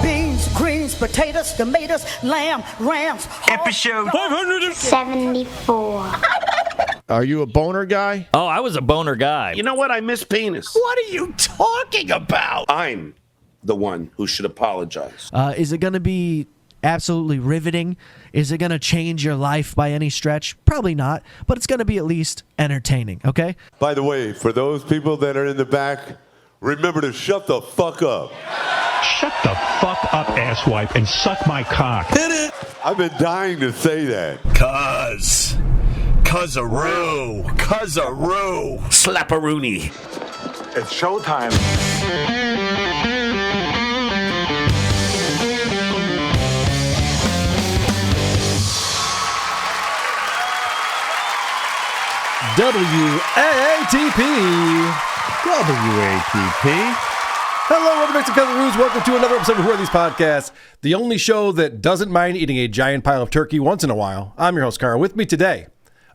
beans, greens, potatoes, tomatoes, lamb, rams. Episode 574. Are you a boner guy? Oh, I was a boner guy. You know what? I miss penis. What are you talking about? I'm the one who should apologize. Is it going to be absolutely riveting? Is it going to change your life by any stretch? Probably not, but it's going to be at least entertaining, okay? By the way, for those people that are in the back, remember to shut the fuck up. Shut the fuck up, asswipe, and suck my cock. Hit it! I've been dying to say that. Cuz-a-roo. Slap-a-rooney. It's showtime. WATP. Hello, welcome back to Cuz-a-roos. Welcome to another episode of Who Are These Podcasts, the only show that doesn't mind eating a giant pile of turkey once in a while. I'm your host, Carl. With me today,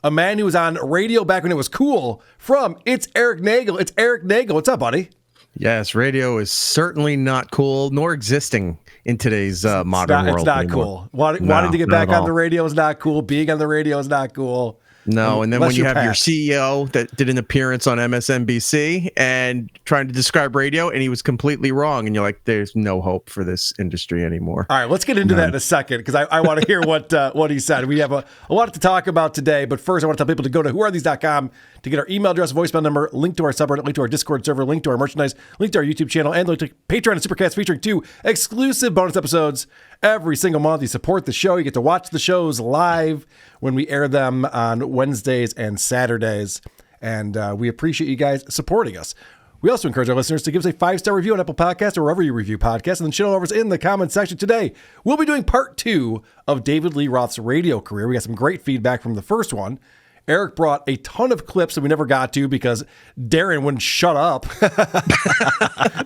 a man who was on radio back when it was cool from It's Erik Nagel. It's Erik Nagel. What's up, buddy? Yes, radio is certainly not cool, nor existing in today's modern world. It's not anymore. cool. Wanting to get back on the radio is not cool. Being on the radio is not cool. No, and then when you have your Pat. CEO that did an appearance on MSNBC and trying to describe radio, and he was completely wrong, and you're like, there's no hope for this industry anymore. All right, let's get into that in a second, because I want to hear what he said. We have a lot to talk about today, but first I want to tell people to go to whoarethese.com to get our email address, voicemail number, link to our subreddit, link to our Discord server, link to our merchandise, link to our YouTube channel, and link to Patreon and Supercast featuring 2 exclusive bonus episodes every single month. You support the show. You get to watch the shows live when we air them on Wednesdays and Saturdays. And we appreciate you guys supporting us. We also encourage our listeners to give us a 5-star review on Apple Podcasts or wherever you review podcasts, and then shit all over us in the comment section. Today, we'll be doing part 2 of David Lee Roth's radio career. We got some great feedback from the first one. Erik brought a ton of clips that we never got to because Darren wouldn't shut up.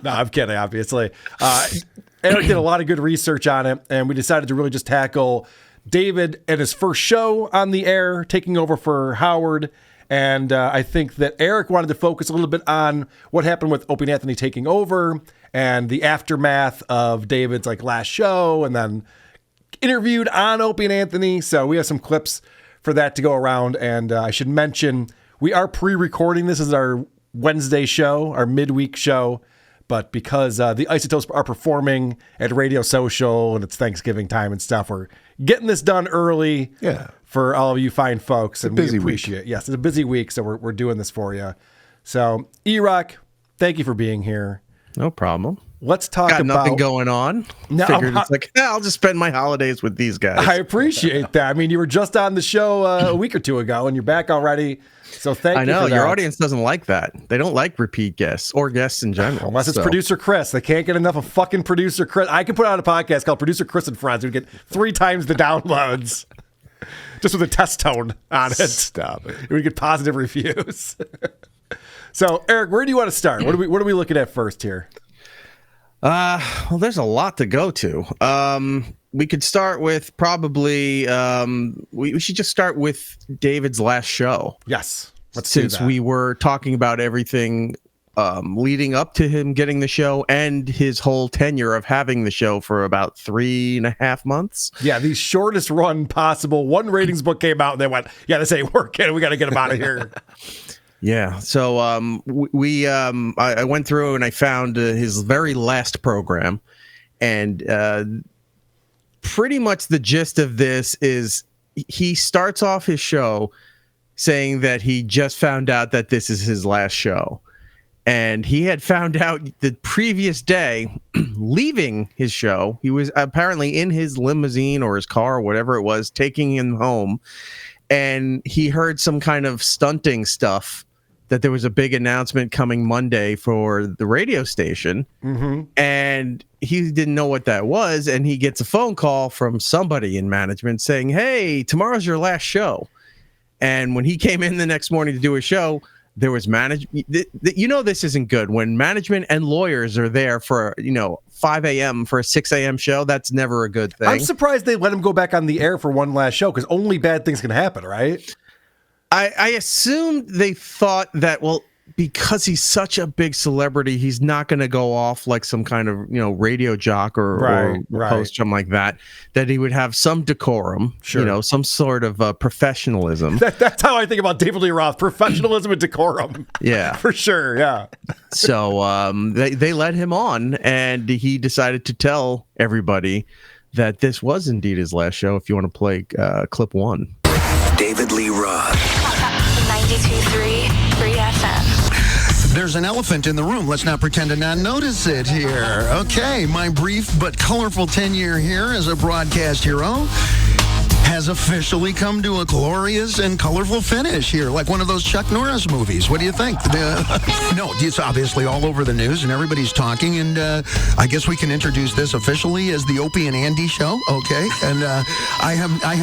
No, I'm kidding, obviously. Erik did a lot of good research on it, and we decided to really just tackle David and his first show on the air, taking over for Howard. And I think that Erik wanted to focus a little bit on what happened with Opie and Anthony taking over and the aftermath of David's last show, and then interviewed on Opie and Anthony. So we have some clips for that to go around. And I should mention, we are pre-recording. This is our Wednesday show, our midweek show. But because the Isotopes are performing at Radio Social and it's Thanksgiving time and stuff, we're getting this done early for all of you fine folks. And we appreciate it. Yes, it's a busy week, so we're doing this for you. So, E-Rock, thank you for being here. No problem. Let's talk about... nothing going on. No, Figured it's I'll just spend my holidays with these guys. I appreciate that. I mean, you were just on the show a week or two ago, and you're back already. So thank you. I know for that. your audience doesn't like that. They don't like repeat guests or guests in general. Unless it's producer Chris. They can't get enough of fucking producer Chris. I could put out a podcast called Producer Chris and Friends. We'd get 3 times the downloads just with a test tone on it. Stop it. We get positive reviews. So Erik, where do you want to start? What are we looking at first here? Well, there's a lot to go to. We could start with probably we should just start with David's last show. Yes, let's do that. Since we were talking about everything leading up to him getting the show and his whole tenure of having the show for about 3.5 months. Yeah, the shortest run possible. One ratings book came out and they went, yeah, this ain't working. We got to get him out of here. Yeah, so I went through and I found his very last program, and pretty much the gist of this is he starts off his show saying that he just found out that this is his last show, and he had found out the previous day leaving his show. He was apparently in his limousine or his car or whatever it was, taking him home, and he heard some kind of stunting stuff, that there was a big announcement coming Monday for the radio station, and he didn't know what that was, and he gets a phone call from somebody in management saying, hey, tomorrow's your last show. And when he came in the next morning to do a show, there was management. This isn't good. When management and lawyers are there for, 5 a.m. for a 6 a.m. show, that's never a good thing. I'm surprised they let him go back on the air for one last show, because only bad things can happen, right? I assumed they thought that, well, because he's such a big celebrity, he's not going to go off like some kind of, radio jock or host, something like that, that he would have some decorum, some sort of professionalism. That's how I think about David Lee Roth, professionalism and decorum. Yeah. For sure, yeah. So they led him on, and he decided to tell everybody that this was indeed his last show. If you want to play clip 1. David Lee Roth. 92.3 Free FM. There's an elephant in the room. Let's not pretend to not notice it here. Okay, my brief but colorful tenure here as a broadcast hero has officially come to a glorious and colorful finish here, like one of those Chuck Norris movies. What do you think? No, it's obviously all over the news and everybody's talking, and I guess we can introduce this officially as the Opie and Andy show, okay? And I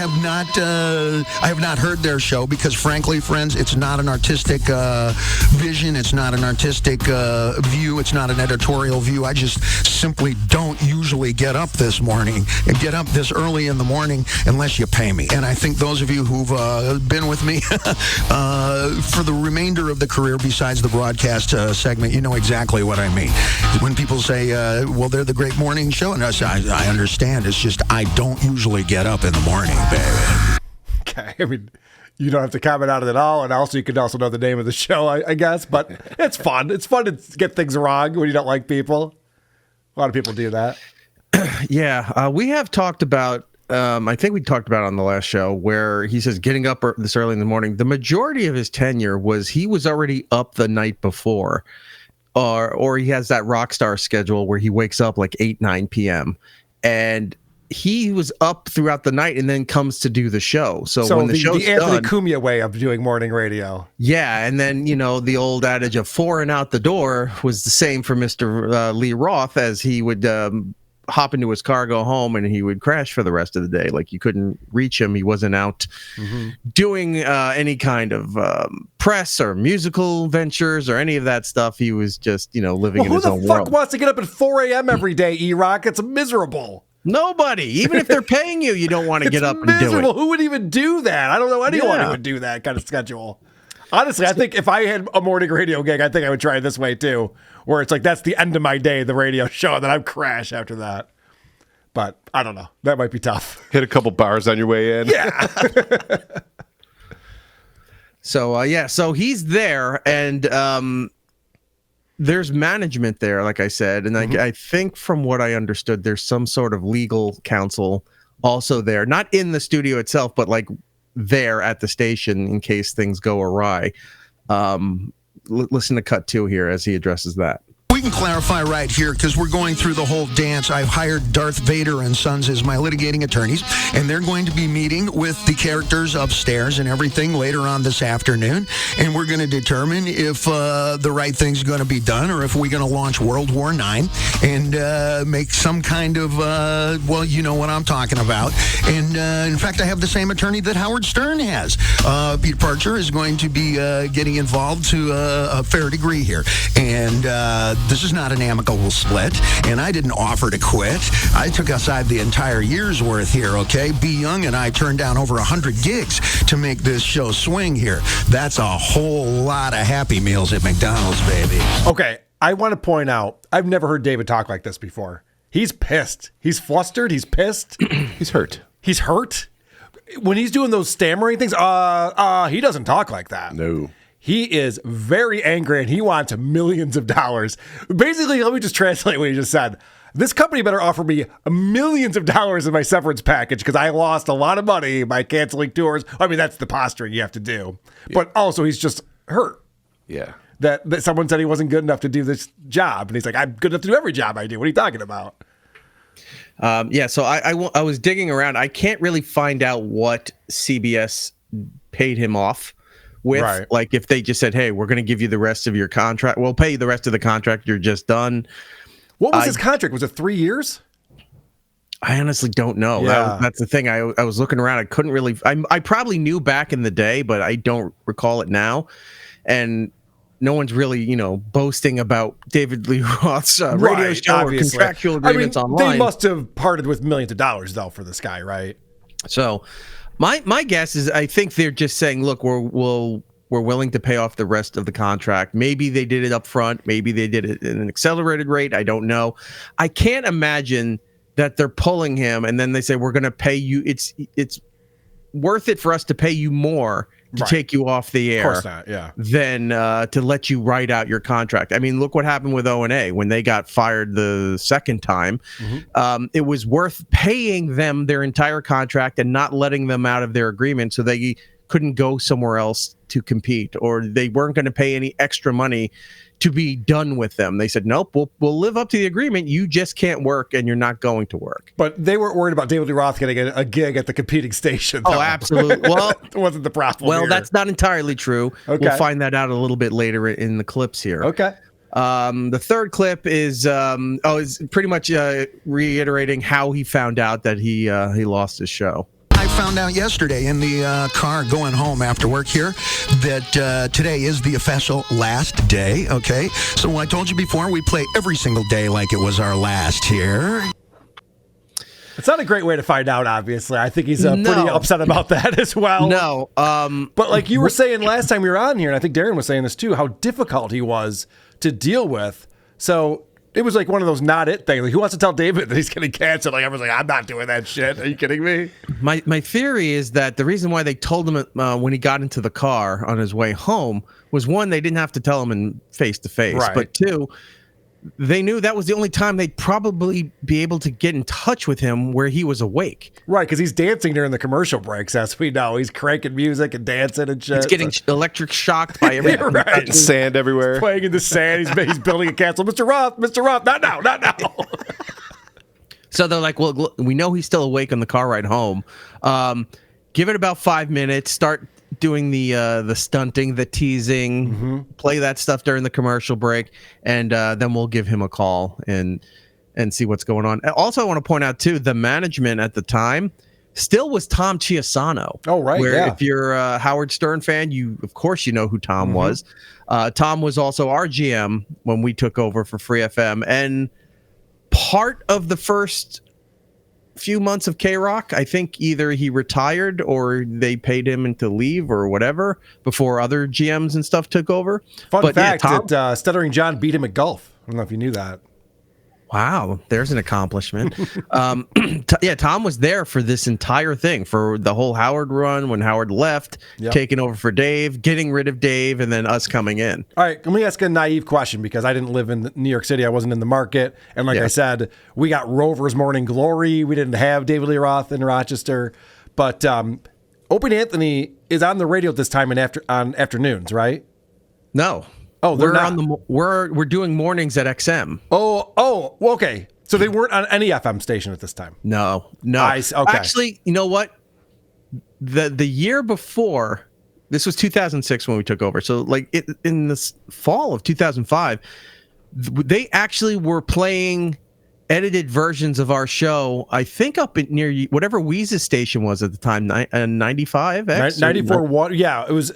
have not heard their show because, frankly, friends, it's not an artistic vision, it's not an artistic view, it's not an editorial view. I just simply don't usually get up this morning and get up this early in the morning unless you pay me. And I think those of you who've been with me for the remainder of the career besides the broadcast segment, you know exactly what I mean. When people say, well, they're the great morning show, and I understand. It's just I don't usually get up in the morning, baby. Okay, I mean, you don't have to comment on it at all, and also you can also know the name of the show, I guess, but it's fun. It's fun to get things wrong when you don't like people. A lot of people do that. Yeah, we have talked about I think we talked about it on the last show where he says getting up this early in the morning. The majority of his tenure was he was already up the night before, or he has that rock star schedule where he wakes up like 8-9 p.m. and he was up throughout the night and then comes to do the show. So when the show's the Anthony done, Cumia way of doing morning radio. Yeah, and then the old adage of 4 and out the door was the same for Mr. Lee Roth, as he would hop into his car, go home, and he would crash for the rest of the day. Like, you couldn't reach him. He wasn't out doing any kind of press or musical ventures or any of that stuff. He was just, living in his own world. Who the fuck wants to get up at 4 a.m. every day, E-Rock? It's miserable. Nobody. Even if they're paying you, you don't want to get up and do it. Who would even do that? I don't know anyone who would do that kind of schedule. Honestly, I think if I had a morning radio gig, I think I would try it this way too, where it's like that's the end of my day, the radio show, and then I'd crash after that. But I don't know. That might be tough. Hit a couple bars on your way in. Yeah. So he's there, and there's management there, like I said, and I think from what I understood, there's some sort of legal counsel also there, not in the studio itself, but like there at the station in case things go awry. Listen to cut 2 here as he addresses that. We can clarify right here because we're going through the whole dance. I've hired Darth Vader and Sons as my litigating attorneys, and they're going to be meeting with the characters upstairs and everything later on this afternoon, and we're going to determine if the right thing's going to be done or if we're going to launch World War IX and make some kind of, well, you know what I'm talking about. And in fact, I have the same attorney that Howard Stern has. Peter Parcher is going to be getting involved to a fair degree here. And this is not an amicable split, and I didn't offer to quit. I took aside the entire year's worth here, okay? B. Young and I turned down over 100 gigs to make this show swing here. That's a whole lot of Happy Meals at McDonald's, baby. Okay, I want to point out, I've never heard David talk like this before. He's pissed. He's flustered. He's pissed. He's hurt. He's hurt? When he's doing those stammering things, he doesn't talk like that. No. He is very angry and he wants millions of dollars. Basically, let me just translate what he just said. This company better offer me millions of dollars in my severance package because I lost a lot of money by canceling tours. I mean, that's the posturing you have to do. Yeah. But also, he's just hurt. Yeah. That someone said he wasn't good enough to do this job. And he's like, I'm good enough to do every job I do. What are you talking about? So I was digging around. I can't really find out what CBS paid him off with. Right. Like if they just said, hey, we're going to give you the rest of your contract. We'll pay you the rest of the contract. You're just done. What was his contract? Was it 3 years? I honestly don't know. Yeah. That's the thing. I was looking around. I couldn't really. I probably knew back in the day, but I don't recall it now. And no one's really, boasting about David Lee Roth's radio show obviously. Or contractual agreements online. They must have parted with millions of dollars, though, for this guy, right? So my guess is I think they're just saying, look, we'll were willing to pay off the rest of the contract. Maybe they did it up front. Maybe they did it in an accelerated rate. I don't know. I can't imagine that they're pulling him and then they say, we're going to pay you. It's worth it for us to pay you more to take you off the air. Of course not, yeah. Than to let you write out your contract. I mean, look what happened with O&A when they got fired the second time. It was worth paying them their entire contract and not letting them out of their agreement so they couldn't go somewhere else to compete, or they weren't going to pay any extra money to be done with them. They said, nope, we'll live up to the agreement. You just can't work and you're not going to work. But they weren't worried about David Lee Roth getting a gig at the competing station. Oh, absolutely. Well, it wasn't the problem. Well, here. that's not entirely true. Okay. We'll find that out a little bit later in the clips here. Okay. The third clip is pretty much reiterating how he found out that he lost his show. I found out yesterday in the car going home after work here that today is the official last day, okay? So I told you before, we play every single day like it was our last here. It's not a great way to find out, obviously. I think he's pretty upset about that as well. No. But like you were saying last time we were on here, and I think Darren was saying this too, how difficult he was to deal with. So it was like one of those not it things. Like, who wants to tell David that he's getting canceled? Like everyone's like, I'm not doing that shit. Are you kidding me? My theory is that the reason why they told him when he got into the car on his way home was, one, they didn't have to tell him in face to face, but two, they knew that was the only time they'd probably be able to get in touch with him where he was awake. Right, because he's dancing during the commercial breaks, as we know. He's cranking music and dancing and shit. He's getting electric shocked by everything. Right. Sand everywhere. He's playing in the sand. He's building a castle. Mr. Roth, not now. So they're like, well, we know he's still awake on the car ride home. Give it about 5 minutes. Start doing the stunting, the teasing, play that stuff during the commercial break, and then we'll give him a call and see what's going on. Also, I want to point out too, the management at the time still was Tom Chiasano. Oh, right. Where if you're a Howard Stern fan, of course you know who Tom was. Tom was also our GM when we took over for Free FM, and part of the first few months of K-Rock, I think either he retired or they paid him to leave or whatever before other GMs and stuff took over. Fun fact, that Stuttering John beat him at golf. I don't know if you knew that. Wow, there's an accomplishment. Tom was there for this entire thing, for the whole Howard run, when Howard left, taking over for Dave, getting rid of Dave, and then us coming in. All right, let me ask a naive question, because I didn't live in New York City. I wasn't in the market. And like I said, we got Rover's Morning Glory. We didn't have David Lee Roth in Rochester. But Opie and Anthony is on the radio at this time on afternoons, right? No. Oh, they're not. We're doing mornings at XM. Well, okay. So they weren't on any FM station at this time. No. Okay. Actually, you know what? The year before, this was 2006 when we took over. So like in the fall of 2005, they actually were playing edited versions of our show. I think up near whatever Weeze's station was at the time, 95X, 94.1. Yeah, it was.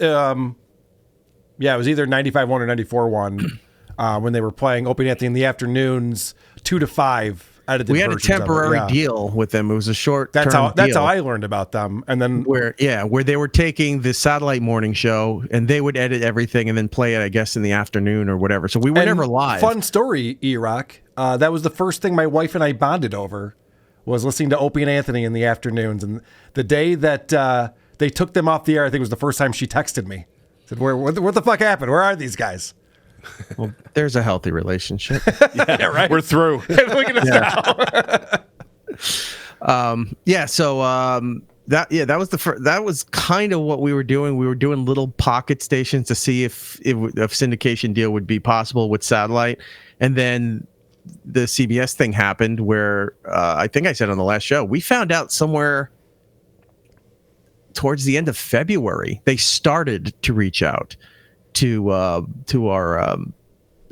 Yeah, it was either 95.1 or 94.1 when they were playing Opie and Anthony in the afternoons, 2 to 5 edited. We had a temporary deal with them. It was a short. That's how I learned about them. And then where they were taking the satellite morning show and they would edit everything and then play it, I guess, in the afternoon or whatever. So we were never live. Fun story, E-Rock. That was the first thing my wife and I bonded over, was listening to Opie and Anthony in the afternoons. And the day that they took them off the air, I think was the first time she texted me. Said, what the fuck happened? Where are these guys? Well, there's a healthy relationship. Yeah, right. We're through. Look at us now. That was kind of what we were doing. We were doing little pocket stations to see if a syndication deal would be possible with satellite, and then the CBS thing happened, where I think I said on the last show, we found out somewhere towards the end of February, they started to reach out to our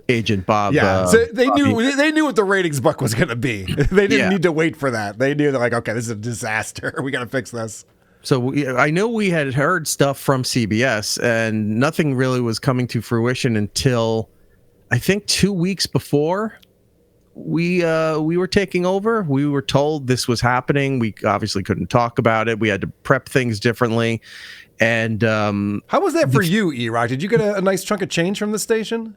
agent Bob. Yeah, so they knew what the ratings buck was going to be. They didn't need to wait for that. They knew they're like, okay, this is a disaster. We got to fix this. So I know we had heard stuff from CBS, and nothing really was coming to fruition until I think 2 weeks before we were taking over. We were told this was happening. We obviously couldn't talk about it. We had to prep things differently. And how was that for you, E-Rock? Did you get a nice chunk of change from the station?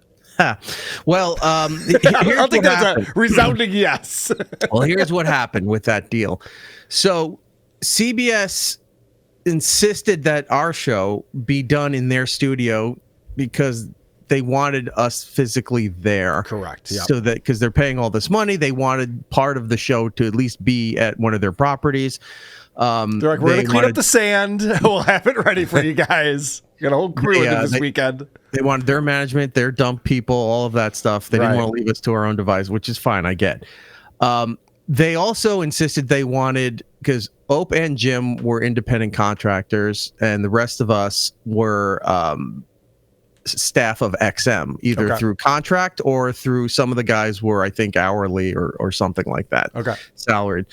Well, I don't think that's a resounding yes. Well, here's what happened with that deal. So CBS insisted that our show be done in their studio because they wanted us physically there. Correct. Yep. So that because they're paying all this money, they wanted part of the show to at least be at one of their properties. They're like, we're going to clean up the sand. We'll have it ready for you guys. You got a whole crew this weekend. They wanted their management, their dump people, all of that stuff. They didn't want to leave us to our own device, which is fine. I get. They also insisted they wanted, because Ope and Jim were independent contractors, and the rest of us were staff of XM, either through contract or through some of the guys were, I think, hourly or something like that. Salaried.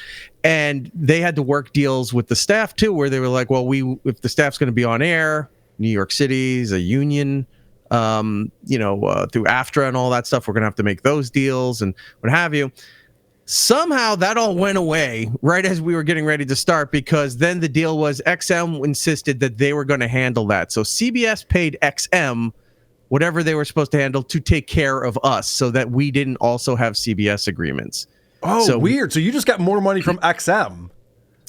And they had to work deals with the staff too, where they were like, well, if the staff's going to be on air, New York City's a union, through AFTRA and all that stuff, we're going to have to make those deals and what have you. Somehow that all went away right as we were getting ready to start, because then the deal was XM insisted that they were going to handle that. So CBS paid XM whatever they were supposed to handle to take care of us, so that we didn't also have CBS agreements. Oh, so weird. So you just got more money from XM.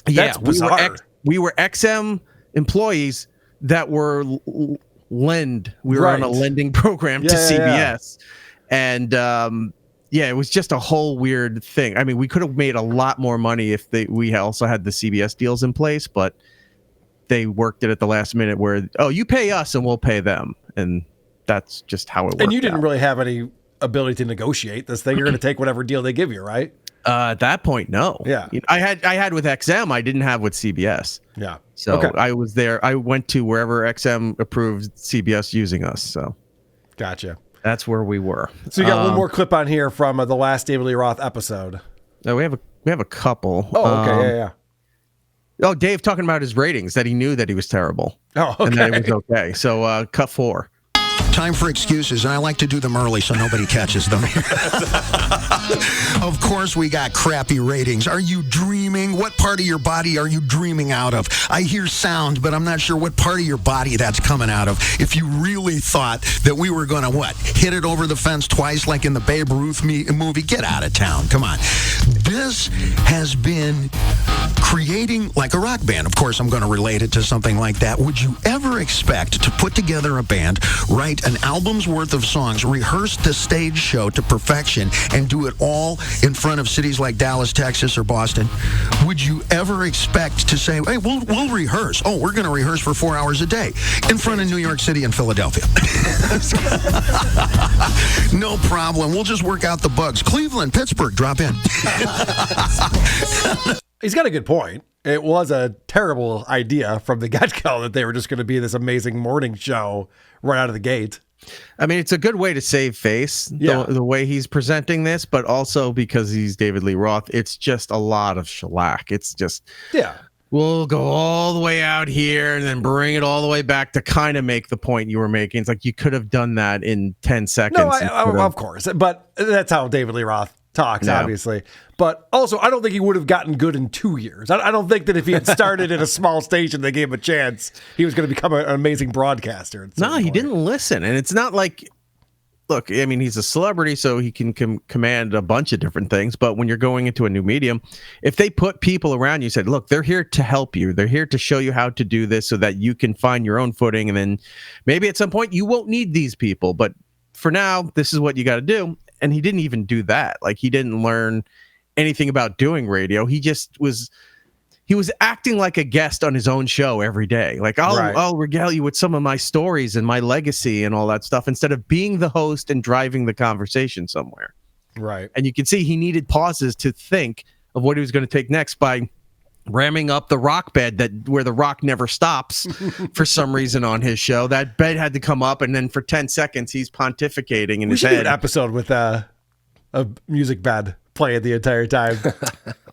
That's bizarre. We were XM employees that were lend. We were on a lending program to CBS. And it was just a whole weird thing. I mean, we could have made a lot more money if we also had the CBS deals in place, but they worked it at the last minute where, you pay us and we'll pay them. And that's just how it worked. And you didn't really have any ability to negotiate this thing. You're going to take whatever deal they give you, right? At that point, no. Yeah. I had with XM, I didn't have with CBS. Yeah. So I was there. I went to wherever XM approved CBS using us. So gotcha. That's where we were. So you got one more clip on here from the last David Lee Roth episode. No, we have a couple. Oh, okay. Yeah. Oh, Dave talking about his ratings, that he knew that he was terrible. Oh, okay. And that it was okay. So cut 4. Time for excuses, and I like to do them early so nobody catches them. Of course, we got crappy ratings. Are you dreaming? What part of your body are you dreaming out of? I hear sound, but I'm not sure what part of your body that's coming out of. If you really thought that we were going to, hit it over the fence twice like in the Babe Ruth movie, get out of town. Come on. This has been creating like a rock band. Of course, I'm going to relate it to something like that. Would you ever expect to put together a band, write an album's worth of songs, rehearse the stage show to perfection, and do it all in front of cities like Dallas, Texas, or Boston? Would you ever expect to say, hey, we'll rehearse. Oh, we're going to rehearse for 4 hours a day in front of New York City and Philadelphia? No problem. We'll just work out the bugs. Cleveland, Pittsburgh, drop in. He's got a good point. It was a terrible idea from the get-go that they were just going to be this amazing morning show right out of the gate. I mean, it's a good way to save face, the way he's presenting this, but also because he's David Lee Roth, it's just a lot of shellac. It's just, we'll go all the way out here and then bring it all the way back to kind of make the point you were making. It's like you could have done that in 10 seconds. No, of course. But that's how David Lee Roth talks, obviously. But also, I don't think he would have gotten good in 2 years. I don't think that if he had started in a small station, they gave him a chance, he was going to become an amazing broadcaster. No, he didn't listen. And it's not like, look, I mean, he's a celebrity, so he can command a bunch of different things. But when you're going into a new medium, if they put people around you, said, look, they're here to help you. They're here to show you how to do this so that you can find your own footing. And then maybe at some point you won't need these people. But for now, this is what you got to do. And he didn't even do that. Like, he didn't learn anything about doing radio. He was acting like a guest on his own show every day. Like, I'll regale you with some of my stories and my legacy and all that stuff, instead of being the host and driving the conversation somewhere. Right. And you can see he needed pauses to think of what he was going to take next by ramming up the rock bed where the rock never stops for some reason on his show. That bed had to come up, and then for 10 seconds he's pontificating in his head. We should do an episode with a music bed playing the entire time.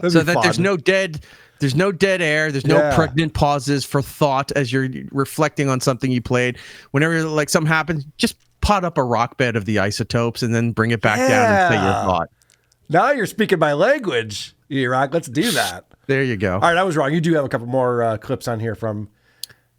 So that there's no dead air, there's no pregnant pauses for thought as you're reflecting on something you played. Whenever like something happens, just pot up a rock bed of the Isotopes and then bring it back down and say your thought. Now you're speaking my language, E-Rock. Let's do that. There you go. All right, I was wrong. You do have a couple more clips on here from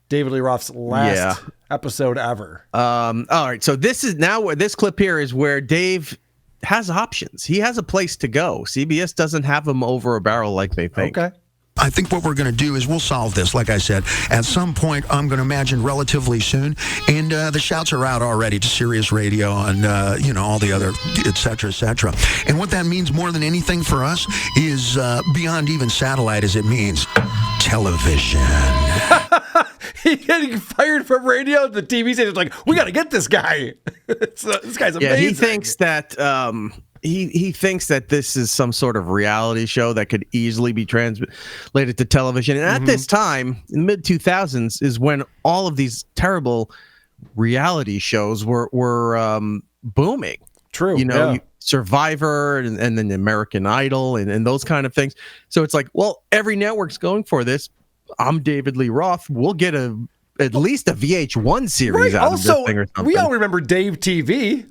David Lee Roth's last episode ever. All right, so this clip here is where Dave has options. He has a place to go. CBS doesn't have him over a barrel like they think. Okay. I think what we're going to do is we'll solve this, like I said, at some point, I'm going to imagine relatively soon. And the shouts are out already to Sirius Radio and, all the other, et cetera, et cetera. And what that means more than anything for us is beyond even satellite as it means television. He getting fired from radio. The TV station's like, we got to get this guy. This guy's amazing. Yeah, he thinks that he thinks that this is some sort of reality show that could easily be translated to television. And at this time, in the mid 2000s, is when all of these terrible reality shows were booming. True. Survivor and then American Idol and those kind of things. So it's like, well, every network's going for this. I'm David Lee Roth. We'll get at least a VH1 series out of this thing or something. We all remember Dave TV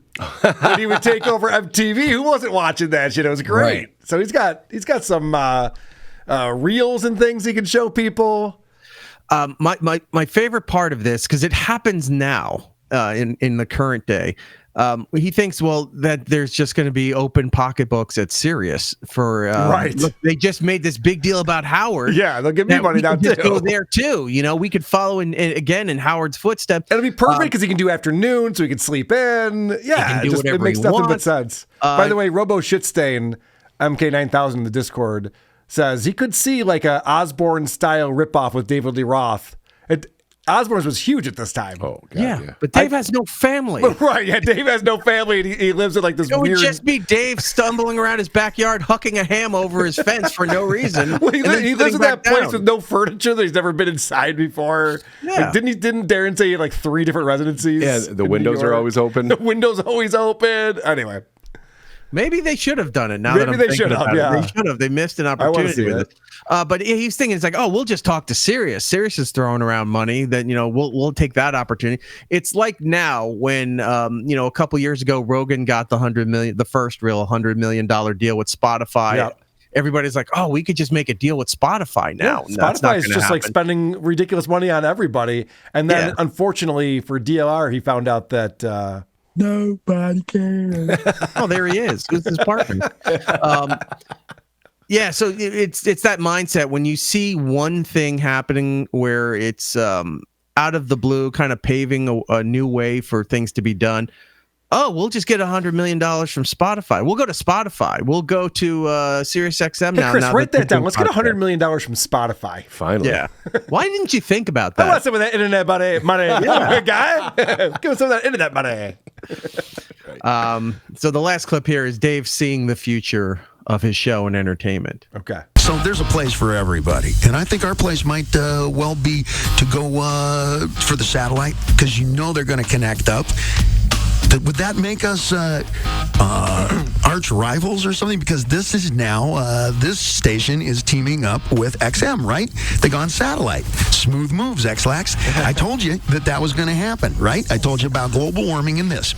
when he would take over MTV. Who wasn't watching that shit? It was great. Right. So he's got some reels and things he can show people. My favorite part of this, because it happens now in the current day. He thinks, that there's just going to be open pocketbooks at Sirius for right. Look, they just made this big deal about Howard. Yeah, they'll give me money now too. Go there too. We could follow in Howard's footsteps. It'll be perfect because he can do afternoon, so he can sleep in. Yeah, it makes nothing but sense. By the way, Robo Shitstain MK9000 in the Discord says he could see like a Osborne style ripoff with David Lee Roth. Osborne's was huge at this time. Oh, God, yeah. But Dave has no family. Right, yeah, Dave has no family, and he lives in like this weird... It would just be Dave stumbling around his backyard, hucking a ham over his fence for no reason. Well, he lives in that place with no furniture that he's never been inside before. Yeah. Like, didn't Darren say he had like 3 different residencies? Yeah, the windows are always open. The windows always open. Anyway. Maybe they should have done it. Maybe they should have. Yeah, they should have. They missed an opportunity with it. But he's thinking, it's like, we'll just talk to Sirius. Sirius is throwing around money. That we'll take that opportunity. It's like now when a couple years ago Rogan got the first real $100 million deal with Spotify. Yeah. Everybody's like, we could just make a deal with Spotify now. Yeah, Spotify is just like spending ridiculous money on everybody. And then, unfortunately for DLR, he found out that. Nobody cares. There he is. Who's his partner? Yeah, so it's that mindset when you see one thing happening where it's out of the blue, kind of paving a new way for things to be done. We'll just get $100 million from Spotify. We'll go to Spotify. We'll go to SiriusXM now. Chris, write that down. Let's get $100 million from Spotify. Finally. Yeah. Why didn't you think about that? I want some of that internet money, guy. Give us some of that internet money. So the last clip here is Dave seeing the future of his show and entertainment. Okay. So there's a place for everybody. And I think our place might well be to go for the satellite because they're going to connect up. Would that make us arch rivals or something? Because this is now, this station is teaming up with XM, right? They go on satellite. Smooth moves, X-Lax. I told you that was going to happen, right? I told you about global warming and this.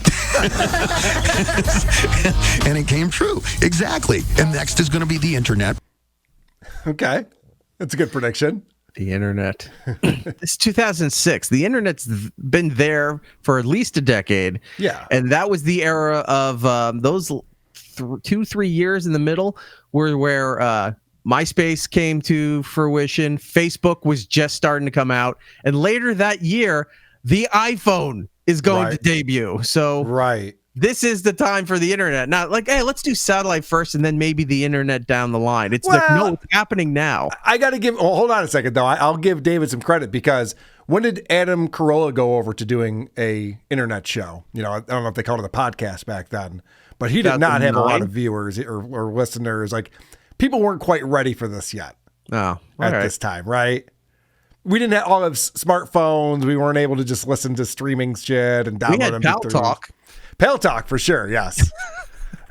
And it came true. Exactly. And next is going to be the internet. Okay. That's a good prediction. The internet. It's 2006. The internet's been there for at least a decade. Yeah. And that was the era of those 2-3 years in the middle where MySpace came to fruition. Facebook was just starting to come out. And later that year, the iPhone is going to debut. So this is the time for the internet. Now, hey, let's do satellite first and then maybe the internet down the line. It's it's happening now. I got to hold on a second, though. I'll give David some credit because when did Adam Carolla go over to doing a internet show? I don't know if they called it a podcast back then, but he did not have a lot of viewers or listeners. Like, people weren't quite ready for this yet at this time, right? We didn't have all of smartphones. We weren't able to just listen to streaming shit and download them. We had Pal Talk. Pale Talk for sure, yes.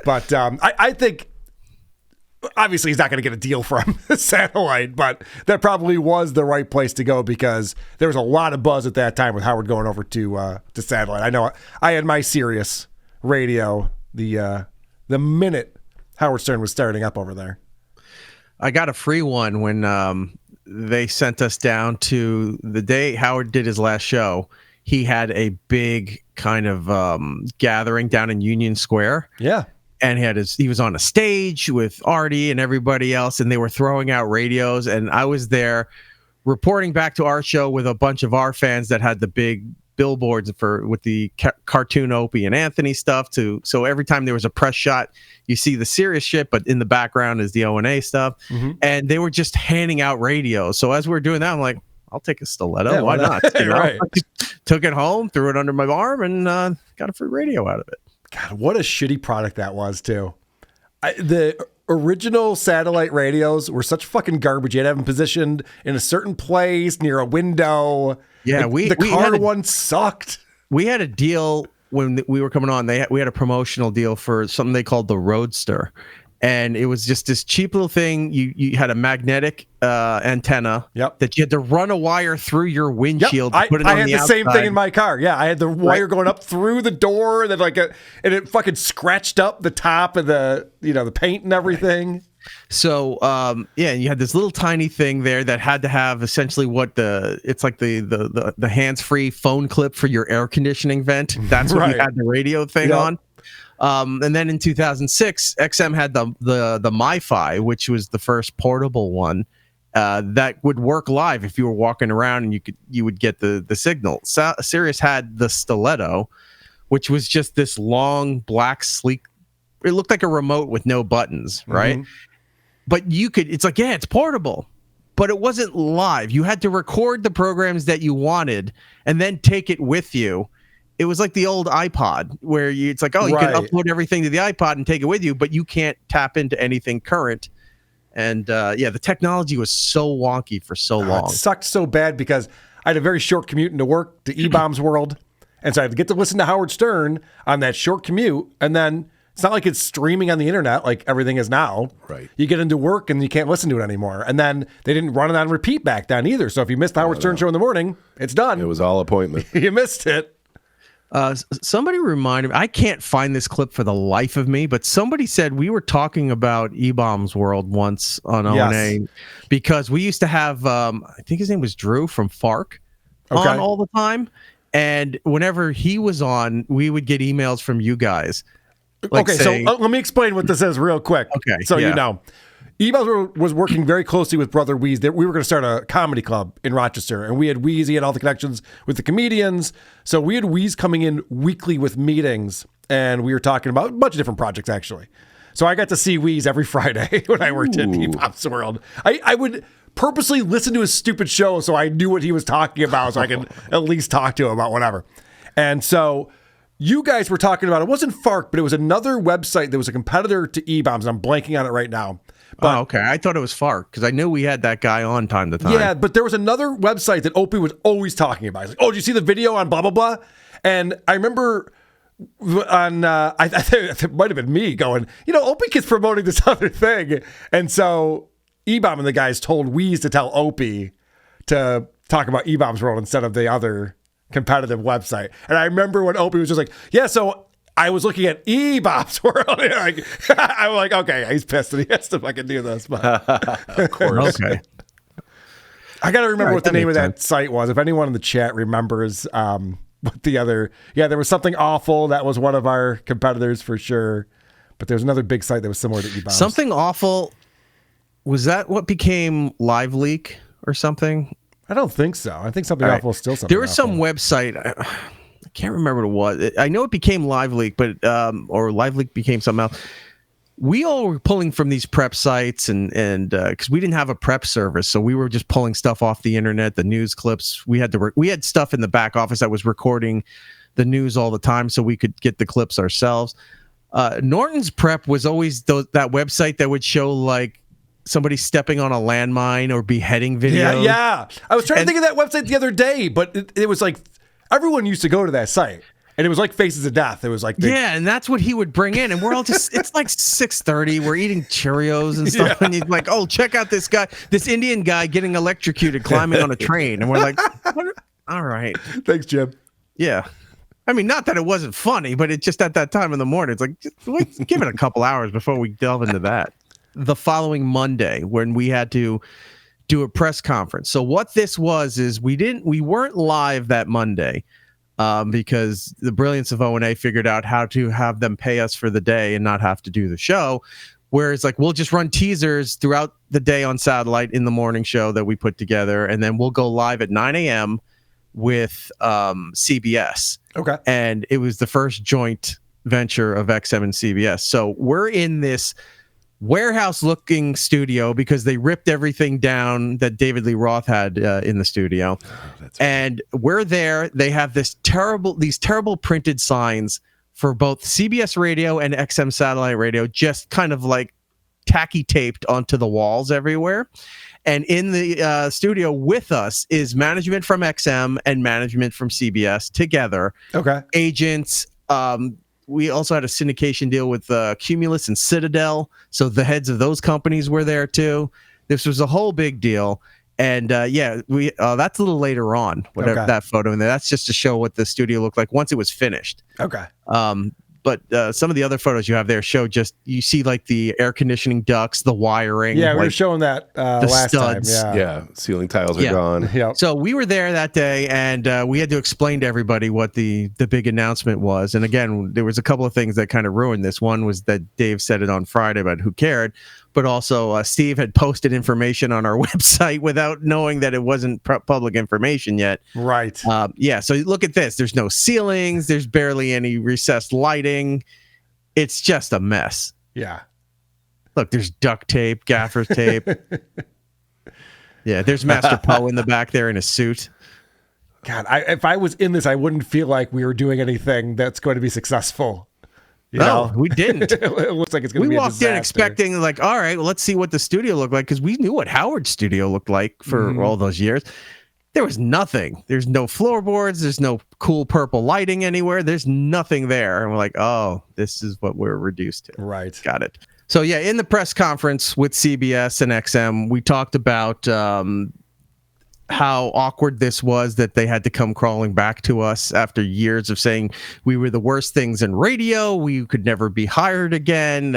But I think, obviously, he's not going to get a deal from satellite, but that probably was the right place to go because there was a lot of buzz at that time with Howard going over to satellite. I know I had my Sirius radio the minute Howard Stern was starting up over there. I got a free one when they sent us down to the day Howard did his last show. He had a big kind of gathering down in Union Square. Yeah. And he was on a stage with Artie and everybody else, and they were throwing out radios. And I was there reporting back to our show with a bunch of our fans that had the big billboards with the cartoon Opie and Anthony stuff so every time there was a press shot, you see the serious shit, but in the background is the O&A stuff. And they were just handing out radios. So as we were doing that, I'm like, I'll take a stiletto. Yeah, why not? Right. Took it home, threw it under my arm, and got a free radio out of it. God, what a shitty product that was too. The original satellite radios were such fucking garbage. You had to have them positioned in a certain place near a window. Yeah, the car one sucked. We had a deal when we were coming on. We had a promotional deal for something they called the Roadster, and it was just this cheap little thing. You had a magnetic antenna that you had to run a wire through your windshield. To put it on I had the same thing in my car. Yeah, I had the wire going up through the door, and it fucking scratched up the top of the the paint and everything. So you had this little tiny thing there that had to have essentially it's like the hands-free phone clip for your air conditioning vent. That's what we had the radio thing on. And then in 2006, XM had the MiFi, which was the first portable one that would work live if you were walking around, and you would get the signal. Sirius had the Stiletto, which was just this long, black, sleek. It looked like a remote with no buttons, right? But it's portable, but it wasn't live. You had to record the programs that you wanted and then take it with you. It was like the old iPod where you can upload everything to the iPod and take it with you, but you can't tap into anything current. And the technology was so wonky for so long. It sucked so bad because I had a very short commute into work to E-Bombs World. And so I had to get to listen to Howard Stern on that short commute. And then it's not like it's streaming on the internet like everything is now. Right. You get into work and you can't listen to it anymore. And then they didn't run it on repeat back then either. So if you missed the Howard Stern show in the morning, it's done. It was all appointment. You missed it. Somebody reminded me, I can't find this clip for the life of me, but somebody said we were talking about E-Bombs World once on O&A because we used to have, I think his name was Drew from FARC on all the time. And whenever he was on, we would get emails from you guys. So let me explain what this is real quick. Okay. So you know. E-Bombs was working very closely with Brother Weeze. We were going to start a comedy club in Rochester, and we had Weeze. He had all the connections with the comedians. So we had Weeze coming in weekly with meetings, and we were talking about a bunch of different projects, actually. So I got to see Weeze every Friday when I worked at E-Bombs World. I would purposely listen to his stupid show so I knew what he was talking about, so I could at least talk to him about whatever. And so you guys were talking about, it wasn't FARC, but it was another website that was a competitor to E-Bombs. I'm blanking on it right now. But, okay. I thought it was FARC because I knew we had that guy on time to time. Yeah, but there was another website that Opie was always talking about. He's like, oh, did you see the video on blah, blah, blah? And I remember on, I think it might have been me going, Opie keeps promoting this other thing. And so E-Bomb and the guys told Weeze to tell Opie to talk about E-Bombs World instead of the other competitive website. And I remember when Opie was just like, yeah, so I was looking at E-Bombs World. I'm like, okay, he's pissed and he has to fucking do this. But of course. Okay. I got to remember what the name of that site was. If anyone in the chat remembers what the other, there was something awful. That was one of our competitors for sure. But there's another big site that was similar to E-Bombs. Something awful. Was that what became Live Leak or something? I don't think so. I think something awful is still something There was awful. some website. I can't remember what it was. I know it became Live Leak, but or Live Leak became something else. We all were pulling from these prep sites, and because we didn't have a prep service, so we were just pulling stuff off the internet, the news clips. We had stuff in the back office that was recording the news all the time, so we could get the clips ourselves. Norton's Prep was always that website that would show like somebody stepping on a landmine or beheading videos. Yeah. I was trying to think of that website the other day, but it was like everyone used to go to that site, and it was like Faces of Death. It was like and that's what he would bring in, and we're all just it's like 6:30. We're eating Cheerios and stuff, and he's like, "Oh, check out this guy, this Indian guy getting electrocuted climbing on a train," and we're like, "All right, thanks, Jim." Yeah, I mean, not that it wasn't funny, but it just at that time in the morning, it's like, let's give it a couple hours before we delve into that. The following Monday, when we had to do a press conference. So what this was is we weren't live that Monday because the brilliance of O&A figured out how to have them pay us for the day and not have to do the show. Whereas like we'll just run teasers throughout the day on satellite in the morning show that we put together, and then we'll go live at 9 a.m. with CBS. Okay. And it was the first joint venture of XM and CBS. So we're in this warehouse-looking studio because they ripped everything down that David Lee Roth had in the studio. And we're there. They have these terrible printed signs for both CBS radio and XM satellite radio, just kind of like tacky taped onto the walls everywhere. And in the studio with us is management from XM and management from CBS together. Okay. Agents. We also had a syndication deal with Cumulus and Citadel. So the heads of those companies were there too. This was a whole big deal. And we that's a little later on, whatever that photo in there. That's just to show what the studio looked like once it was finished. Okay. But some of the other photos you have there show you see like the air conditioning ducts, the wiring. Yeah, we were showing that last studs. time. Yeah, ceiling tiles are gone. Yeah. So we were there that day, and we had to explain to everybody what the big announcement was. And again, there was a couple of things that kind of ruined this. One was that Dave said it on Friday, but who cared? But also Steve had posted information on our website without knowing that it wasn't public information yet. Right. So look at this. There's no ceilings. There's barely any recessed lighting. It's just a mess. Yeah. Look, there's duct tape, gaffer tape. Yeah, there's Master Poe in the back there in a suit. God, if I was in this, I wouldn't feel like we were doing anything that's going to be successful. You know? We didn't. It looks like it's going to be a disaster. We walked in expecting like, all right, well, let's see what the studio looked like, because we knew what Howard's studio looked like for all those years. There was nothing. There's no floorboards. There's no cool purple lighting anywhere. There's nothing there. And we're like, oh, this is what we're reduced to. Right. Got it. So yeah, in the press conference with CBS and XM, we talked about how awkward this was that they had to come crawling back to us after years of saying we were the worst things in radio. We could never be hired again.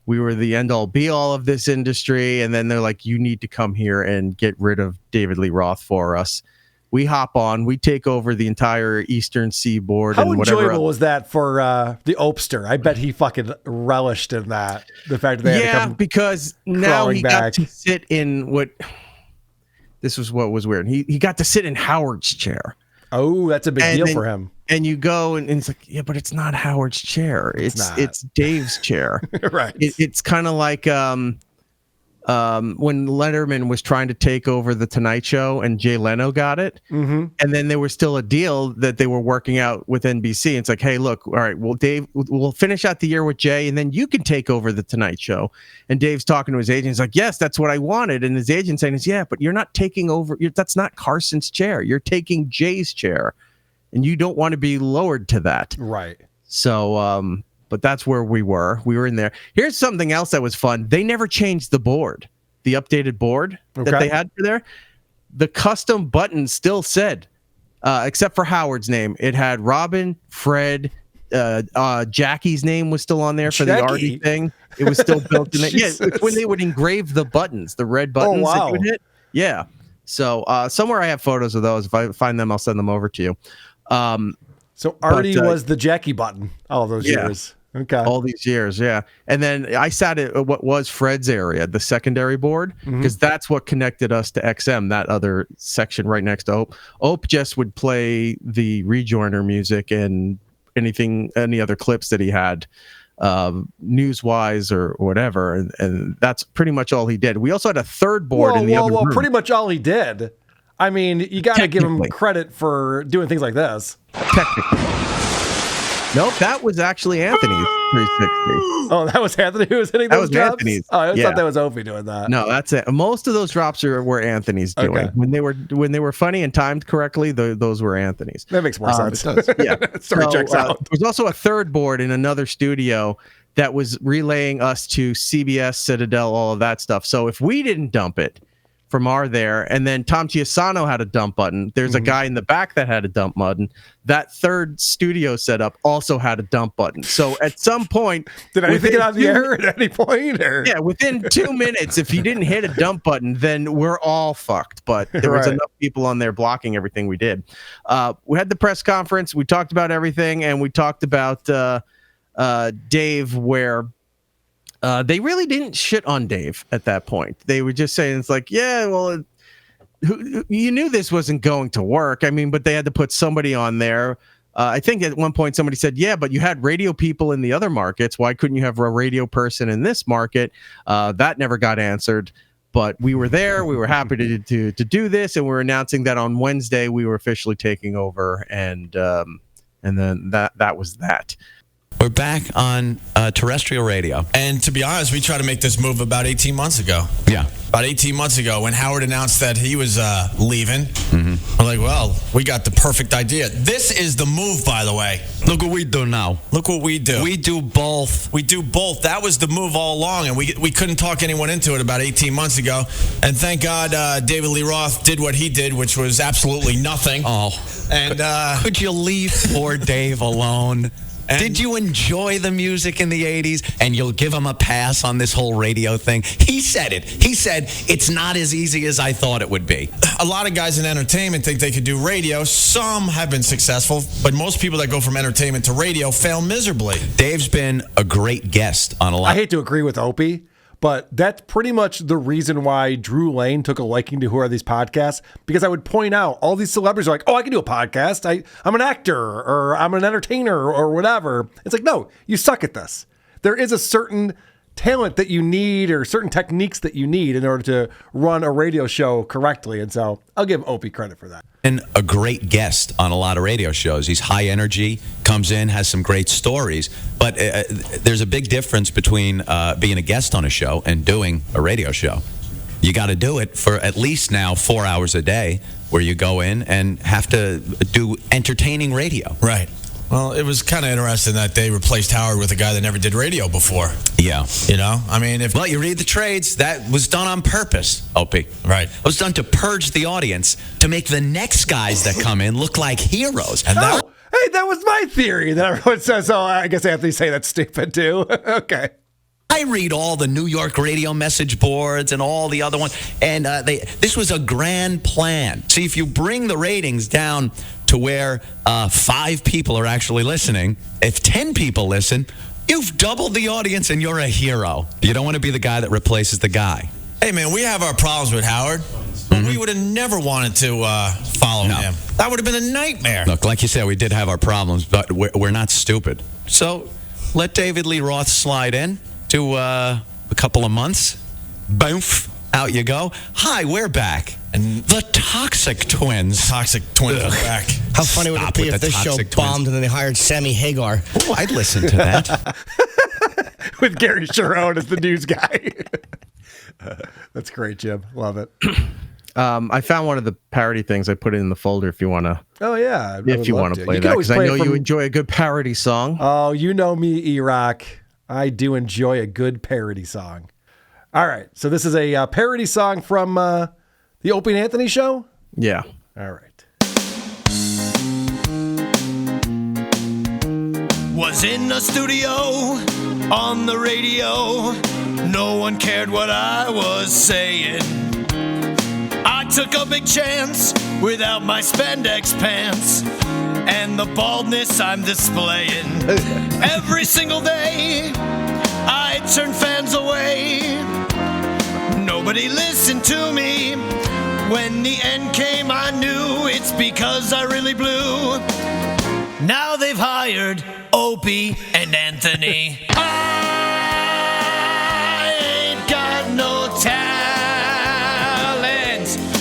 We were the end all be all of this industry. And then they're like, you need to come here and get rid of David Lee Roth for us. We hop on, we take over the entire Eastern Seaboard. How and whatever enjoyable was that for the Opster? I bet he fucking relished in that. The fact that they had to come because now he back. got to sit in what... This was what was weird. He got to sit in Howard's chair. Oh, that's a big deal for him. And you go and it's like, yeah, but it's not Howard's chair. It's Dave's chair. Right. It's kind of like when Letterman was trying to take over the Tonight Show and Jay Leno got it. Mm-hmm. And then there was still a deal that they were working out with NBC. It's like, hey, look, all right, well, Dave, we'll finish out the year with Jay and then you can take over the Tonight Show. And Dave's talking to his agent. He's like, yes, that's what I wanted. And his agent saying, yeah, but you're not taking over. That's not Carson's chair. You're taking Jay's chair. And you don't want to be lowered to that. Right. So, but that's where we were. We were in there. Here's something else that was fun. They never changed the board, the updated board that they had for there. The custom button still said, except for Howard's name, it had Robin, Fred, Jackie's name was still on there for the Artie thing. It was still built in it. Yeah, it's when they would engrave the buttons, the red buttons that you would hit. Yeah. So somewhere I have photos of those. If I find them, I'll send them over to you. So Artie was the Jackie button all those years. Okay. All these years, yeah. And then I sat at what was Fred's area, the secondary board, because that's what connected us to XM, that other section right next to Ope. Ope just would play the rejoiner music and any other clips that he had, news-wise or whatever, and that's pretty much all he did. We also had a third board in the other room. Pretty much all he did. I mean, you got to give him credit for doing things like this. Technically. Nope, that was actually Anthony's 360. Oh, that was Anthony who was hitting those drops? Anthony's. Oh, I thought that was Opie doing that. No, that's it. Most of those drops were Anthony's doing. Okay. When they were funny and timed correctly, those were Anthony's. That makes more sense. Yeah. Story checks out. There was also a third board in another studio that was relaying us to CBS, Citadel, all of that stuff. So if we didn't dump it from there, and then Tom Chiasano had a dump button. There's a guy in the back that had a dump button. That third studio setup also had a dump button. So at some point, did anything get on the air at any point? Or? Yeah, within 2 minutes, if you didn't hit a dump button, then we're all fucked. But there was enough people on there blocking everything we did. We had the press conference. We talked about everything, and we talked about Dave, where they really didn't shit on Dave at that point. They were just saying, it's like, yeah, well, you knew this wasn't going to work. I mean, but they had to put somebody on there. I think at one point somebody said, yeah, but you had radio people in the other markets. Why couldn't you have a radio person in this market? That never got answered. But we were there. We were happy to do this, and we're announcing that on Wednesday we were officially taking over, and then that was that. We're back on terrestrial radio. And to be honest, we tried to make this move about 18 months ago. Yeah. About 18 months ago when Howard announced that he was leaving. We're like, well, we got the perfect idea. This is the move, by the way. Look what we do now. Look what we do. We do both. We do both. That was the move all along, and we couldn't talk anyone into it about 18 months ago. And thank God David Lee Roth did what he did, which was absolutely nothing. Oh. And could you leave poor Dave alone? Did you enjoy the music in the 80s? And you'll give him a pass on this whole radio thing? He said it. He said, it's not as easy as I thought it would be. A lot of guys in entertainment think they could do radio. Some have been successful, but most people that go from entertainment to radio fail miserably. Dave's been a great guest on a lot. I hate to agree with Opie, but that's pretty much the reason why Drew Lane took a liking to Who Are These Podcasts, because I would point out all these celebrities are like, oh, I can do a podcast. I'm an actor, or I'm an entertainer, or whatever. It's like, no, you suck at this. There is a certain talent that you need, or certain techniques that you need in order to run a radio show correctly. And so I'll give Opie credit for that. And a great guest on a lot of radio shows. He's high energy, comes in, has some great stories. But there's a big difference between being a guest on a show and doing a radio show. You got to do it for at least now 4 hours a day, where you go in and have to do entertaining radio. Right. Well, it was kind of interesting that they replaced Howard with a guy that never did radio before. Yeah. You know? I mean, Well, you read the trades. That was done on purpose, Opie. Right. It was done to purge the audience, to make the next guys that come in look like heroes. And hey, that was my theory that everyone says, oh, I guess Anthony say that's stupid too. Okay. I read all the New York radio message boards and all the other ones, and this was a grand plan. See, if you bring the ratings down to where 5 people are actually listening, if 10 people listen, you've doubled the audience and you're a hero. You don't want to be the guy that replaces the guy. Hey, man, we have our problems with Howard, but we would have never wanted to follow him. That would have been a nightmare. Look, like you said, we did have our problems, but we're not stupid. So let David Lee Roth slide in to a couple of months. Boom, out you go. Hi, we're back. And the Toxic Twins. Toxic Twins are back. How funny would it be if this show bombed and then they hired Sammy Hagar? Oh, I'd listen to that. With Gary Sharon as the news guy. That's great, Jim. Love it. I found one of the parody things. I put it in the folder if you want to. Oh, yeah. If you want to play that, because I know you enjoy a good parody song. Oh, you know me, E-Rock. I do enjoy a good parody song. All right. So this is a parody song from the Opie and Anthony show? Yeah. All right. Was in the studio, on the radio. No one cared what I was saying. I took a big chance without my spandex pants and the baldness I'm displaying. Every single day, I turn fans away. Nobody listened to me. When the end came, I knew it's because I really blew. Now they've hired Opie and Anthony. I ain't got no talent.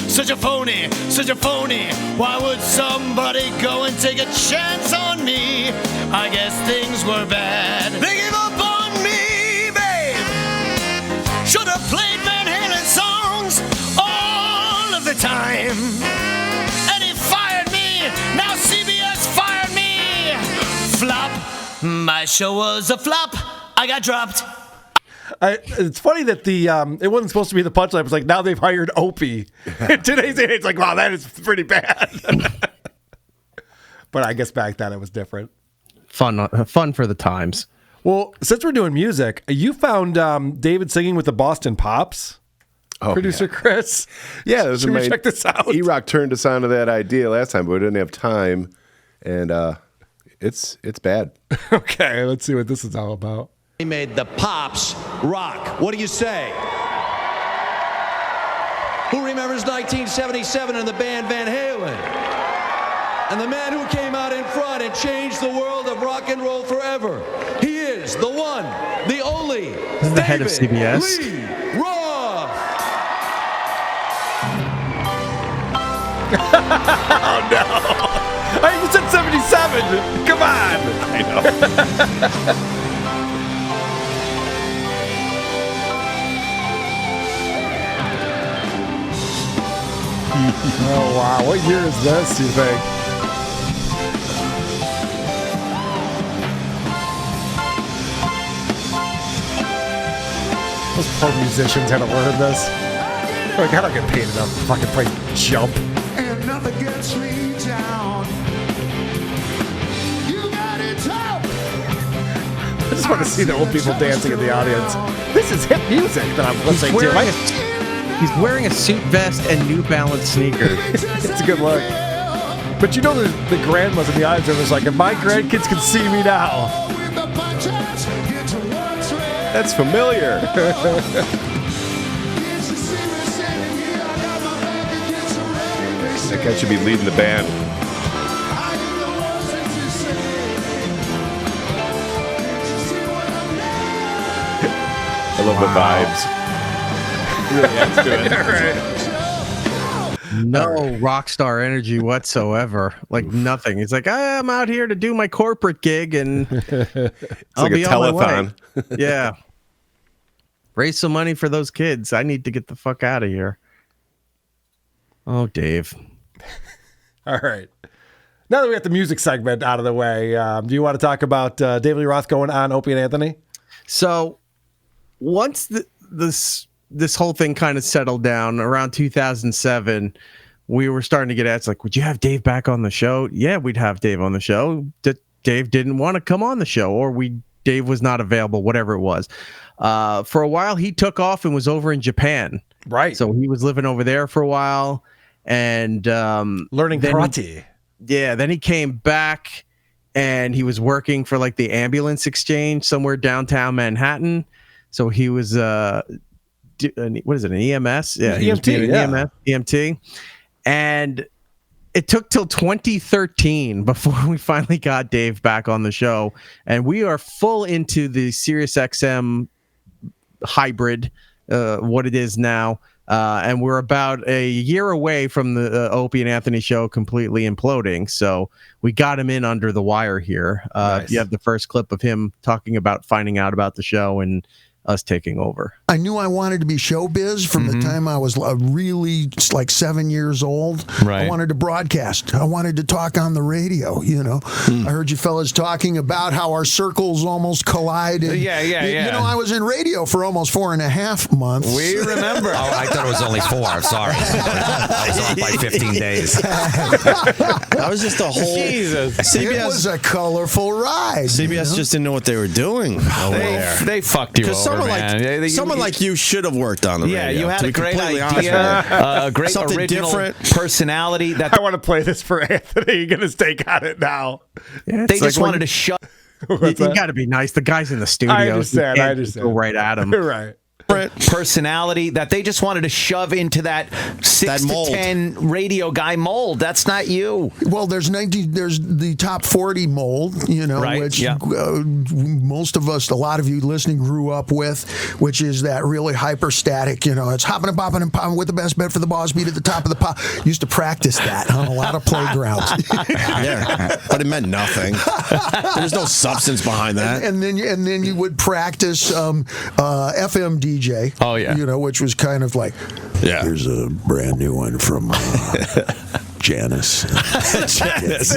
Such a phony, such a phony. Why would somebody go and take a chance on me? I guess things were bad. They gave up on me, babe. Should have played Van Halen songs all of the time. And he fired me. Now CBS fired me. Flop. My show was a flop. I got dropped. It's funny that it wasn't supposed to be the punchline. It's like now they've hired Opie. In today's age, it's like, wow, that is pretty bad. But I guess back then it was different. Fun for the times. Well, since we're doing music, you found David singing with the Boston Pops. Producer Chris. Yeah, it was Should we check this out? E-Rock turned us on to that idea last time, but we didn't have time, and it's bad. Okay, let's see what this is all about. He made the Pops rock. What do you say? Who remembers 1977 and the band Van Halen? And the man who came out in front and changed the world of rock and roll forever. He is the one, the only, the head of CBS. Lee Roth. Oh no! You said 77. Come on! I know. Oh wow! What year is this? You think? Those poor musicians had to learn this. Like, I don't get paid enough to fucking play Jump. And nothing gets me down. You got it tough. I just want to see the old people dancing in the audience. This is hip music that I'm listening to. He's wearing a suit vest and New Balance sneakers. It's a good look. But you know the grandmas in the audience are just like, if my grandkids can see me now. That's familiar. That guy should be leading the band. I love the vibes. Really adds to it. No rock star energy whatsoever. Like nothing. He's like, I'm out here to do my corporate gig and I'll like be a on my way. telethon. Yeah. Raise some money for those kids. I need to get the fuck out of here. Oh, Dave. All right. Now that we got the music segment out of the way, do you want to talk about David Lee Roth going on Opie and Anthony? So once this whole thing kind of settled down around 2007, we were starting to get ads like, would you have Dave back on the show? Yeah, we'd have Dave on the show. Dave didn't want to come on the show, or Dave was not available, whatever it was. For a while, he took off and was over in Japan. Right. So he was living over there for a while and learning karate. Then he came back and he was working for like the ambulance exchange somewhere downtown Manhattan. So he was what is it, an EMS? Yeah, EMT. And it took till 2013 before we finally got Dave back on the show, and we are full into the SiriusXM hybrid, what it is now. And we're about a year away from the Opie and Anthony show completely imploding. So we got him in under the wire here. Nice. You have the first clip of him talking about finding out about the show and us taking over. I knew I wanted to be showbiz from the time I was really like 7 years old. Right. I wanted to broadcast. I wanted to talk on the radio, you know. I heard you fellas talking about how our circles almost collided. Yeah. You know, I was in radio for almost 4.5 months. We remember. Oh, I thought it was only 4. Sorry. I was off by 15 days. That was just a whole... Jesus. It was a colorful ride. CBS just didn't know what they were doing over there. They fucked you over, man. Someone like you should have worked on the radio. Yeah, you had to a be great completely idea, honest a great Something original different. personality. That I want to play this for Anthony. Get his take on it now. Yeah, they just wanted to shut. You got to be nice. The guy's in the studio. I understand. I understand. Go right at him. Right. Personality that they just wanted to shove into that 6 to 10 radio guy mold. That's not you. Well, there's the top 40 mold, you know, Right, which yeah. most of us, a lot of you listening, grew up with, which is that really hyper-static, you know, it's hopping and popping and popping with the best bet for the boss beat at the top of the pop. Used to practice that on a lot of playgrounds. Yeah, but it meant nothing. There's no substance behind that. And then you would practice FM DJ. Oh yeah, you know, which was kind of like, here's a brand new one from Janice. Janice.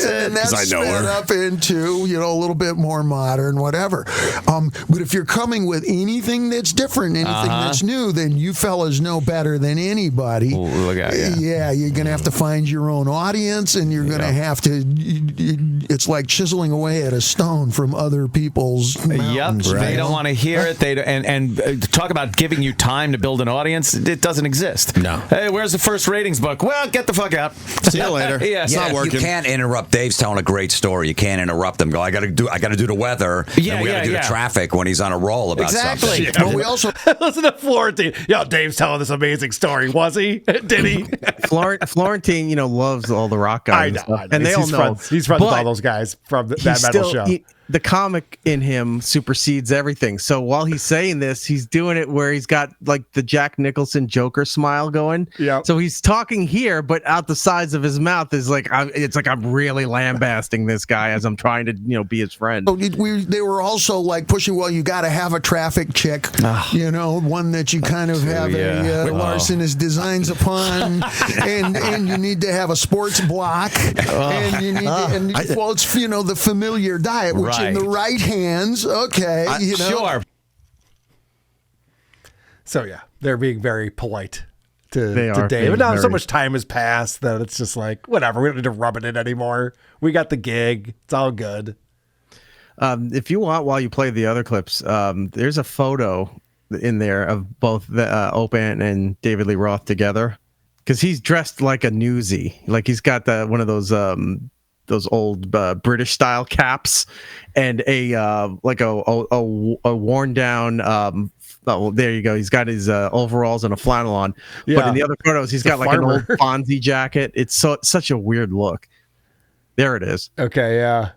And that's I know sped her. up into, a little bit more modern, whatever. But if you're coming with anything that's different, anything that's new, then you fellas know better than anybody. Ooh, look at you. Yeah, you're going to have to find your own audience, and you're going to have to, it's like chiseling away at a stone from other people's mountains. They don't want to hear it. And talk about giving you time to build an audience. It doesn't exist. No. Hey, where's the first ratings book? Well, get the fuck out. See you later. Yeah, It's not working. You can't interrupt. Dave's telling a great story. You can't interrupt him. Go, I got to do the weather. And we got to do the traffic when he's on a roll about something. Well, we also listen to Florentine. Dave's telling this amazing story. Was he? Did he? Florentine, loves all the rock guys. I know. And they all know. He's friends with all those guys from that metal show. The comic in him supersedes everything. So while he's saying this, he's doing it where he's got like the Jack Nicholson Joker smile going. Yeah. So he's talking here, but out the sides of his mouth is like it's like I'm really lambasting this guy as I'm trying to be his friend. They were also like pushing. Well, you got to have a traffic chick. One that you kind of have a larcenous designs upon, and you need to have a sports block, and you need it's the familiar diet, which in the right hands, Sure. So yeah, they're being very polite to are Dave. But now so very- much time has passed that it's just like whatever. We don't need to rub it in anymore. We got the gig. It's all good. If you want, while you play the other clips, there's a photo in there of both the Opie and David Lee Roth together, because he's dressed like a newsie, like he's got one of those old British style caps and a worn down. There you go. He's got his overalls and a flannel on. Yeah. But in the other photos, he's got like farmer. an old Fonzie jacket. It's such a weird look. There it is. Okay, yeah.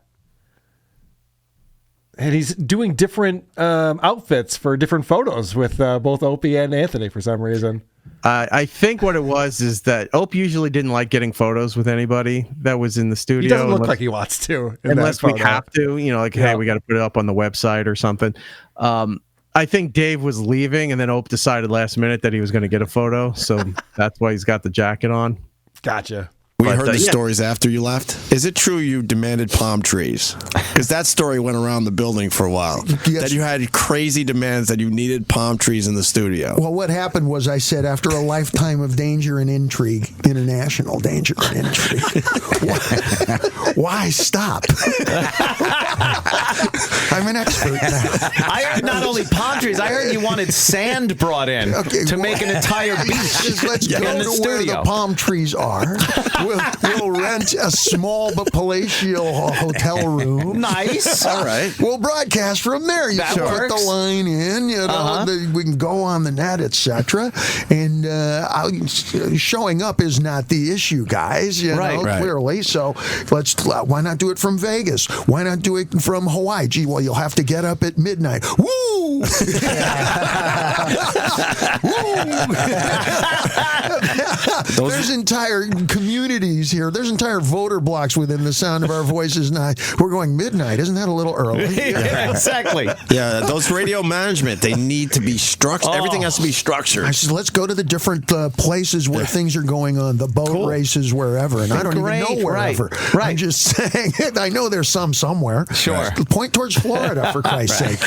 And he's doing different outfits for different photos with both Opie and Anthony for some reason. I think what it was is that Opie usually didn't like getting photos with anybody that was in the studio. He doesn't look like he wants to. Unless we have to, hey, we got to put it up on the website or something. I think Dave was leaving, and then Opie decided last minute that he was going to get a photo. So that's why he's got the jacket on. Gotcha. We heard the stories after you left. Is it true you demanded palm trees? Because that story went around the building for a while. Yes. That you had crazy demands that you needed palm trees in the studio. Well, what happened was I said, after a lifetime of danger and intrigue, international danger and intrigue, why stop? I'm an expert now. I heard not only palm trees, I heard you wanted sand brought in to make an entire beach Let's go in the to studio. where the palm trees are. We'll rent a small but palatial hotel room. Nice. All right. We'll broadcast from there. You That can put works. the line in, we can go on the net, etc. And showing up is not the issue, guys. Clearly. So why not do it from Vegas? Why not do it from Hawaii? Gee, well, you'll have to get up at midnight. Woo! There's entire communities here. There's entire voter blocks within the sound of our voices now. We're going midnight. Isn't that a little early? Yeah, exactly. Yeah, those radio management, they need to be structured. Everything has to be structured. I said, let's go to the different places where things are going on, the boat races, wherever. And I don't even know wherever. Right. I'm just saying, I know there's some somewhere. Sure. Point towards Florida, for Christ's sake,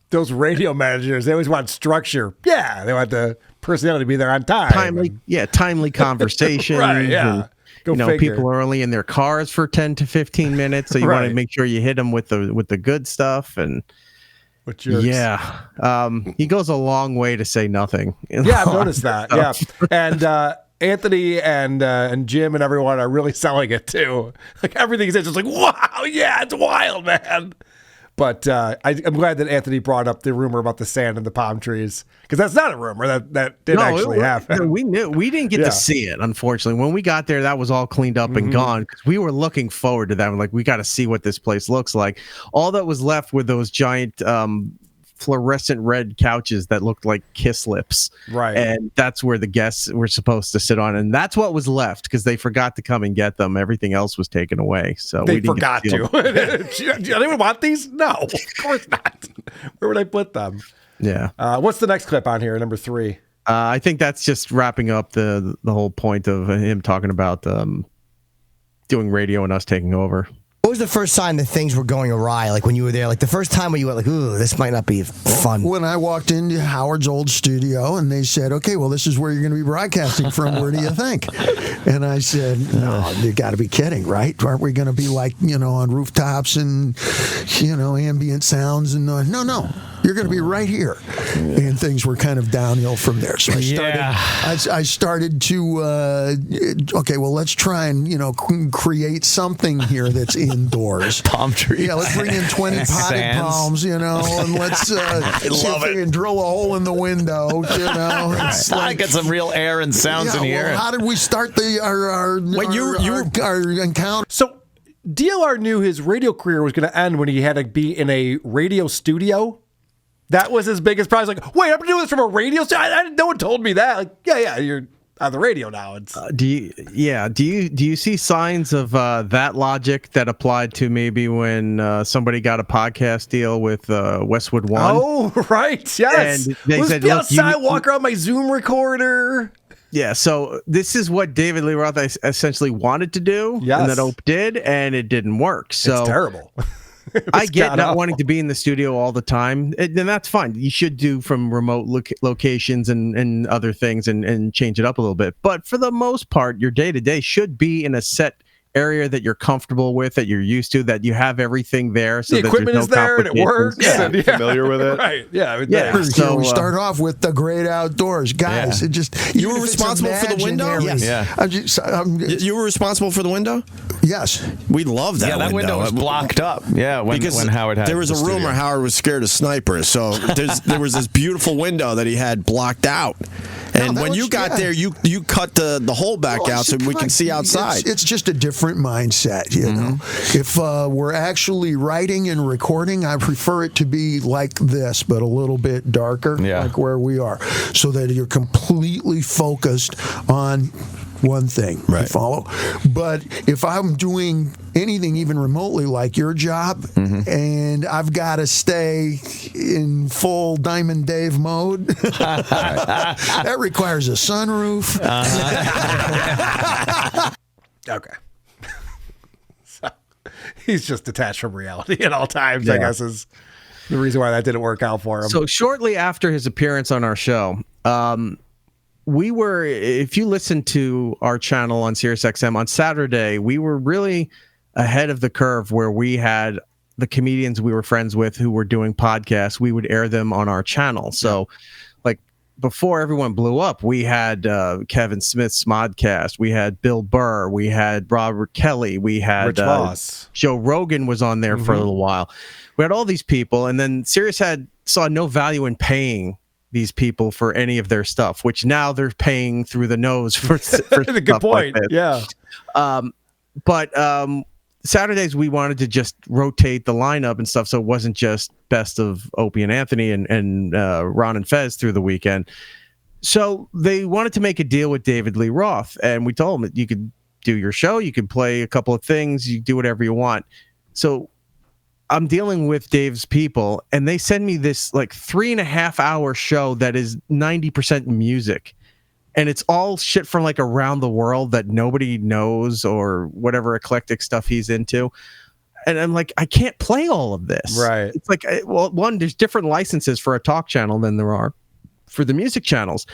Those radio managers, they always want structure. Yeah, they want the personnel to be there on time. Timely conversation. Right, yeah. And, Go figure. people are only in their cars for 10 to 15 minutes, so you want to make sure you hit them with the good stuff. And he goes a long way to say nothing. Yeah, I've noticed that. Yeah, and Anthony and Jim and everyone are really selling it too. Like everything he says is like, wow, yeah, it's wild, man. But I'm glad that Anthony brought up the rumor about the sand and the palm trees, because that's not a rumor that did actually happen. We didn't get to see it, unfortunately. When we got there, that was all cleaned up and gone, because we were looking forward to that. We're like, we got to see what this place looks like. All that was left were those giant fluorescent red couches that looked like kiss lips. Right. And that's where the guests were supposed to sit on. And that's what was left, because they forgot to come and get them. Everything else was taken away. So They we didn't forgot to. Do anyone want these? No, of course not. Where would I put them? Yeah. What's the next clip on here? Number 3. I think that's just wrapping up the whole point of him talking about doing radio and us taking over. What was the first sign that things were going awry? Like when you were there, like the first time when you went like, ooh, this might not be fun. When I walked into Howard's old studio and they said, okay, well, this is where you're going to be broadcasting from. Where do you think? And I said, no, you got to be kidding, right? Aren't we going to be like, on rooftops and, ambient sounds? And no, you're going to be right here. And things were kind of downhill from there. So I started to, okay, well, let's try and, create something here that's indoors. Palm trees. Yeah, let's bring in 20 potted palms, and let's see if we can drill a hole in the window, It's I get some real air and sounds in here. Well, how did we start our encounter? So DLR knew his radio career was going to end when he had to be in a radio studio. That was his biggest prize. Like, wait, I'm doing this from a radio studio? No one told me that. Like, yeah, you're on the radio now. It's do you see signs of that logic that applied to maybe when somebody got a podcast deal with Westwood One? Oh, right, yes. And they said, be outside, walk around my Zoom recorder. Yeah, so this is what David Lee Roth essentially wanted to do, and that Ope did, and it didn't work. So it's terrible. I get not wanting to be in the studio all the time, and that's fine. You should do from remote locations and other things and change it up a little bit. But for the most part, your day-to-day should be in a set area that you're comfortable with, that you're used to, that you have everything there. So the equipment is there and it works. Yeah, familiar with it. Right. Yeah. So we start off with the great outdoors. Guys, it just... You were responsible for the window? Yes. Yeah. You were responsible for the window? Yes. We love that window. Yeah, that window was blocked up. Yeah, when Howard had there was a rumor Howard was scared of snipers. So there was this beautiful window that he had blocked out. And when you got there, you cut the hole back out so we can see outside. It's just a different mindset, know. If we're actually writing and recording, I prefer it to be like this, but a little bit darker, like where we are, so that you're completely focused on one thing. Right. You follow? But if I'm doing anything even remotely like your job, and I've got to stay in full Diamond Dave mode, that requires a sunroof. Okay. So he's just detached from reality at all times, I guess, is the reason why that didn't work out for him. So shortly after his appearance on our show, we were, if you listen to our channel on SiriusXM on Saturday, we were really ahead of the curve where we had the comedians we were friends with who were doing podcasts. We would air them on our channel. So like before everyone blew up, we had Kevin Smith's Smodcast. We had Bill Burr. We had Robert Kelly. We had Rich Voss. Joe Rogan was on there for a little while. We had all these people, and then Sirius saw no value in paying these people for any of their stuff, which now they're paying through the nose for a good point. Like yeah. But Saturdays we wanted to just rotate the lineup and stuff, so it wasn't just best of Opie and Anthony and Ron and Fez through the weekend. So they wanted to make a deal with David Lee Roth, and we told him that you could do your show, you could play a couple of things, you do whatever you want. So I'm dealing with Dave's people, and they send me this like 3.5 hour show that is 90% music. And it's all shit from like around the world that nobody knows or whatever eclectic stuff he's into. And I'm like, I can't play all of this. Right. It's like, well, one, there's different licenses for a talk channel than there are for the music channels.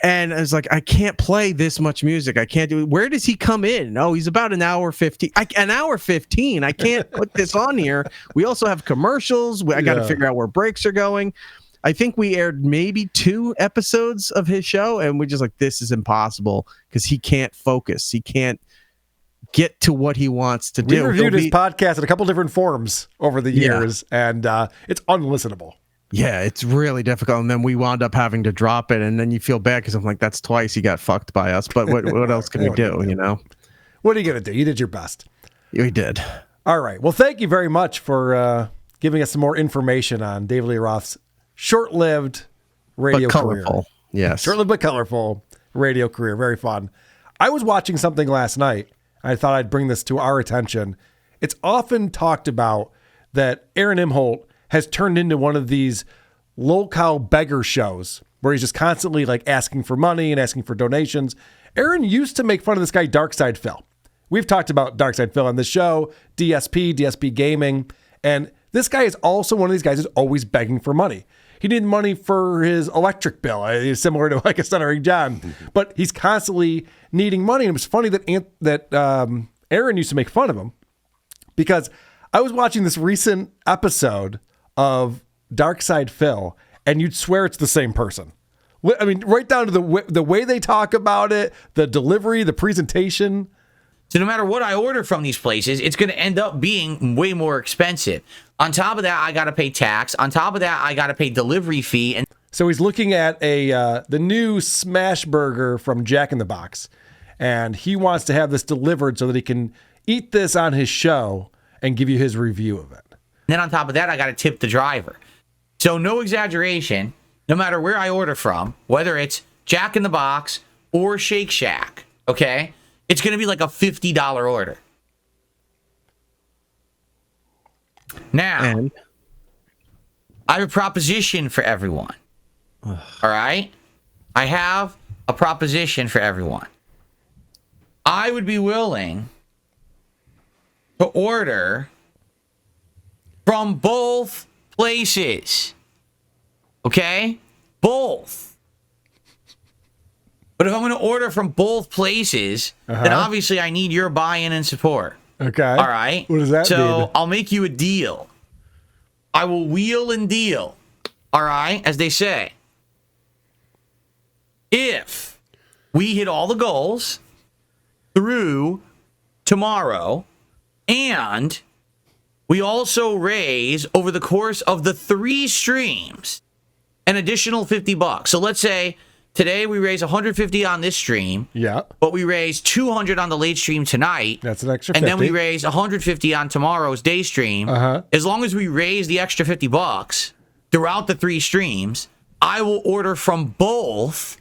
And I was like, I can't play this much music. I can't do it. Where does he come in? Oh, he's about an hour 15. An hour 15. I can't put this on here. We also have commercials. I got to figure out where breaks are going. I think we aired maybe 2 episodes of his show, and we're just like, this is impossible because he can't focus. He can't get to what he wants to do. We reviewed his podcast in a couple different forms over the years, and it's unlistenable. Yeah, it's really difficult. And then we wound up having to drop it, and then you feel bad because I'm like, that's twice he got fucked by us. But what else can we do, you know? What are you going to do? You did your best. We did. All right. Well, thank you very much for giving us some more information on David Lee Roth's short-lived radio career. Yes. Short-lived but colorful radio career. Very fun. I was watching something last night. I thought I'd bring this to our attention. It's often talked about that Aaron Imholte has turned into one of these locale beggar shows where he's just constantly like asking for money and asking for donations. Aaron used to make fun of this guy, Darksydephil. We've talked about Darksydephil on the show, DSPGaming, and this guy is also one of these guys who's always begging for money. He needed money for his electric bill. He's similar to like a Stuttering John, but he's constantly needing money. And it was funny that Aaron used to make fun of him because I was watching this recent episode of Darksydephil, and you'd swear it's the same person. I mean, right down to the way they talk about it, the delivery, the presentation. So no matter what I order from these places, it's going to end up being way more expensive. On top of that, I got to pay tax. On top of that, I got to pay delivery fee. And so he's looking at the new smash burger from Jack in the Box, and he wants to have this delivered so that he can eat this on his show and give you his review of it. Then on top of that, I got to tip the driver. So no exaggeration, no matter where I order from, whether it's Jack in the Box or Shake Shack, okay? It's going to be like a $50 order. Now, I have a proposition for everyone. All right? I have a proposition for everyone. I would be willing to order from both places. Okay? Both. But if I'm going to order from both places, then obviously I need your buy-in and support. Okay. All right? What does that mean? So I'll make you a deal. I will wheel and deal. All right? As they say. If we hit all the goals through tomorrow, and we also raise over the course of the 3 streams an additional $50. So let's say today we raise 150 on this stream. Yeah. But we raise 200 on the late stream tonight. That's an extra 50. And then we raise 150 on tomorrow's day stream. As long as we raise the extra $50 throughout the 3 streams, I will order from both,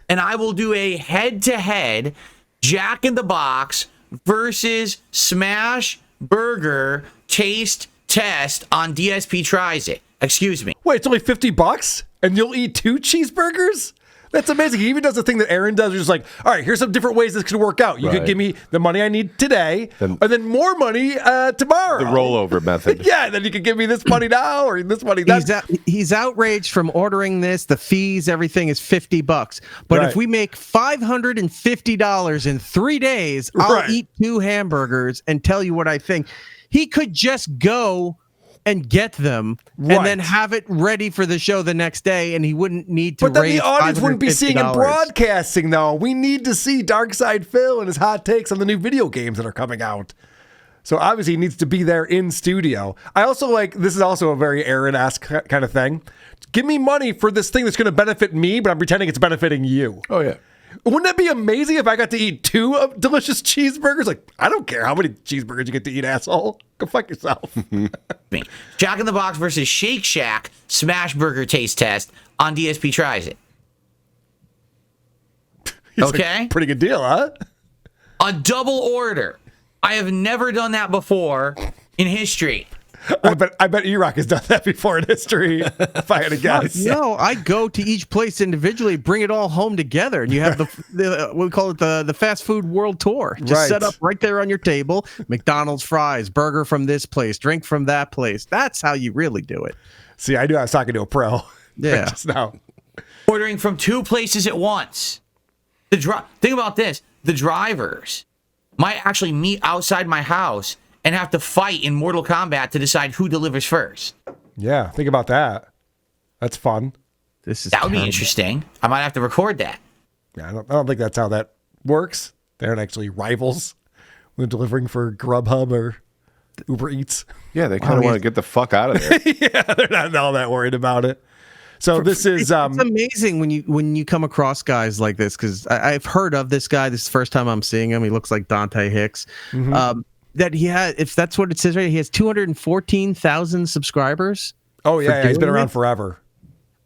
and I will do a head-to-head Jack in the Box versus Smash Burger taste test on DSP Tries It. Excuse me. Wait, it's only $50 and you'll eat 2 cheeseburgers? That's amazing. He even does the thing that Aaron does. He's just like, all right, here's some different ways this could work out. You could give me the money I need today, and then more money tomorrow. The rollover method. Yeah, and then you can give me this money now or this money then. He's outraged from ordering this. The fees, everything is $50. But if we make $550 in 3 days, I'll eat 2 hamburgers and tell you what I think. He could just go and get them and then have it ready for the show the next day, and he wouldn't need to raise $550. But then the audience wouldn't be seeing him broadcasting, though. We need to see Darksydephil and his hot takes on the new video games that are coming out. So obviously he needs to be there in studio. I also this is also a very Aaron-esque kind of thing. Give me money for this thing that's going to benefit me, but I'm pretending it's benefiting you. Oh, yeah. Wouldn't that be amazing if I got to eat 2 delicious cheeseburgers? Like, I don't care how many cheeseburgers you get to eat, asshole. Go fuck yourself. Jack in the Box versus Shake Shack Smash Burger taste test on DSP Tries It. Okay? Pretty good deal, huh? A double order. I have never done that before in history. I bet E-Rock has done that before in history, if I had to guess. No, I go to each place individually, bring it all home together, and you have the what we call it the fast food world tour. Just set up right there on your table. McDonald's fries, burger from this place, drink from that place. That's how you really do it. See, I knew I was talking to a pro. Yeah. Just now. Ordering from 2 places at once. Think about this. The drivers might actually meet outside my house and have to fight in Mortal Kombat to decide who delivers first. Yeah, think about that. That's fun. That would be interesting. I might have to record that. Yeah, I don't think that's how that works. They aren't actually rivals when delivering for Grubhub or Uber Eats. Yeah, they kind of want to get the fuck out of there. Yeah, they're not all that worried about it. So this is it's amazing when you come across guys like this, because I've heard of this guy. This is the first time I'm seeing him. He looks like Dante Hicks. That he had, if that's what it says right, he has 214,000 subscribers. Oh yeah, he's been around forever.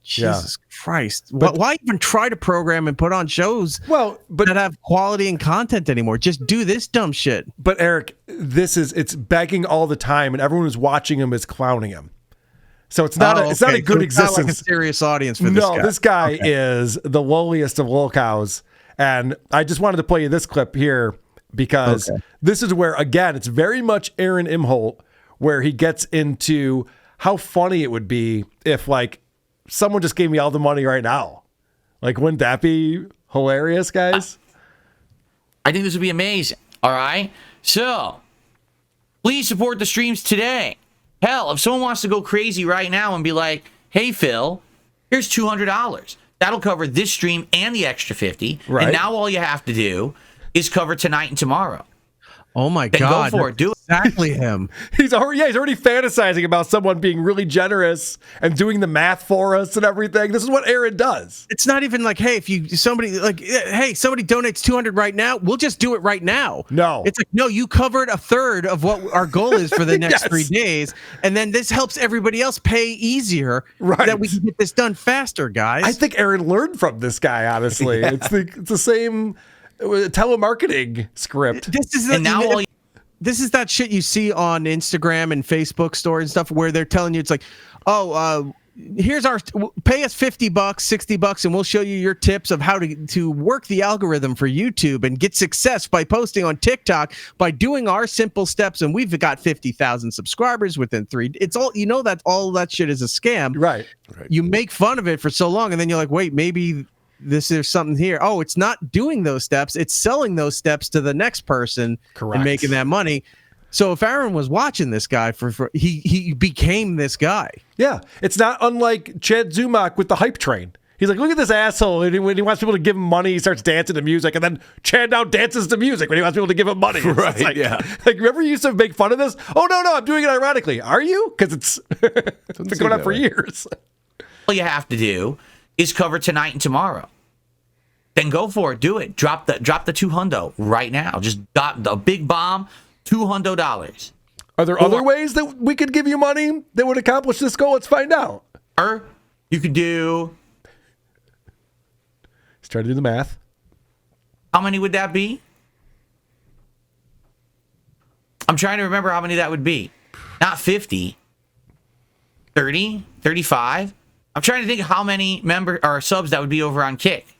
Jesus Christ! But why even try to program and put on shows? But that have quality and content anymore. Just do this dumb shit. But Eric, it's begging all the time, and everyone who's watching him is clowning him. So it's not a good so existence. It's not like a serious audience for this guy. No, this guy is the lowliest of lowcows. And I just wanted to play you this clip here because this is where, again, it's very much Aaron Imholte, where he gets into how funny it would be if, like, someone just gave me all the money right now. Like, wouldn't that be hilarious, guys? I think this would be amazing. All right? So, please support the streams today. Hell, if someone wants to go crazy right now and be like, hey, Phil, here's $200. That'll cover this stream and the extra 50. Right. And now all you have to do is cover tonight and tomorrow. Oh my Then God! Go for it. Do it. Exactly him. He's already fantasizing about someone being really generous and doing the math for us and everything. This is what Aaron does. It's not even like, hey, somebody donates 200 right now, we'll just do it right now. No, it's like, no, you covered a third of what our goal is for the next 3 days, and then this helps everybody else pay easier, right? That we can get this done faster, guys. I think Aaron learned from this guy. Honestly, it's the same telemarketing script. This is that shit you see on Instagram and Facebook store and stuff where they're telling you it's like, here's pay us $50, $60, and we'll show you your tips of how to work the algorithm for YouTube and get success by posting on TikTok by doing our simple steps. And we've got 50,000 subscribers within 3. It's all, that all that shit is a scam. Right. You make fun of it for so long, and then you're like, wait, maybe there's something here. Oh, it's not doing those steps. It's selling those steps to the next person. Correct. And making that money. So if Aaron was watching this guy he became this guy. Yeah. It's not unlike Chad Zumock with the hype train. He's like, look at this asshole. And when he wants people to give him money, he starts dancing to music. And then Chad now dances to music when he wants people to give him money. Right, like, yeah. Like, remember you used to make fun of this? Oh, no, I'm doing it ironically. Are you? Because it's been going on for years. All you have to do is cover tonight and tomorrow. Then go for it. Do it. Drop the $200 right now. Just got the big bomb, $200. Are there other ways that we could give you money that would accomplish this goal? Let's find out. Or you could do. Let's try to do the math. How many would that be? I'm trying to remember how many that would be. Not 50. 30, 35. I'm trying to think of how many subs that would be over on Kick.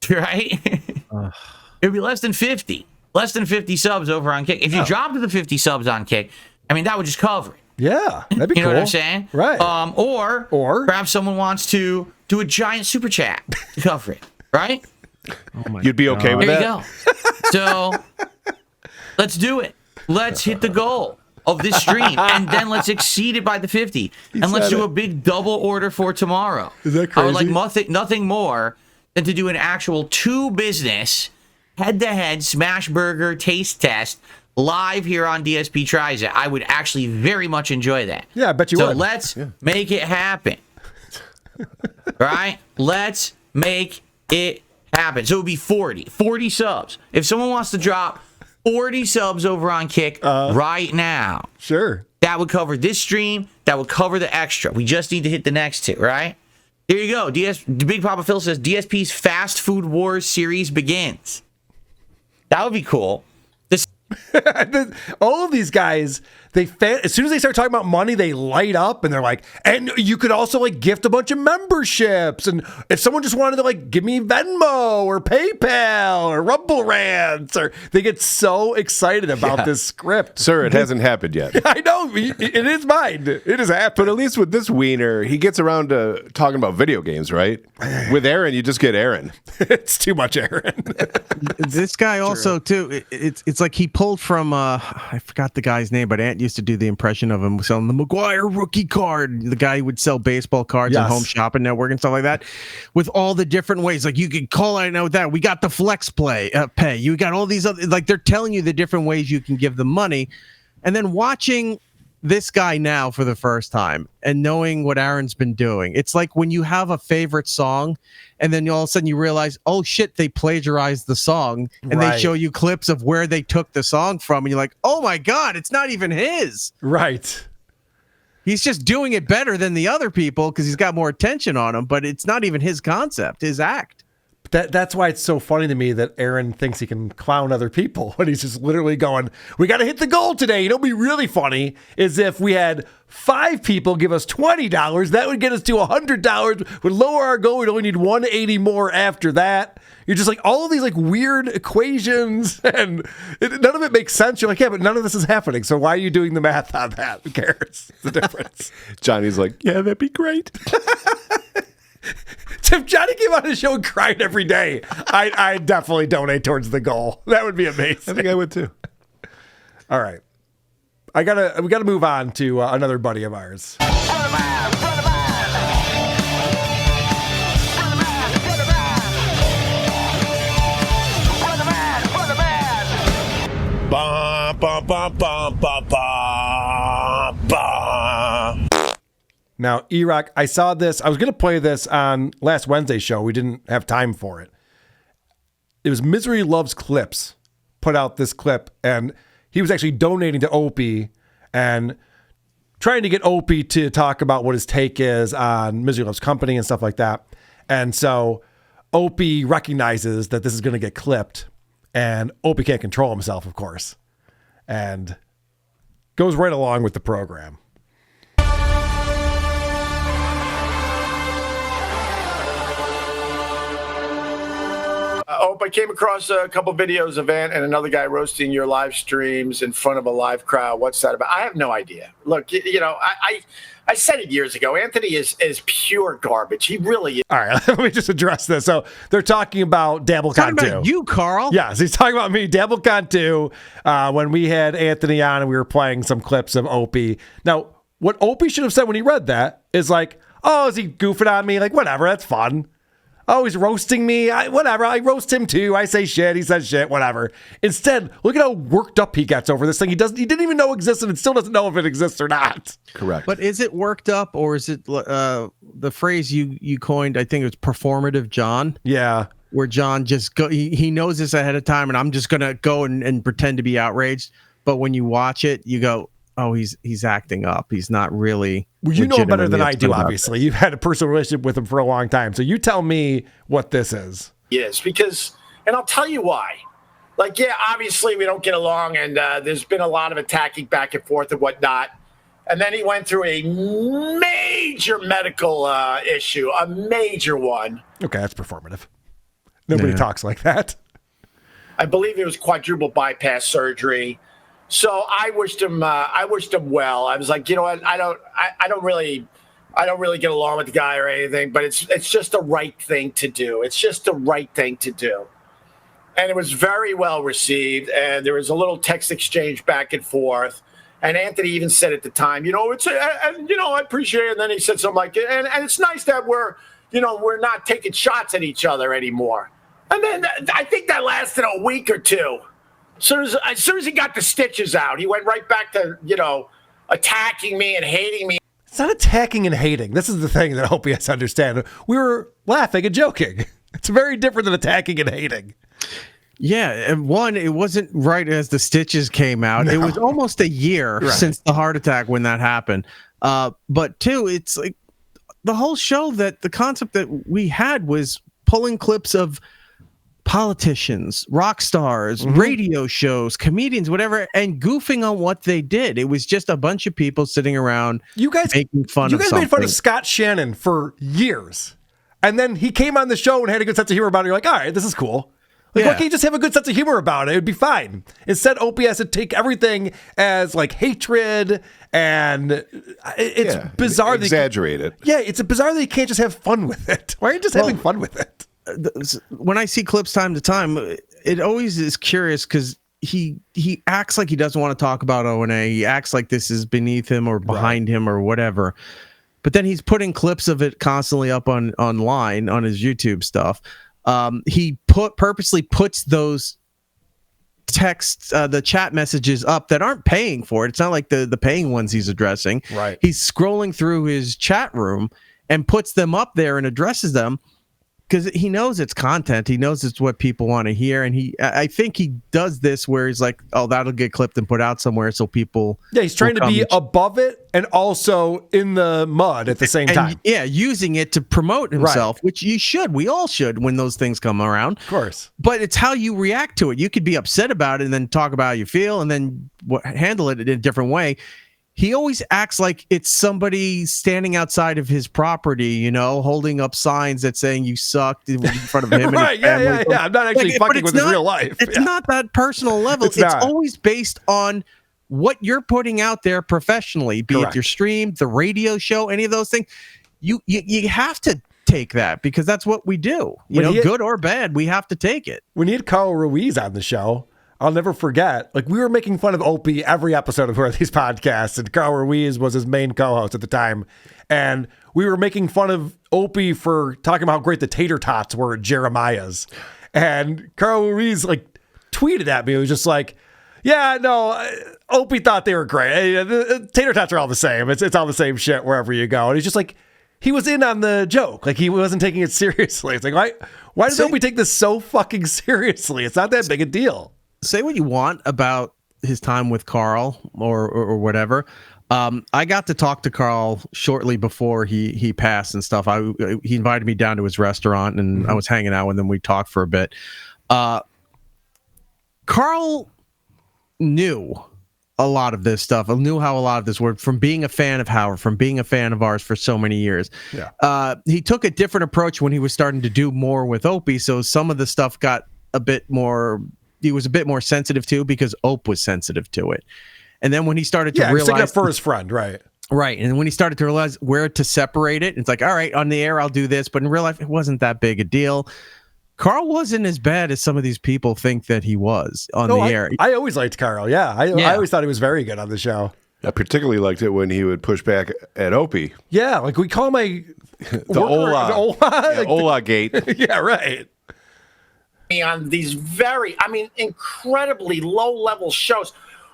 Right? It would be less than 50. Less than 50 subs over on Kick. If you drop to the 50 subs on Kick, I mean, that would just cover it. Yeah, that'd be you know cool. what I'm saying? Right. Or perhaps someone wants to do a giant super chat to cover it. Right? You'd be okay with there that? There you go. So let's do it. Let's hit the goal of this stream, and then let's exceed it by the 50. And let's do a big double order for tomorrow. Is that crazy? I would like nothing more than to do an actual 2-business head-to-head smash burger taste test live here on DSP Tries It. I would actually very much enjoy that. Yeah, I bet you would. would. So let's make it happen. Right? Let's make it happen. So it would be 40 subs. If someone wants to drop 40 subs over on Kick right now. Sure. That would cover this stream. That would cover the extra. We just need to hit the next 2, right? Here you go. Big Papa Phil says DSP's Fast Food Wars series begins. That would be cool. All of these guys, as soon as they start talking about money, they light up and they're like, and you could also like gift a bunch of memberships. And if someone just wanted to like give me Venmo or PayPal or Rumble Rants, or they get so excited about this script. Sir, it hasn't happened yet. I know. It is mine. It has happened. But at least with this wiener, he gets around to talking about video games, right? With Aaron, you just get Aaron. It's too much Aaron. This guy also, too, it's like he pulled from, I forgot the guy's name, but Ant used to do the impression of him selling the McGuire rookie card. The guy who would sell baseball cards on Home Shopping Network and stuff like that, with all the different ways. Like you could call out now with that. We got the flex pay. You got all these other, like they're telling you the different ways you can give them money. And then watching this guy now for the first time and knowing what Aaron's been doing, it's like when you have a favorite song and then all of a sudden you realize, oh shit, they plagiarized the song, and they show you clips of where they took the song from, and you're like, oh my God, it's not even his. Right. He's just doing it better than the other people because he's got more attention on him, but it's not even his concept, his act. That's why it's so funny to me that Aaron thinks he can clown other people when he's just literally going, we got to hit the goal today. You know, what'd be really funny is if we had 5 people give us $20, that would get us to $100. Would lower our goal. We'd only need 180 more after that. You're just like all of these like weird equations and none of it makes sense. You're like, yeah, but none of this is happening. So why are you doing the math on that? Who cares? The difference. Johnny's like, yeah, that'd be great. If Johnny came on the show and cried every day, I'd definitely donate towards the goal. That would be amazing. I think I would too. All right. We gotta move on to another buddy of ours. Ba, ba, ba, ba, ba, ba, ba. Now, Erik, I saw this. I was going to play this on last Wednesday's show. We didn't have time for it. It was Misery Loves Clips put out this clip, and he was actually donating to Opie and trying to get Opie to talk about what his take is on Misery Loves Company and stuff like that. And so Opie recognizes that this is going to get clipped, and Opie can't control himself, of course, and goes right along with the program. I came across a couple videos of Ant and another guy roasting your live streams in front of a live crowd. What's that about? I have no idea. Look, you know, I said it years ago. Anthony is pure garbage. He really is. All right, let me just address this. So they're talking about DabbleCon 2. About you, Carl. Yes, he's talking about me. DabbleCon 2, when we had Anthony on and we were playing some clips of Opie. Now, what Opie should have said when he read that is like, oh, is he goofing on me? Like, whatever, that's fun. Oh, he's roasting me. Whatever. I roast him too. I say shit. He says shit. Whatever. Instead, look at how worked up he gets over this thing. He didn't even know existed and still doesn't know if it exists or not. Correct. But is it worked up, or is it the phrase you coined? I think it was performative John. Yeah. Where John just he knows this ahead of time, and I'm just gonna go and pretend to be outraged. But when you watch it, you go, oh, he's acting up. He's not really. Well, you know him better than I do, obviously. You've had a personal relationship with him for a long time. So you tell me what this is. Yes, because, and I'll tell you why. Like, yeah, obviously we don't get along, and there's been a lot of attacking back and forth and whatnot. And then he went through a major medical issue, a major one. Okay, that's performative. Nobody talks like that. I believe it was quadruple bypass surgery. So I wished him well. I was like, you know what? I don't really get along with the guy or anything, but it's just the right thing to do. It's just the right thing to do. And it was very well received, and there was a little text exchange back and forth. And Anthony even said at the time, you know, I appreciate it. And then he said something like, and it's nice that we're not taking shots at each other anymore. And then I think that lasted a week or two. As soon as he got the stitches out, he went right back to, attacking me and hating me. It's not attacking and hating. This is the thing that I hope you guys understand. We were laughing and joking. It's very different than attacking and hating. Yeah, and one, it wasn't right as the stitches came out. No. It was almost a year since the heart attack when that happened. But two, it's like the whole show, that the concept that we had was pulling clips of politicians, rock stars, radio shows, comedians, whatever, and goofing on what they did. It was just a bunch of people sitting around making fun of something. You guys made fun of Scott Shannon for years. And then he came on the show and had a good sense of humor about it. You're like, all right, this is cool. Like, why can't you just have a good sense of humor about it? It would be fine. Instead, Opie has to take everything as like hatred, and it's bizarre. Exaggerate it. Yeah, it's bizarre that you can't just have fun with it. Why are you just having fun with it? When I see clips time to time, it always is curious because he acts like he doesn't want to talk about O&A. He acts like this is beneath him or behind him or whatever. But then he's putting clips of it constantly up online on his YouTube stuff. He purposely puts those texts, the chat messages up that aren't paying for it. It's not like the paying ones he's addressing. Right. He's scrolling through his chat room and puts them up there and addresses them. because he knows it's content. He knows it's what people want to hear. And I think he does this where he's like, oh, that'll get clipped and put out somewhere so people. Yeah, he's trying to be above it and also in the mud at the same time. Yeah, using it to promote himself, which you should. We all should when those things come around. Of course. But it's how you react to it. You could be upset about it and then talk about how you feel and then handle it in a different way. He always acts like it's somebody standing outside of his property, holding up signs that saying you sucked in front of him. Right, and his family. Yeah. I'm not actually fucking with his real life. It's not that personal level. It's always based on what you're putting out there professionally, be it your stream, the radio show, any of those things. You have to take that because that's what we do. Good or bad, we have to take it. When he had Carl Ruiz on the show, I'll never forget, we were making fun of Opie every episode of one of these podcasts, and Carl Ruiz was his main co-host at the time. And we were making fun of Opie for talking about how great the tater tots were at Jeremiah's. And Carl Ruiz, tweeted at me. It was just like, yeah, no, Opie thought they were great. The tater tots are all the same. It's all the same shit wherever you go. And he's just like, he was in on the joke. He wasn't taking it seriously. It's like, why does Opie take this so fucking seriously? It's not that big a deal. Say what you want about his time with Carl or whatever. I got to talk to Carl shortly before he passed and stuff. He invited me down to his restaurant and I was hanging out with him. We talked for a bit. Carl knew a lot of this stuff. I knew how a lot of this worked from being a fan of Howard, from being a fan of ours for so many years. Yeah. He took a different approach when he was starting to do more with Opie. So some of the stuff got a bit more... He was a bit more sensitive to because Ope was sensitive to it. And then when he started to realize... sticking up for his friend, right. Right. And when he started to realize where to separate it, it's like, all right, on the air, I'll do this. But in real life, it wasn't that big a deal. Carl wasn't as bad as some of these people think that he was on the air. I always liked Carl, yeah. I always thought he was very good on the show. I particularly liked it when he would push back at Opie. Yeah, we call him the Ola gate. Yeah, right. On these incredibly low-level shows.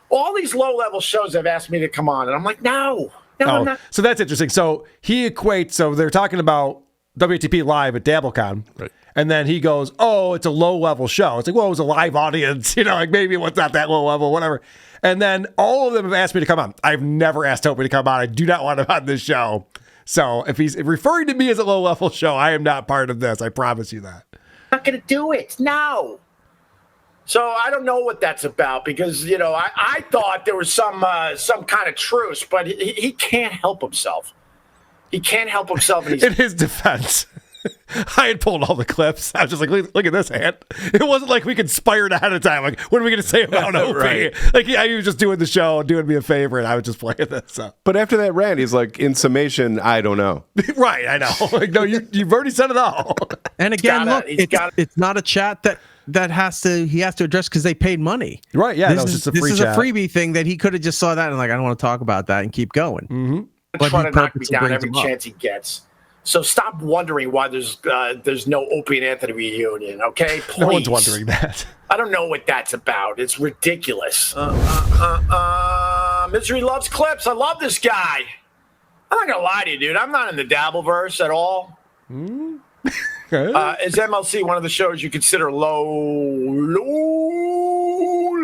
All these low-level shows have asked me to come on, and I'm like, no, I'm not. So that's interesting. So he equates, they're talking about WTP Live at DabbleCon, right. And then he goes, oh, it's a low-level show. It's like, well, it was a live audience, maybe it's not that low-level, whatever. And then all of them have asked me to come on. I've never asked Opie to come on. I do not want him on this show. So if he's referring to me as a low-level show, I am not part of this. I promise you that. Not going to do it. No. So I don't know what that's about because, I thought there was some kind of truce, but he can't help himself. He can't help himself. In his defense, I had pulled all the clips. I was just like, look at this, Ant. It wasn't like we conspired ahead of time. Like, what are we going to say about Opie? Right. He was just doing the show, doing me a favor, and I was just playing this. So. But after that rant, he's like, in summation, I don't know. Right, I know. No, you've already said it all. And again, it's not a chat that he has to address because they paid money. Right, yeah. This is a freebie thing that he could have just saw that and I don't want to talk about that and keep going. Mm-hmm. But trying to knock me down every chance he gets. So stop wondering why there's no Opie and Anthony reunion, okay? Please. No one's wondering that. I don't know what that's about. It's ridiculous. Misery loves clips. I love this guy. I'm not gonna lie to you, dude. I'm not in the Dabbleverse at all. Is MLC one of the shows you consider low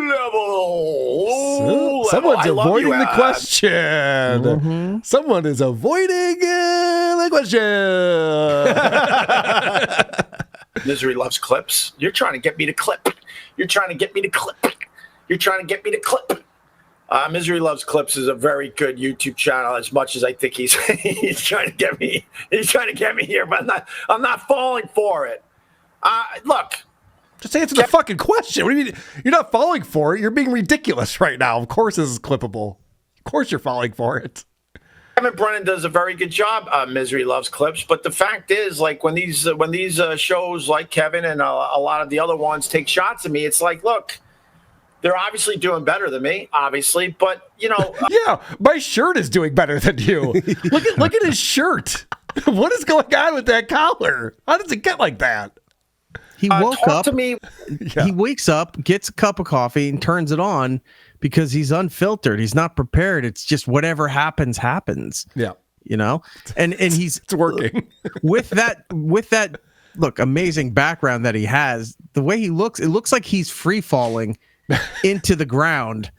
level? Someone's avoiding the question. Mm-hmm. Someone is avoiding the question. Misery loves clips. You're trying to get me to clip. You're trying to get me to clip. You're trying to get me to clip. Misery Loves Clips is a very good YouTube channel. As much as I think he's trying to get me, here, but I'm not falling for it. Look, just answer the fucking question. What do you mean? You're not falling for it. You're being ridiculous right now. Of course, this is clippable. Of course, you're falling for it. Kevin Brennan does a very good job. Misery Loves Clips, but the fact is, when these shows like Kevin and a lot of the other ones take shots at me, it's like, look. They're obviously doing better than me, obviously, but yeah, my shirt is doing better than you. Look at his shirt. What is going on with that collar? How does it get like that? He woke up. To me. Yeah. He wakes up, gets a cup of coffee, and turns it on because he's unfiltered. He's not prepared. It's just whatever happens. Yeah, and he's it's working with that look, amazing background that he has. The way he looks, it looks like he's free falling into the ground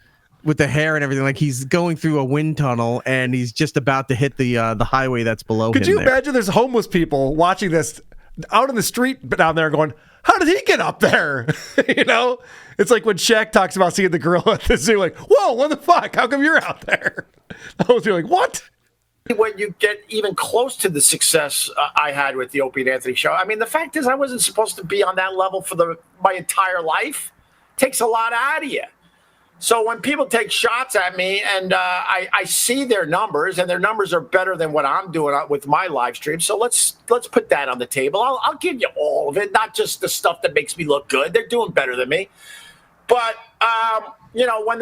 with the hair and everything. Like he's going through a wind tunnel and he's just about to hit the highway that's below him. Could you imagine there's homeless people watching this out in the street down there going, how did he get up there? You know, it's like when Shaq talks about seeing the girl at the zoo, like, whoa, what the fuck? How come you're out there? I was like, what? When you get even close to the success I had with the Opie and Anthony show, I mean, the fact is I wasn't supposed to be on that level for my entire life. It takes a lot out of you. So when people take shots at me and I see their numbers, and their numbers are better than what I'm doing with my live stream. So let's put that on the table. I'll give you all of it, not just the stuff that makes me look good. They're doing better than me. But, you know, when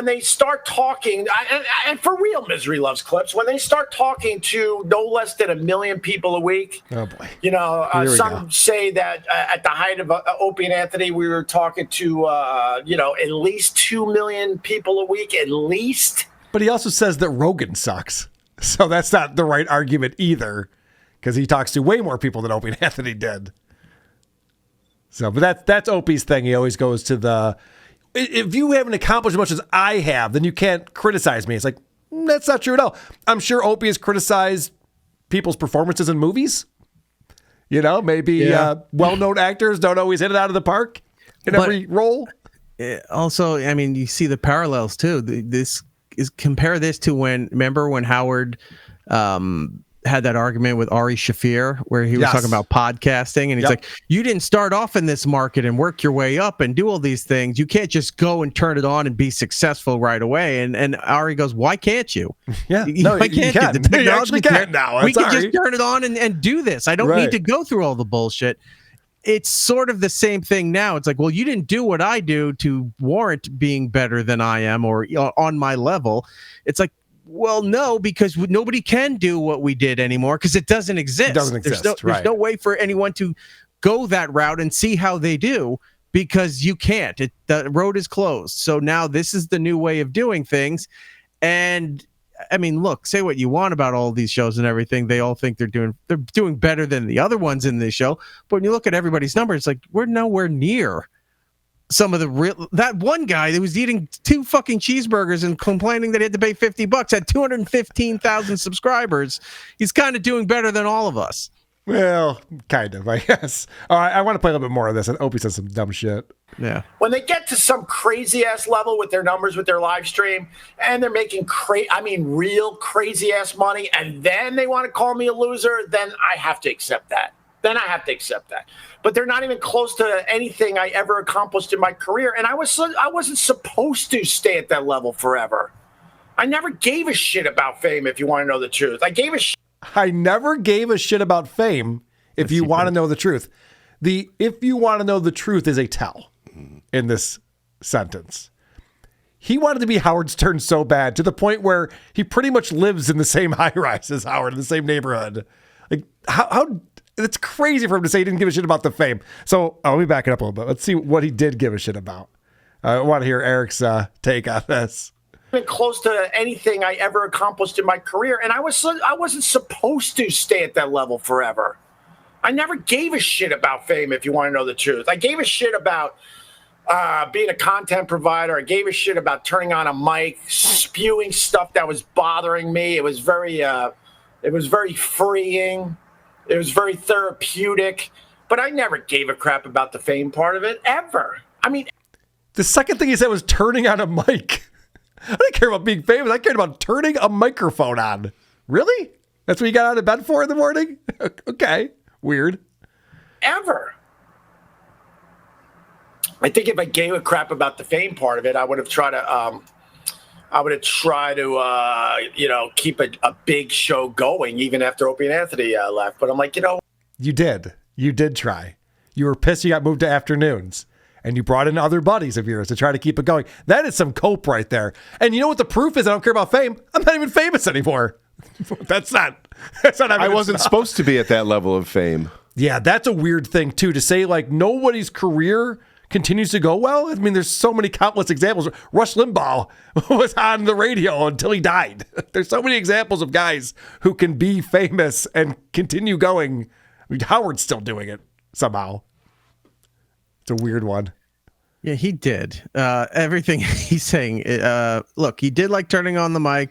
they start talking, and for real, Misery Loves Clips, when they start talking to no less than 1 million people a week, oh boy, you know, some say that at the height of Opie and Anthony, we were talking to, you know, at least 2 million people a week, at least. But he also says that Rogan sucks. So that's not the right argument either, because he talks to way more people than Opie and Anthony did. So, but that's Opie's thing. He always goes to the, if you haven't accomplished as much as I have, then you can't criticize me. It's like, that's not true at all. I'm sure Opie has criticized people's performances in movies. You know, maybe well-known actors don't always hit it out of the park in every role. Also, I mean, you see the parallels too. Compare this to remember when Howard had that argument with Ari Shaffir where he was talking about podcasting, and he's like, you didn't start off in this market and work your way up and do all these things. You can't just go and turn it on and be successful right away. And Ari goes, why can't you? Yeah, no, why can't you can. The technology you can now. We can just turn it on and do this. I don't need to go through all the bullshit. It's sort of the same thing now. It's like, well, you didn't do what I do to warrant being better than I am or on my level. It's like, well, no, because nobody can do what we did anymore because it doesn't exist. It doesn't exist. There's no way for anyone to go that route and see how they do because you can't. The road is closed. So now this is the new way of doing things. And I mean, look, say what you want about all these shows and everything. They all think they're doing better than the other ones in this show. But when you look at everybody's numbers, it's like we're nowhere near some of that one guy that was eating 2 fucking cheeseburgers and complaining that he had to pay $50 had 215,000 subscribers. He's kind of doing better than all of us. Well, kind of, I guess. All right, I want to play a little bit more of this. And Opie says some dumb shit. Yeah. When they get to some crazy ass level with their numbers, with their live stream, and they're making real crazy ass money, and then they want to call me a loser, then I have to accept that. But they're not even close to anything I ever accomplished in my career. And I wasn't supposed to stay at that level forever. I never gave a shit about fame, if you want to know the truth. I never gave a shit about fame, if you want to know the truth. If you want to know the truth is a tell in this sentence. He wanted to be Howard Stern so bad to the point where he pretty much lives in the same high rise as Howard, in the same neighborhood. Like, how it's crazy for him to say he didn't give a shit about the fame. So let me back it up a little bit. Let's see what he did give a shit about. I want to hear Eric's take on this. Even close to anything I ever accomplished in my career, and I wasn't supposed to stay at that level forever. I never gave a shit about fame, if you want to know the truth. I gave a shit about being a content provider. I gave a shit about turning on a mic, spewing stuff that was bothering me. It was very freeing. It was very therapeutic, but I never gave a crap about the fame part of it, ever. I mean, the second thing he said was turning on a mic. I didn't care about being famous. I cared about turning a microphone on. Really? That's what you got out of bed for in the morning? Okay. Weird. Ever. I think if I gave a crap about the fame part of it, I would have tried to keep a big show going even after Opie and Anthony left. But I'm like, you did try. You were pissed you got moved to afternoons, and you brought in other buddies of yours to try to keep it going. That is some cope right there. And you know what the proof is? I don't care about fame. I'm not even famous anymore. That's not I wasn't supposed to be at that level of fame. Yeah, that's a weird thing too, to say like nobody's career continues to go well. I mean, there's so many countless examples. Rush Limbaugh was on the radio until he died. There's so many examples of guys who can be famous and continue going mean, Howard's still doing it somehow. It's a weird one. Yeah, he did. Everything he's saying. Look, he did like turning on the mic.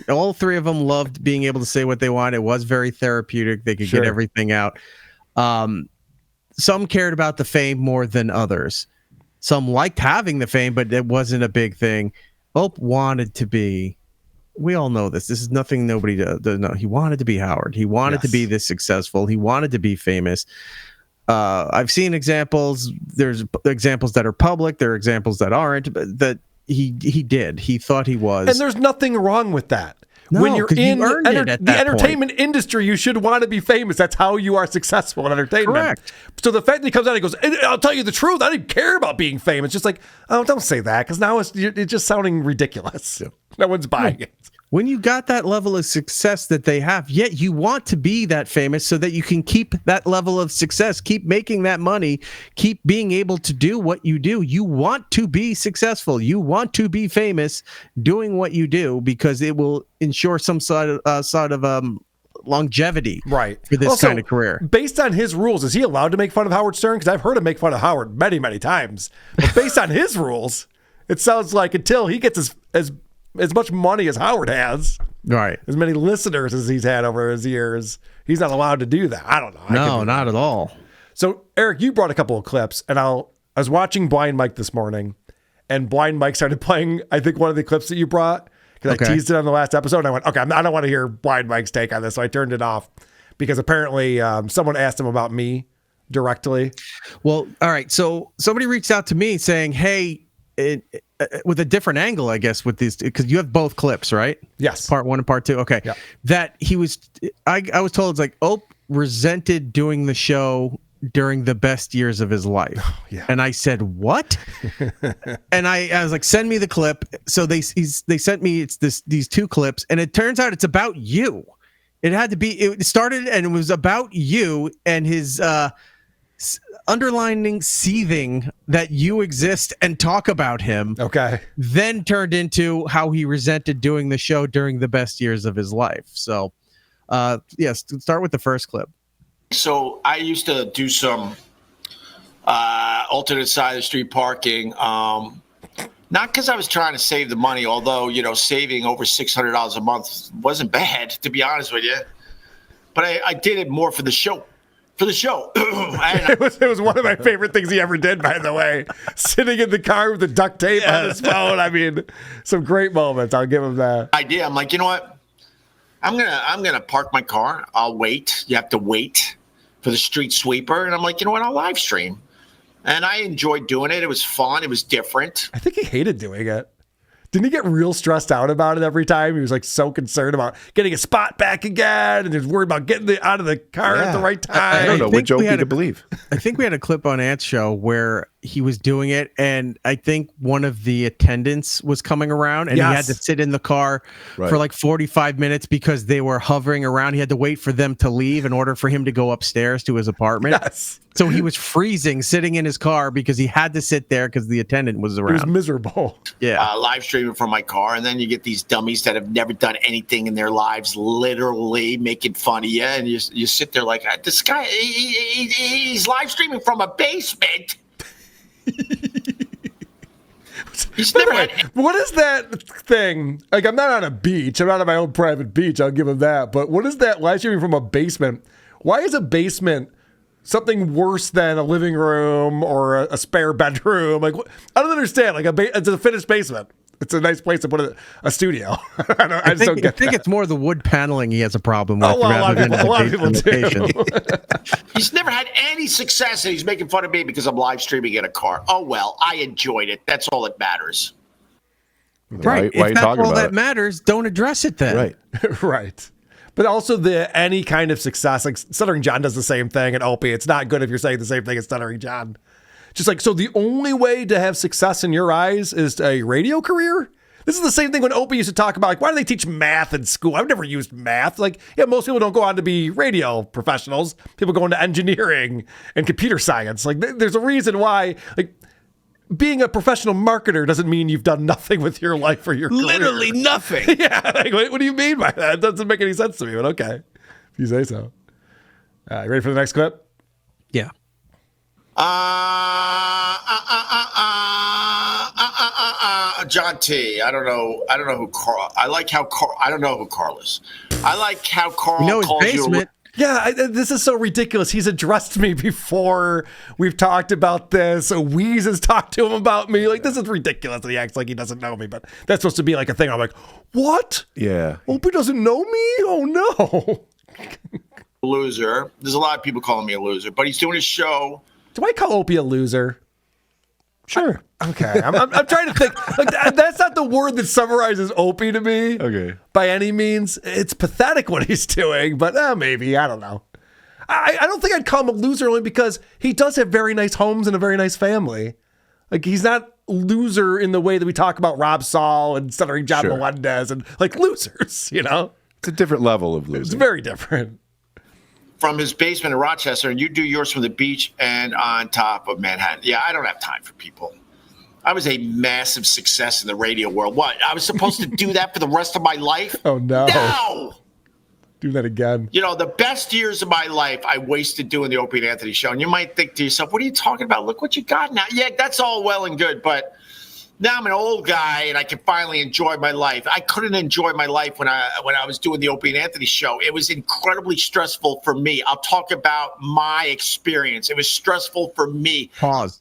All three of them loved being able to say what they want. It was very therapeutic. They could get everything out. Some cared about the fame more than others. Some liked having the fame, but it wasn't a big thing. Ope wanted to be. We all know this. This is nothing nobody does know. He wanted to be Howard. He wanted to be this successful. He wanted to be famous. I've seen examples. There's examples that are public. There are examples that aren't. But that he did. He thought he was. And there's nothing wrong with that. No, when you're 'cause in you earned it at the that entertainment industry, you should want to be famous. That's how you are successful in entertainment. Correct. So the fact that he comes out and he goes, I'll tell you the truth, I didn't care about being famous. It's just like, oh, don't say that, because now it's just sounding ridiculous. No one's buying it. When you got that level of success that they have, yet you want to be that famous so that you can keep that level of success, keep making that money, keep being able to do what you do. You want to be successful. You want to be famous doing what you do because it will ensure some sort of longevity for this Also, kind of career. Based on his rules, is he allowed to make fun of Howard Stern? Because I've heard him make fun of Howard many, many times. But based on his rules, it sounds like until he gets as much money as Howard has, right? As many listeners as he's had over his years, he's not allowed to do that. I don't know. No, not at all. So, Eric, you brought a couple of clips, and I was watching Blind Mike this morning, and Blind Mike started playing, I think, one of the clips that you brought, because I teased it on the last episode, and I went, okay, I don't want to hear Blind Mike's take on this, so I turned it off, because apparently someone asked him about me directly. Well, all right, so somebody reached out to me saying, hey, with a different angle, I guess, with these, because you have both clips, right? Yes. Part 1 and part 2. Okay. Yeah. That he was, I was told, it's like, Ope resented doing the show during the best years of his life. Yeah. And I said, what? And I was like, send me the clip. So they sent me these 2 clips, and it turns out it's about you. It started and it was about you and his underlining seething that you exist and talk about him. Okay. Then turned into how he resented doing the show during the best years of his life. So, yes, start with the first clip. So I used to do some alternate side of the street parking. Not because I was trying to save the money, although, saving over $600 a month wasn't bad, to be honest with you. But I did it more for the show. It was one of my favorite things he ever did, by the way. Sitting in the car with the duct tape on his phone. I mean, some great moments. I'll give him that. Idea. I'm like, you know what? I'm gonna park my car. I'll wait. You have to wait for the street sweeper. And I'm like, you know what? I'll live stream. And I enjoyed doing it. It was fun. It was different. I think he hated doing it. Didn't he get real stressed out about it every time? He was like so concerned about getting a spot back again, and he was worried about getting out of the car at the right time. I don't know which Opie to believe. I think we had a clip on Ant's show where he was doing it, and I think one of the attendants was coming around, and he had to sit in the car for like 45 minutes because they were hovering around. He had to wait for them to leave in order for him to go upstairs to his apartment. Yes. So he was freezing, sitting in his car because he had to sit there because the attendant was around. It was miserable. Yeah. Live streaming from my car, and then you get these dummies that have never done anything in their lives, literally making fun of you, and you sit there like, this guy, he's live streaming from a basement. What is that thing? Like, I'm not on a beach. I'm not on my own private beach. I'll give him that. But what is that live streaming from a basement? Why is a basement something worse than a living room or a spare bedroom? Like, I don't understand. Like, it's a finished basement. It's a nice place to put a studio. I think it's more the wood paneling he has a problem with. A lot of people do. He's never had any success, and he's making fun of me because I'm live streaming in a car. Oh, well, I enjoyed it. That's all that matters. Right. If that's all that matters, don't address it then. Right. Right. But also any kind of success, like Stuttering John does the same thing, and Opie, it's not good if you're saying the same thing as Stuttering John. Just like, so the only way to have success in your eyes is a radio career? This is the same thing when Opie used to talk about, like, why do they teach math in school? I've never used math. Like, yeah, most people don't go on to be radio professionals. People go into engineering and computer science. Like, there's a reason why, like, being a professional marketer doesn't mean you've done nothing with your life or your career. Literally nothing. Yeah, like, what do you mean by that? It doesn't make any sense to me, but okay, if you say so. You ready for the next clip? Yeah. John T. I don't know who Carl. I like how Carl. I don't know who Carl is. I like how Carl calls you. Yeah, this is so ridiculous. He's addressed me before. We've talked about this. Wheeze has talked to him about me. Like, this is ridiculous that he acts like he doesn't know me, but that's supposed to be like a thing. I'm like, what? Yeah. Opie doesn't know me? Oh, no. Loser. There's a lot of people calling me a loser, but he's doing his show. Do I call Opie a loser? Sure. Okay. I'm trying to think. Like, that's not the word that summarizes Opie to me. Okay. By any means. It's pathetic what he's doing, but maybe. I don't know. I don't think I'd call him a loser only because he does have very nice homes and a very nice family. Like, he's not loser in the way that we talk about Rob Saul and Stuttering John Melendez and like losers, you know? It's a different level of losing. It's very different. From his basement in Rochester, and you do yours from the beach and on top of Manhattan. Yeah, I don't have time for people. I was a massive success in the radio world. What? I was supposed to do that for the rest of my life? Oh, no. No! Do that again. You know, the best years of my life I wasted doing the Opie and Anthony show. And you might think to yourself, what are you talking about? Look what you got now. Yeah, that's all well and good, but now I'm an old guy and I can finally enjoy my life. I couldn't enjoy my life when I was doing the Opie and Anthony show. It was incredibly stressful for me. I'll talk about my experience. It was stressful for me. Pause.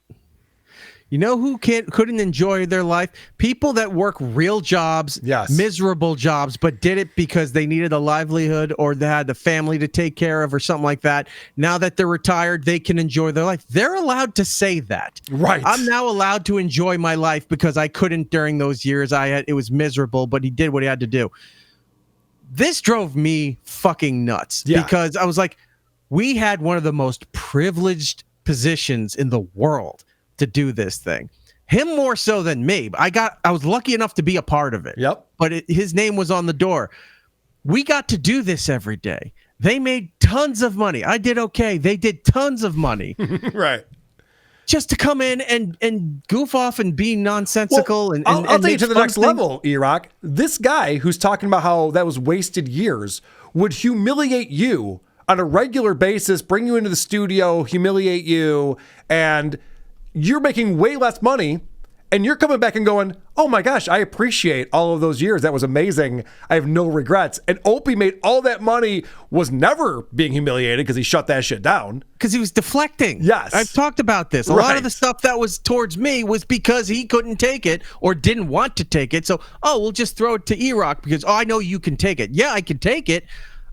You know who couldn't enjoy their life? People that work real jobs, miserable jobs, but did it because they needed a livelihood or they had the family to take care of or something like that. Now that they're retired, they can enjoy their life. They're allowed to say that. Right. I'm now allowed to enjoy my life because I couldn't during those years. It was miserable, but he did what he had to do. This drove me fucking nuts because I was like, we had one of the most privileged positions in the world to do this thing. Him more so than me. I was lucky enough to be a part of it. Yep. But his name was on the door. We got to do this every day. They made tons of money. I did okay. They did tons of money. Right. Just to come in and goof off and be nonsensical. Well, and I'll take you to the next things. level, Erock. This guy who's talking about how that was wasted years would humiliate you on a regular basis, bring you into the studio, humiliate you, and you're making way less money, and you're coming back and going, oh my gosh, I appreciate all of those years. That was amazing. I have no regrets. And Opie made all that money, was never being humiliated because he shut that shit down. Because he was deflecting. Yes. I've talked about this. A lot of the stuff that was towards me was because he couldn't take it or didn't want to take it. So, we'll just throw it to Erock because, I know you can take it. Yeah, I can take it.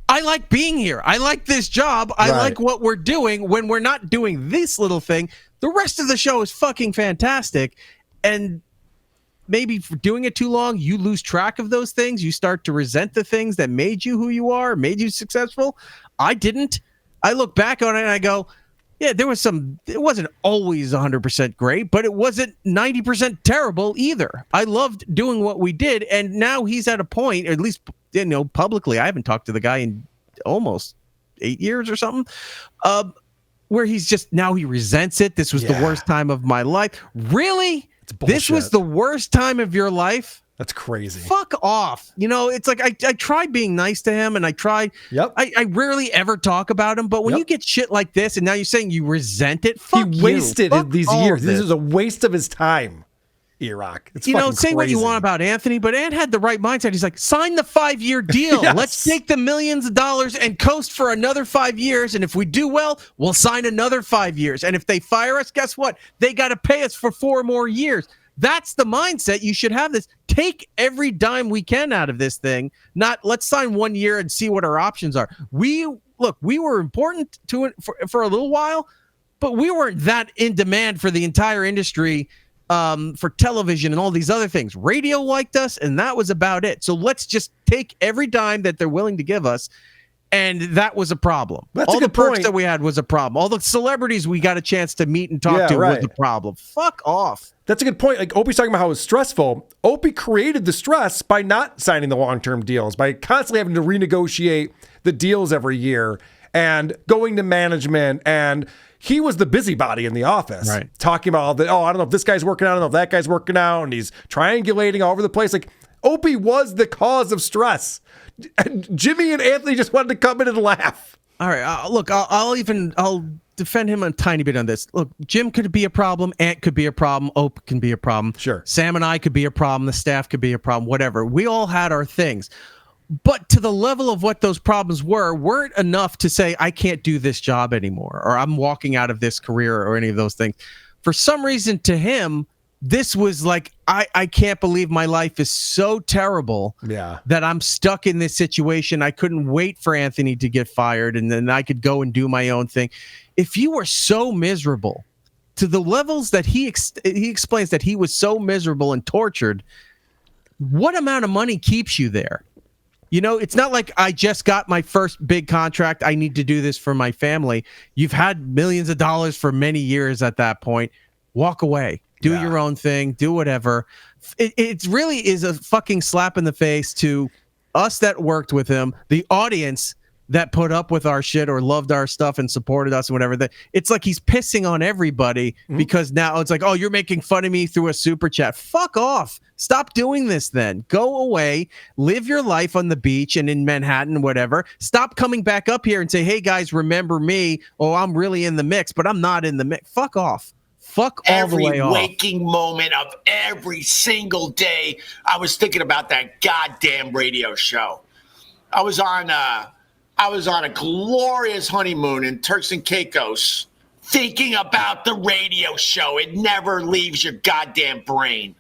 I like being here. I like this job. I like what we're doing. When we're not doing this little thing, the rest of the show is fucking fantastic. And maybe for doing it too long, you lose track of those things. You start to resent the things that made you who you are, made you successful. I didn't. I look back on it and I go, yeah, it wasn't always 100% great, but it wasn't 90% terrible either. I loved doing what we did. And now he's at a point, or at least, publicly, I haven't talked to the guy in almost 8 years or something, where he's just, now he resents it. This was the worst time of my life. Really? This was the worst time of your life? That's crazy. Fuck off. It's like I tried being nice to him and I tried. Yep. I rarely ever talk about him, but when you get shit like this and now you're saying you resent it, fuck he wasted Fuck these all years. of This is a waste of his time, Erock. It's fucking say what you crazy. want about Anthony, but Ant had the right mindset. He's like, sign the 5-year deal. Yes. Let's take the millions of dollars and coast for another 5 years. And if we do well, we'll sign another 5 years. And if they fire us, guess what? They got to pay us for 4 more years. That's the mindset. You should have this. Take every dime we can out of this thing. Not let's sign 1 year and see what our options are. We were important to it for a little while, but we weren't that in demand for the entire industry, for television and all these other things. Radio liked us, and that was about it. So let's just take every dime that they're willing to give us. And that was a problem. That's all a the good perks point. that we had was a problem. All the celebrities we got a chance to meet and talk to was a problem. Fuck off. That's a good point. Like Opie's talking about how it was stressful. Opie created the stress by not signing the long-term deals, by constantly having to renegotiate the deals every year and going to management. And he was the busybody in the office, talking about all the, I don't know if this guy's working out, I don't know if that guy's working out, and he's triangulating all over the place. Like Opie was the cause of stress. And Jimmy and Anthony just wanted to come in and laugh. All right, look, I'll defend him a tiny bit on this. Look, Jim could be a problem, Ant could be a problem, Ope can be a problem. Sure. Sam and I could be a problem, the staff could be a problem, whatever. We all had our things. But to the level of what those problems weren't enough to say, I can't do this job anymore, or I'm walking out of this career, or any of those things. For some reason, to him, this was like, I can't believe my life is so terrible that I'm stuck in this situation. I couldn't wait for Anthony to get fired, and then I could go and do my own thing. If you were so miserable, to the levels that he explains that he was so miserable and tortured, what amount of money keeps you there? You know, it's not like I just got my first big contract. I need to do this for my family. You've had millions of dollars for many years at that point. Walk away. Do your own thing. Do whatever. It really is a fucking slap in the face to us that worked with him, the audience that put up with our shit or loved our stuff and supported us and whatever. It's like he's pissing on everybody because now it's like, oh, you're making fun of me through a super chat. Fuck off. Stop doing this then. Go away. Live your life on the beach and in Manhattan, whatever. Stop coming back up here and say, hey, guys, remember me? Oh, I'm really in the mix, but I'm not in the mix. Fuck off. Fuck all the way off. Every waking moment of every single day, I was thinking about that goddamn radio show. I was on a glorious honeymoon in Turks and Caicos, thinking about the radio show. It never leaves your goddamn brain.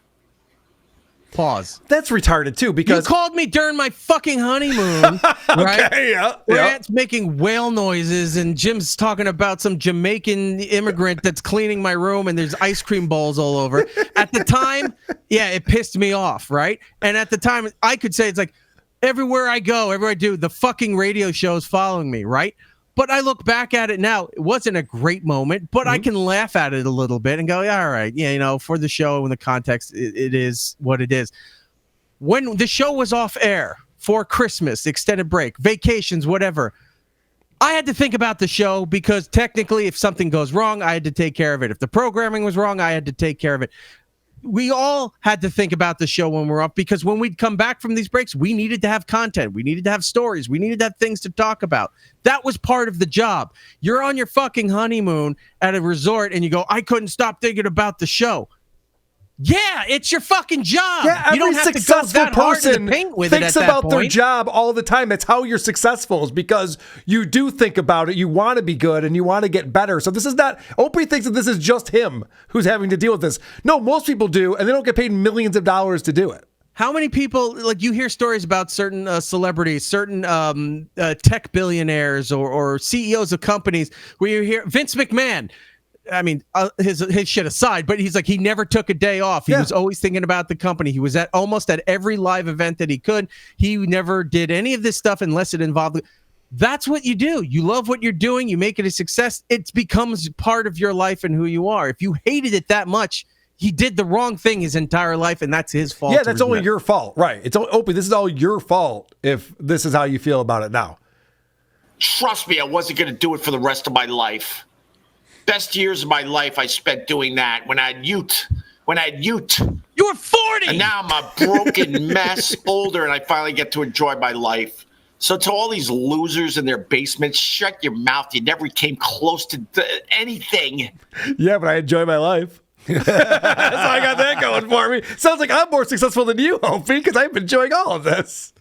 Pause. That's retarded too, because you called me during my fucking honeymoon, right? Okay, yeah. Grant's making whale noises, and Jim's talking about some Jamaican immigrant that's cleaning my room, and there's ice cream balls all over. At the time, it pissed me off, right? And at the time, I could say it's like everywhere I go, everywhere I do, the fucking radio show is following me, right? But I look back at it now, it wasn't a great moment, but I can laugh at it a little bit and go, yeah, all right, you know, for the show and the context, it is what it is. When the show was off air for Christmas, extended break, vacations, whatever, I had to think about the show because technically if something goes wrong, I had to take care of it. If the programming was wrong, I had to take care of it. We all had to think about the show when we're off because when we'd come back from these breaks, we needed to have content. We needed to have stories. We needed to have things to talk about. That was part of the job. You're on your fucking honeymoon at a resort and you go, I couldn't stop thinking about the show. Yeah, it's your fucking job. Yeah, every you don't have successful to go that hard person to paint with thinks it at about that their point. job all the time. That's how you're successful, is because you do think about it. You want to be good and you want to get better. So this is not, Opie thinks that this is just him who's having to deal with this. No, most people do, and they don't get paid millions of dollars to do it. How many people, like, you hear stories about certain celebrities, certain tech billionaires or CEOs of companies where you hear Vince McMahon. I mean, his shit aside, but he's like, he never took a day off. He was always thinking about the company. He was at almost at every live event that he could. He never did any of this stuff unless it involved. That's what you do. You love what you're doing. You make it a success. It becomes part of your life and who you are. If you hated it that much, he did the wrong thing his entire life, and that's his fault. Yeah, that's only your fault. Right. It's Opie, this is all your fault if this is how you feel about it now. Trust me, I wasn't going to do it for the rest of my life. Best years of my life I spent doing that when I had youth. You were 40! And now I'm a broken mess, older, and I finally get to enjoy my life. So to all these losers in their basements, shut your mouth. You never came close to anything. Yeah, but I enjoy my life. So I got that going for me. Sounds like I'm more successful than you, Opie, because I'm enjoying all of this.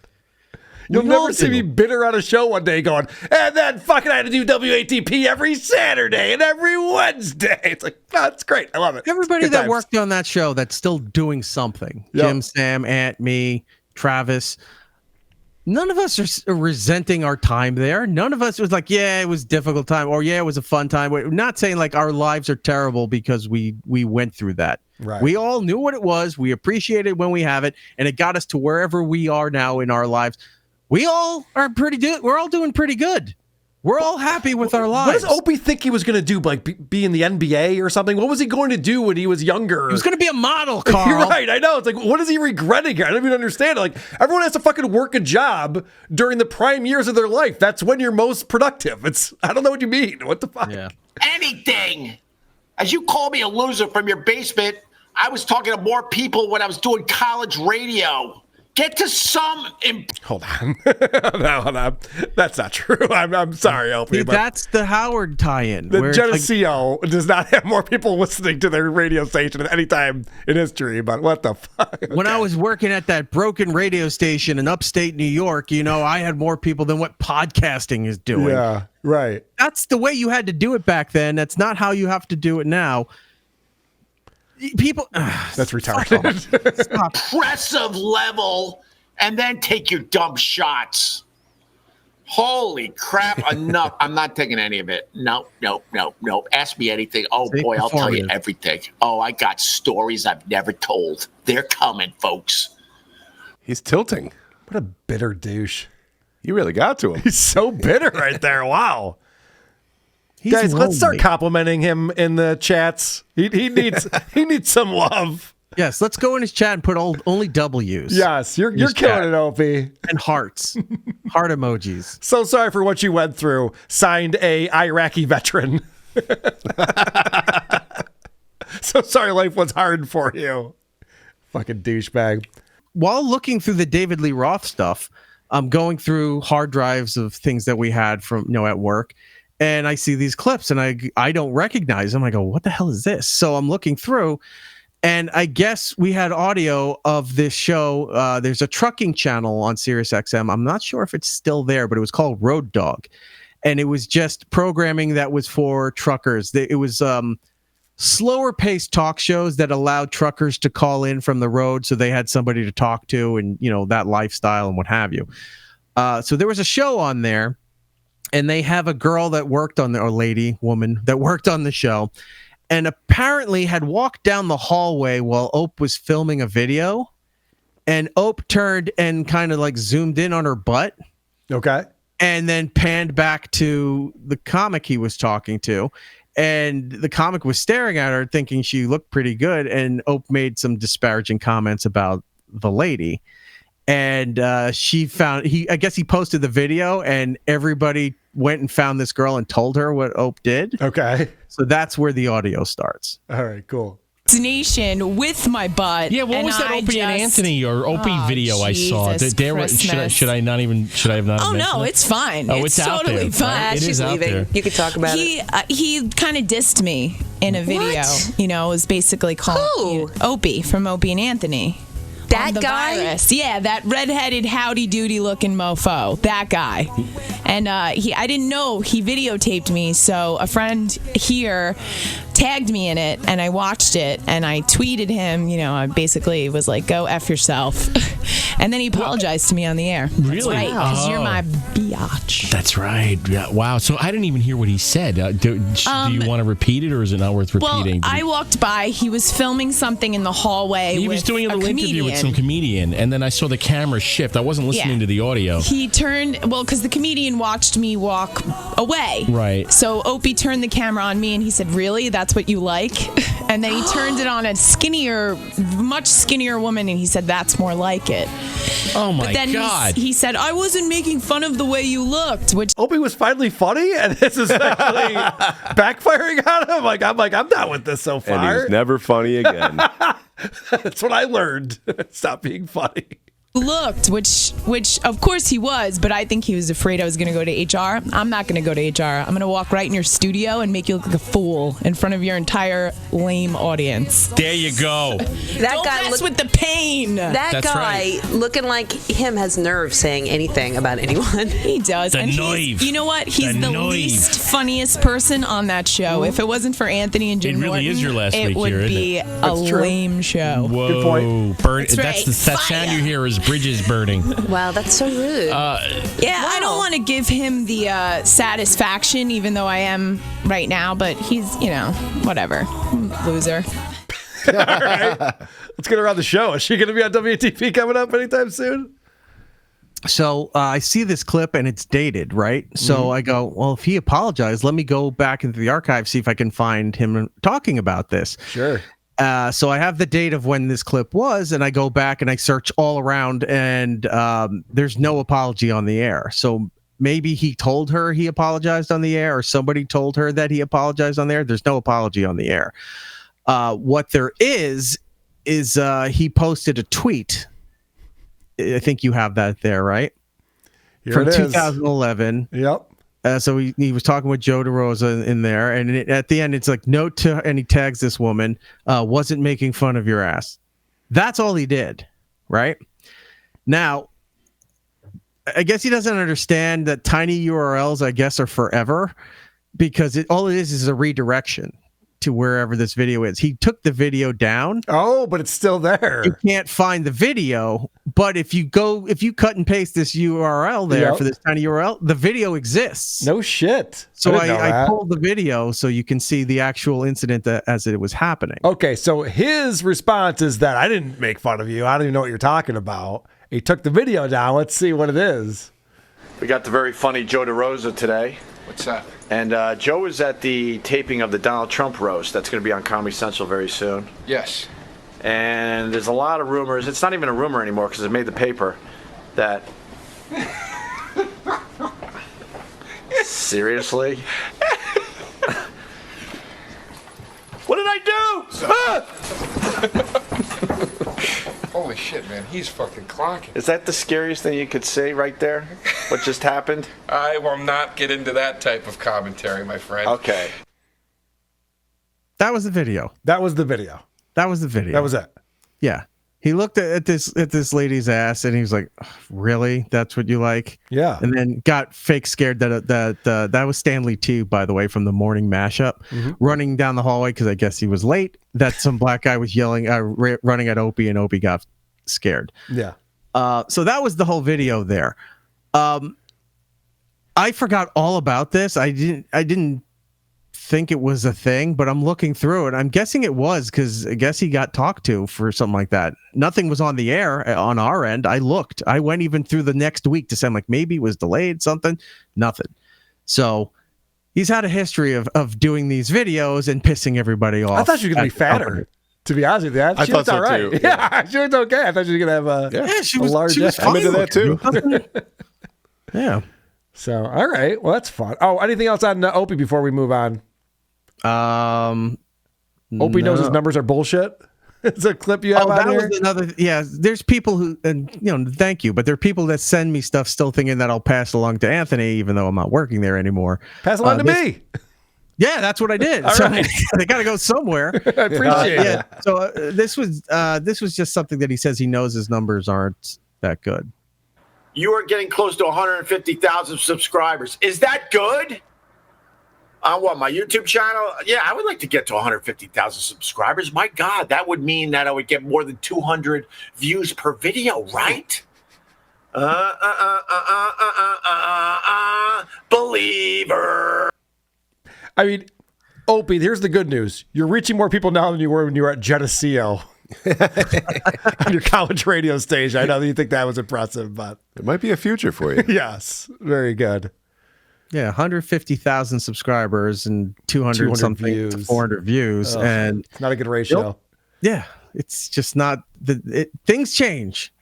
You'll never see me bitter on a show one day going, and then fucking I had to do WATP every Saturday and every Wednesday. It's like, oh, that's great. I love it. Everybody Good that times. worked on that show that's still doing something. Yep. Jim, Sam, Ant, me, Travis. None of us are resenting our time there. None of us was like, yeah, it was a difficult time, or yeah, it was a fun time. We're not saying like our lives are terrible because we went through that. Right. We all knew what it was. We appreciate it when we have it, and it got us to wherever we are now in our lives. We all are pretty good. We're all doing pretty good. We're all happy with our lives. What does Opie think he was going to do? Like be in the NBA or something? What was he going to do when he was younger? He was going to be a model, Carl. You're right. I know. It's like, what is he regretting here? I don't even understand it. Like, everyone has to fucking work a job during the prime years of their life. That's when you're most productive. I don't know what you mean. What the fuck? Yeah. Anything. As you call me a loser from your basement, I was talking to more people when I was doing college radio. Get to some. Hold on. No, that's not true. I'm sorry, Opie. See, but that's the Howard tie-in. the where it's like- Geneseo does not have more people listening to their radio station at any time in history. But what the fuck? When I was working at that broken radio station in upstate New York, I had more people than what podcasting is doing. Yeah, right. That's the way you had to do it back then. That's not how you have to do it now. People, that's retarded. Impressive level, and then take your dumb shots. Holy crap! Enough. I'm not taking any of it. No. Ask me anything. Oh boy, I'll tell you everything. Oh, I got stories I've never told. They're coming, folks. He's tilting. What a bitter douche. You really got to him. He's so bitter right there. Wow. He's Guys, let's start lonely. complimenting him in the chats. He needs some love. Yes, let's go in his chat and put only W's. Yes, you're killing it, Opie. And hearts. Heart emojis. So sorry for what you went through. Signed, a Iraqi veteran. So sorry life was hard for you. Fucking douchebag. While looking through the David Lee Roth stuff, I'm going through hard drives of things that we had from at work. And I see these clips and I don't recognize them. I go, what the hell is this? So I'm looking through and I guess we had audio of this show. There's a trucking channel on Sirius XM. I'm not sure if it's still there, but it was called Road Dog. And it was just programming that was for truckers. It was slower paced talk shows that allowed truckers to call in from the road. So they had somebody to talk to and, that lifestyle and what have you. So there was a show on there. And they have a girl that worked on woman that worked on the show and apparently had walked down the hallway while Ope was filming a video. And Ope turned and kind of like zoomed in on her butt. Okay. And then panned back to the comic he was talking to. And the comic was staring at her thinking she looked pretty good. And Ope made some disparaging comments about the lady. And she found I guess he posted the video and everybody went and found this girl and told her what Ope did. Okay. So that's where the audio starts. All right, cool. Nation with my butt. Yeah, what was that Opie and Anthony or Opie video I saw? Should I have not? Oh mentioned no, it? it's fine. Oh, it's out totally there, fine. right? It is out there. You could talk about it. He kind of dissed me in a video. It was basically called Opie from Opie and Anthony. That guy? Virus. Yeah, that redheaded howdy doody looking mofo. That guy. And I didn't know he videotaped me, so a friend here tagged me in it and I watched it and I tweeted him, I basically was like, go F yourself. And then he apologized to me on the air. Really? That's right, because you're my biatch. That's right. Yeah. Wow. So I didn't even hear what he said. Do you want to repeat it or is it not worth repeating? Well, I walked by. He was filming something in the hallway. He was doing a little interview with some comedian, and then I saw the camera shift. I wasn't listening to the audio. He turned, because the comedian watched me walk away. Right. So Opie turned the camera on me, and he said, really? That's what you like? And then he turned it on a much skinnier woman, and he said, that's more like it. Oh, my but then God. He said, I wasn't making fun of the way you looked, which... Opie was finally funny, and this is actually backfiring on him. I'm not with this so far. And he was never funny again. That's what I learned. Stop being funny. Looked, which of course he was, but I think he was afraid I was going to go to HR. I'm not going to go to HR. I'm going to walk right in your studio and make you look like a fool in front of your entire lame audience. There you go. Don't mess with the pain. That guy looking like him has nerve saying anything about anyone. He does. The and knife. You know what? He's the least funniest person on that show. If it wasn't for Anthony and Jim It really Norton, is your last it week would here, isn't be it? a lame show. Whoa. Good point. That's That's right. the sound you hear is bridges burning. Wow, that's so rude. I don't want to give him the satisfaction, even though I am right now, but he's, whatever. Loser. All right. Let's get around the show. Is she going to be on WTP coming up anytime soon? So I see this clip and it's dated, right? So I go, well, if he apologized, let me go back into the archive, see if I can find him talking about this. Sure. So I have the date of when this clip was, and I go back and I search all around, and there's no apology on the air. So maybe he told her he apologized on the air, or somebody told her that he apologized on the air. There's no apology on the air. What there is he posted a tweet, I think you have that there, right? Here From it is. 2011. Yep. So he was talking with Joe DeRosa in there, and at the end, it's like, note to, and he tags this woman, wasn't making fun of your ass. That's all he did, right? Now, I guess he doesn't understand that tiny URLs, I guess, are forever, because all it is a redirection to wherever this video is. He took the video down. Oh, but it's still there. You can't find the video, but if you cut and paste this URL there for this tiny URL, the video exists. No shit. So I pulled the video so you can see the actual incident as it was happening. Okay, so his response is that I didn't make fun of you. I don't even know what you're talking about. He took the video down. Let's see what it is. We got the very funny Joe DeRosa today. What's that? And Joe is at the taping of the Donald Trump roast. That's going to be on Comedy Central very soon. Yes. And there's a lot of rumors. It's not even a rumor anymore because it made the paper that... Seriously? What did I do? Holy shit, man. He's fucking clocking. Is that the scariest thing you could say right there? What just happened? I will not get into that type of commentary, my friend. Okay. That was the video. That was the video. That was the video. That was it. Yeah. He looked at this lady's ass and he was like, "Really? That's what you like?" Yeah. And then got fake scared that was Stanley T, by the way, from the morning mashup, running down the hallway because I guess he was late. That some black guy was yelling, running at Opie, and Opie got scared. Yeah. So that was the whole video there. I forgot all about this. I didn't think it was a thing, but I'm looking through it. I'm guessing it was because I guess he got talked to for something like that. Nothing was on the air on our end. I looked. I went even through the next week to say, I'm like, maybe it was delayed, something. Nothing. So he's had a history of doing these videos and pissing everybody off. I thought she was going to be fatter. To be honest with you, I thought so all right. too. Yeah, she was okay. I thought she was going to have she a was, large she was ass. I'm into that too. Yeah. So, all right. Well, that's fun. Oh, anything else on Opie before we move on? Opie knows his numbers are bullshit. It's a clip you have on here. Was another. Yeah, there's people who, and thank you, but there are people that send me stuff still thinking that I'll pass along to Anthony, even though I'm not working there anymore. Pass along to me. Yeah, that's what I did. All so right. they got to go somewhere. I appreciate it. Yeah. So this was just something that he says he knows his numbers aren't that good. You are getting close to 150,000 subscribers. Is that good? On what, my YouTube channel? Yeah, I would like to get to 150,000 subscribers. My God, that would mean that I would get more than 200 views per video, right? Believer. I mean, Opie, here's the good news. You're reaching more people now than you were when you were at Geneseo. On your college radio station. I know that you think that was impressive, but it might be a future for you. Yes, very good. Yeah, 150,000 subscribers and 200 something views. To 400 views, and it's not a good ratio. Yeah, it's just not. Things change.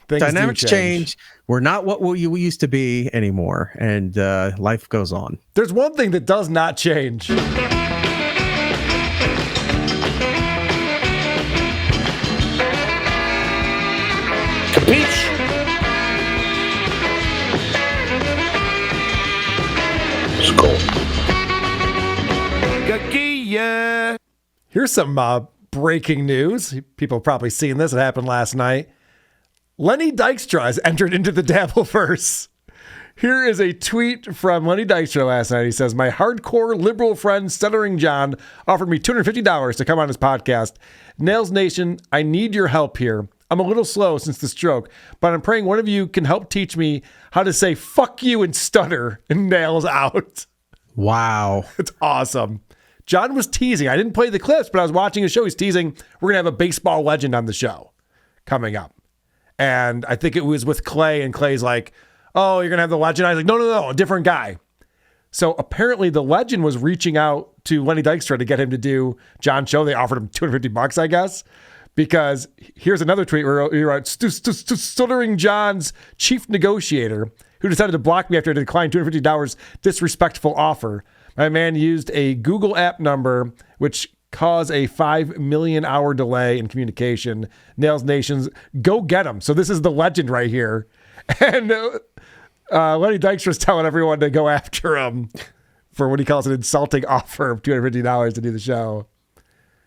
Things Dynamics do change. We're not what we used to be anymore, and life goes on. There's one thing that does not change. Capiche? Skull. Here's some breaking news. People have probably seen this. It happened last night. Lenny Dykstra has entered into the Dabbleverse. Here is a tweet from Lenny Dykstra last night. He says, "My hardcore liberal friend Stuttering John offered me $250 to come on his podcast. Nails Nation, I need your help here. I'm a little slow since the stroke, but I'm praying one of you can help teach me how to say fuck you and stutter and nails out." Wow. It's awesome. John was teasing. I didn't play the clips, but I was watching his show. He's teasing, we're going to have a baseball legend on the show coming up. And I think it was with Clay, and Clay's like, "Oh, you're going to have the legend?" I was like, no, a different guy. So apparently the legend was reaching out to Lenny Dykstra to get him to do John's show. They offered him $250, I guess, because here's another tweet where he wrote, "Stuttering John's chief negotiator, who decided to block me after I declined $250 disrespectful offer. My man used a Google app number, which cause a 5 million hour delay in communication. Nails Nation's go get him. So this is the legend right here. And Lenny Dykstra's telling everyone to go after him for what he calls an insulting offer of $250 to do the show.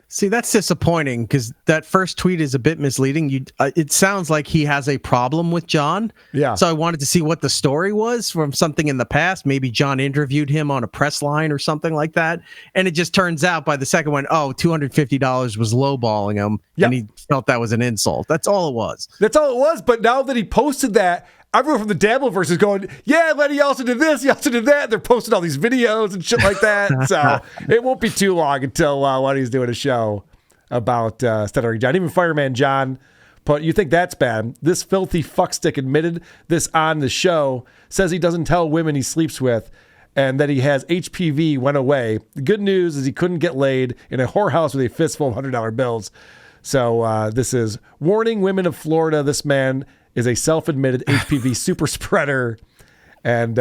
See, that's disappointing because that first tweet is a bit misleading. It sounds like he has a problem with John. Yeah. So I wanted to see what the story was from something in the past. Maybe John interviewed him on a press line or something like that. And it just turns out by the second one, $250 was lowballing him. Yep. And he felt that was an insult. That's all it was. That's all it was. But now that he posted that, everyone from the Dabbleverse is going, yeah, Lenny also did this, he also did that. They're posting all these videos and shit like that. So it won't be too long until Lenny's doing a show about Stuttering John. Even Fireman John put, you think that's bad? This filthy fuckstick admitted this on the show, says he doesn't tell women he sleeps with, and that he has HPV went away. The good news is he couldn't get laid in a whorehouse with a fistful of $100 bills. So this is warning women of Florida. This man is a self-admitted HPV super spreader. And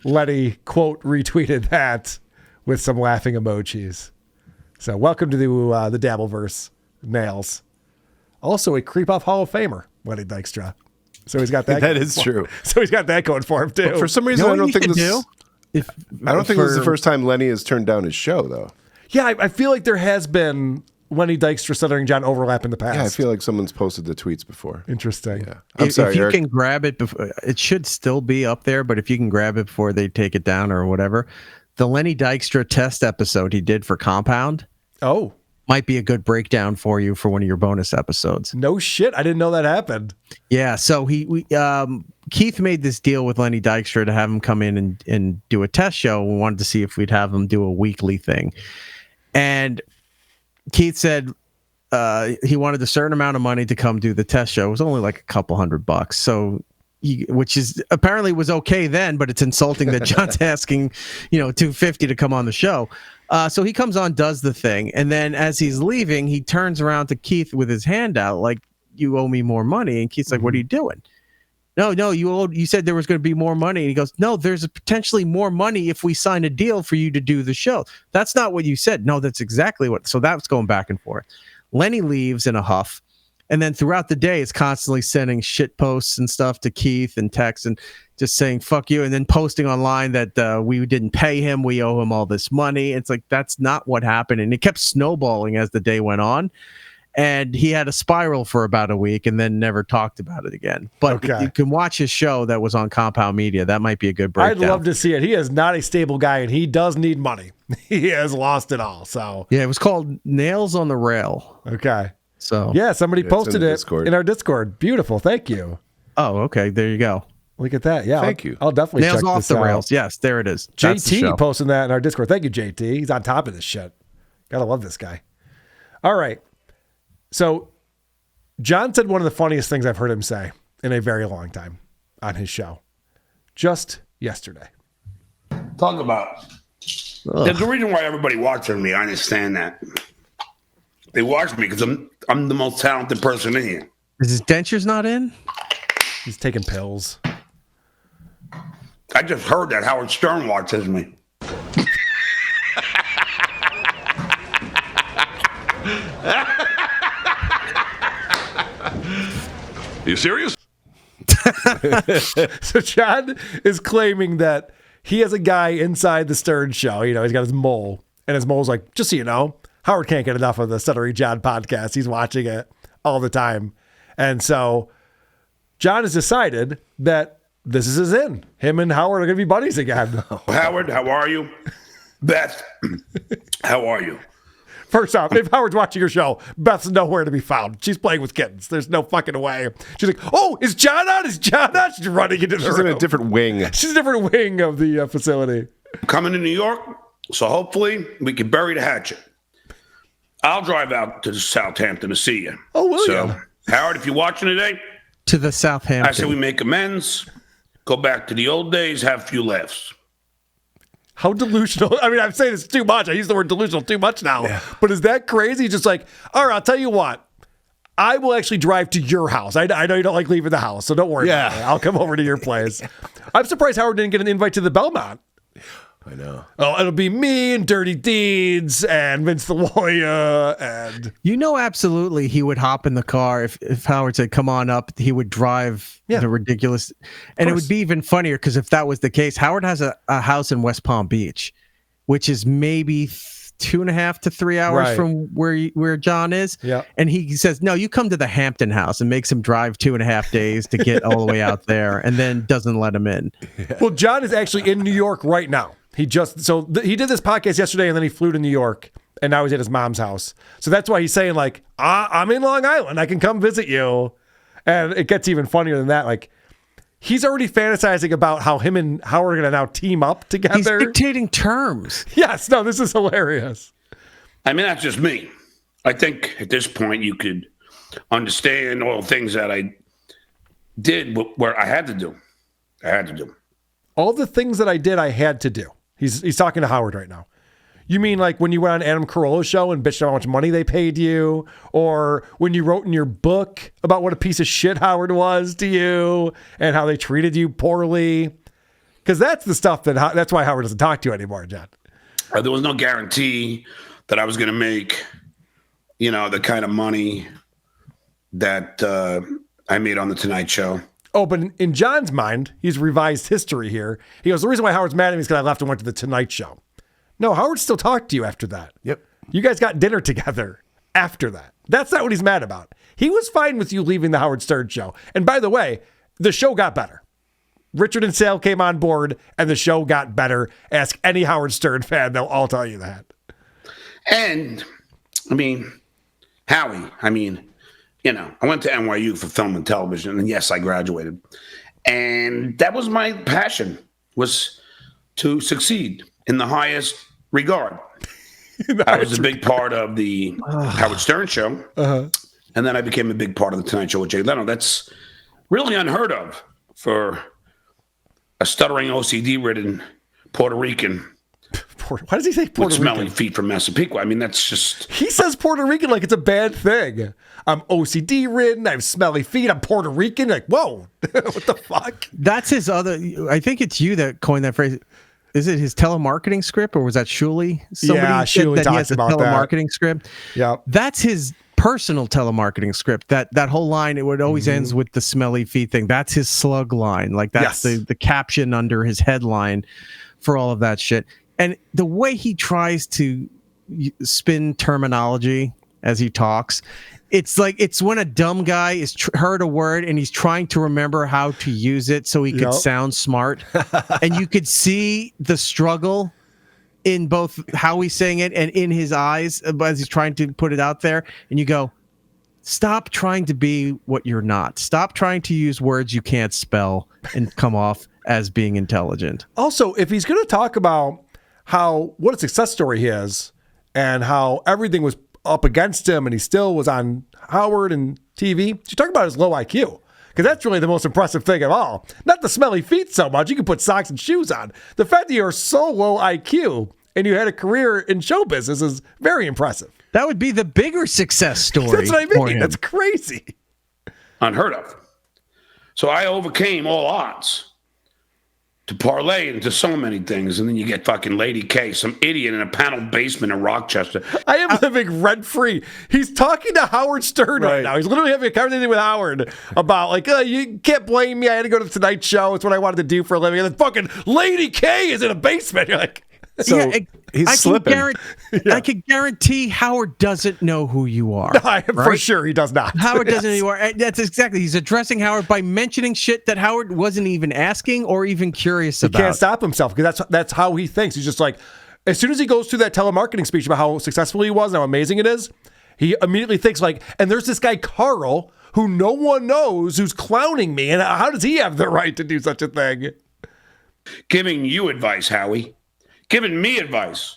Lenny, quote, retweeted that with some laughing emojis. So welcome to the Dabbleverse, Nails. Also a Creep-Off Hall of Famer, Lenny Dykstra. So he's got that. That is true. So he's got that going for him, too. But for some reason, I don't think this is the first time Lenny has turned down his show, though. Yeah, I feel like there has been Lenny Dykstra, Stuttering John overlap in the past. Yeah, I feel like someone's posted the tweets before. Interesting. Yeah. I'm sorry, if you Eric. can grab it, it should still be up there, but if you can grab it before they take it down or whatever, the Lenny Dykstra test episode he did for Compound might be a good breakdown for you for one of your bonus episodes. No shit. I didn't know that happened. Yeah, so Keith made this deal with Lenny Dykstra to have him come in and do a test show. We wanted to see if we'd have him do a weekly thing. And Keith said he wanted a certain amount of money to come do the test show. It was only like a couple $100. So, which is apparently was okay then, but it's insulting that John's asking, $250 to come on the show. So he comes on, does the thing, and then as he's leaving, he turns around to Keith with his hand out, like, "You owe me more money." And Keith's like, "What are you doing?" No, you said there was going to be more money. And he goes, "No, there's potentially more money if we sign a deal for you to do the show." That's not what you said. No, that's exactly what. So that's going back and forth. Lenny leaves in a huff. And then throughout the day, it's constantly sending shit posts and stuff to Keith and texts and just saying, "Fuck you." And then posting online that we didn't pay him. We owe him all this money. It's like, that's not what happened. And it kept snowballing as the day went on. And he had a spiral for about a week and then never talked about it again. But you can watch his show that was on Compound Media. That might be a good breakdown. I'd love to see it. He is not a stable guy, and he does need money. He has lost it all. So yeah, it was called Nails on the Rail. Okay. So yeah, somebody posted it in our Discord. Beautiful. Thank you. Oh, okay. There you go. Look at that. Yeah. Thank you. I'll definitely Nails check off this the out. rails. Yes, there it is. JT posting that in our Discord. Thank you, JT. He's on top of this shit. Gotta love this guy. All right. So John said one of the funniest things I've heard him say in a very long time on his show just yesterday. Talk about. There's a reason why everybody watches me. I understand that. They watch me because I'm the most talented person in here. Is his dentures not in? He's taking pills. I just heard that Howard Stern watches me. You serious? So John is claiming that he has a guy inside the Stern show. He's got his mole, and his mole's like, "Just so you know, Howard can't get enough of the Stuttering John podcast. He's watching it all the time." And so John has decided that this is his in. Him and Howard are going to be buddies again. Howard, how are you? Beth, how are you? First off, if Howard's watching your show, Beth's nowhere to be found. She's playing with kittens. There's no fucking way. She's like, "Oh, is John on? Is John on?" She's running into the room. She's in a different wing. She's in a different wing of the facility. Coming to New York, so hopefully we can bury the hatchet. I'll drive out to Southampton to see you. Oh, will so, you? Howard, if you're watching today, to the Southampton. I say we make amends, go back to the old days, have a few laughs. How delusional. I mean, I'm saying this too much. I use the word delusional too much now. But is that crazy? Just like, all right, I'll tell you what. I will actually drive to your house. I know you don't like leaving the house, so don't worry about it. I'll come over to your place. I'm surprised Howard didn't get an invite to the Belmont. I know. Oh, it'll be me and Dirty Deeds and Vince the Warrior and absolutely he would hop in the car if Howard said, "Come on up." He would drive the ridiculous, and it would be even funnier because if that was the case, Howard has a house in West Palm Beach, which is maybe 2.5 to 3 hours from where John is. Yeah, and he says, "No, you come to the Hampton house," and makes him drive 2.5 days to get all the way out there, and then doesn't let him in. Well, John is actually in New York right now. He did this podcast yesterday, and then he flew to New York, and now he's at his mom's house. So that's why he's saying, like, I'm in Long Island. I can come visit you. And it gets even funnier than that. Like, he's already fantasizing about how him and Howard are going to now team up together. He's dictating terms. Yes. No, this is hilarious. I mean, that's just me. I think at this point you could understand all the things that I did where I had to do. All the things that I did, I had to do. He's talking to Howard right now. You mean like when you went on Adam Carolla's show and bitched about how much money they paid you? Or when you wrote in your book about what a piece of shit Howard was to you and how they treated you poorly? Because that's the stuff that's why Howard doesn't talk to you anymore, John. There was no guarantee that I was going to make, the kind of money that I made on The Tonight Show. Oh, but in John's mind, he's revised history here. He goes, the reason why Howard's mad at me is because I left and went to The Tonight Show. No, Howard still talked to you after that. Yep. You guys got dinner together after that. That's not what he's mad about. He was fine with you leaving the Howard Stern show. And by the way, the show got better. Richard and Sale came on board, and the show got better. Ask any Howard Stern fan, they'll all tell you that. And, Howie, I went to NYU for film and television, and yes, I graduated. And that was my passion, was to succeed in the highest regard. I was a big part of the Howard Stern show, and then I became a big part of the Tonight Show with Jay Leno. That's really unheard of for a stuttering, OCD-ridden Puerto Rican. Why does he say Puerto Rican? With smelly feet from Massapequa. That's just... He says Puerto Rican like it's a bad thing. I'm OCD-ridden. I have smelly feet. I'm Puerto Rican. Like, whoa. What the fuck? That's his other... I think it's you that coined that phrase. Is it his telemarketing script, or was that Shuley? Shuley talks about that. Telemarketing script. Yeah. That's his personal telemarketing script. That whole line, it would always ends with the smelly feet thing. That's his slug line. Like, that's the caption under his headline for all of that shit. And the way he tries to spin terminology as he talks, it's like it's when a dumb guy is heard a word and he's trying to remember how to use it so he could sound smart. And you could see the struggle in both how he's saying it and in his eyes as he's trying to put it out there. And you go, stop trying to be what you're not. Stop trying to use words you can't spell and come off as being intelligent. Also, if he's going to talk about what a success story he is and how everything was up against him and he still was on Howard and TV, you talk about his low IQ, because that's really the most impressive thing of all. Not the smelly feet so much. You can put socks and shoes on. The fact that you're so low IQ and you had a career in show business is very impressive. That would be the bigger success story. That's what I mean. That's crazy. Unheard of. So I overcame all odds to parlay into so many things, and then you get fucking Lady K, some idiot in a panel basement in Rochester. I am living rent-free. He's talking to Howard Stern right now. He's literally having a conversation with Howard about, like, you can't blame me. I had to go to the Tonight Show. It's what I wanted to do for a living. And then fucking Lady K is in a basement. You're like... So he's slipping. I can guarantee Howard doesn't know who you are. For sure, he does not. Howard doesn't know who you are. That's exactly. He's addressing Howard by mentioning shit that Howard wasn't even asking or even curious about. He can't stop himself because that's how he thinks. He's just like, as soon as he goes through that telemarketing speech about how successful he was and how amazing it is, he immediately thinks like, and there's this guy Carl who no one knows who's clowning me, and how does he have the right to do such a thing? Giving you advice, Howie. Giving me advice.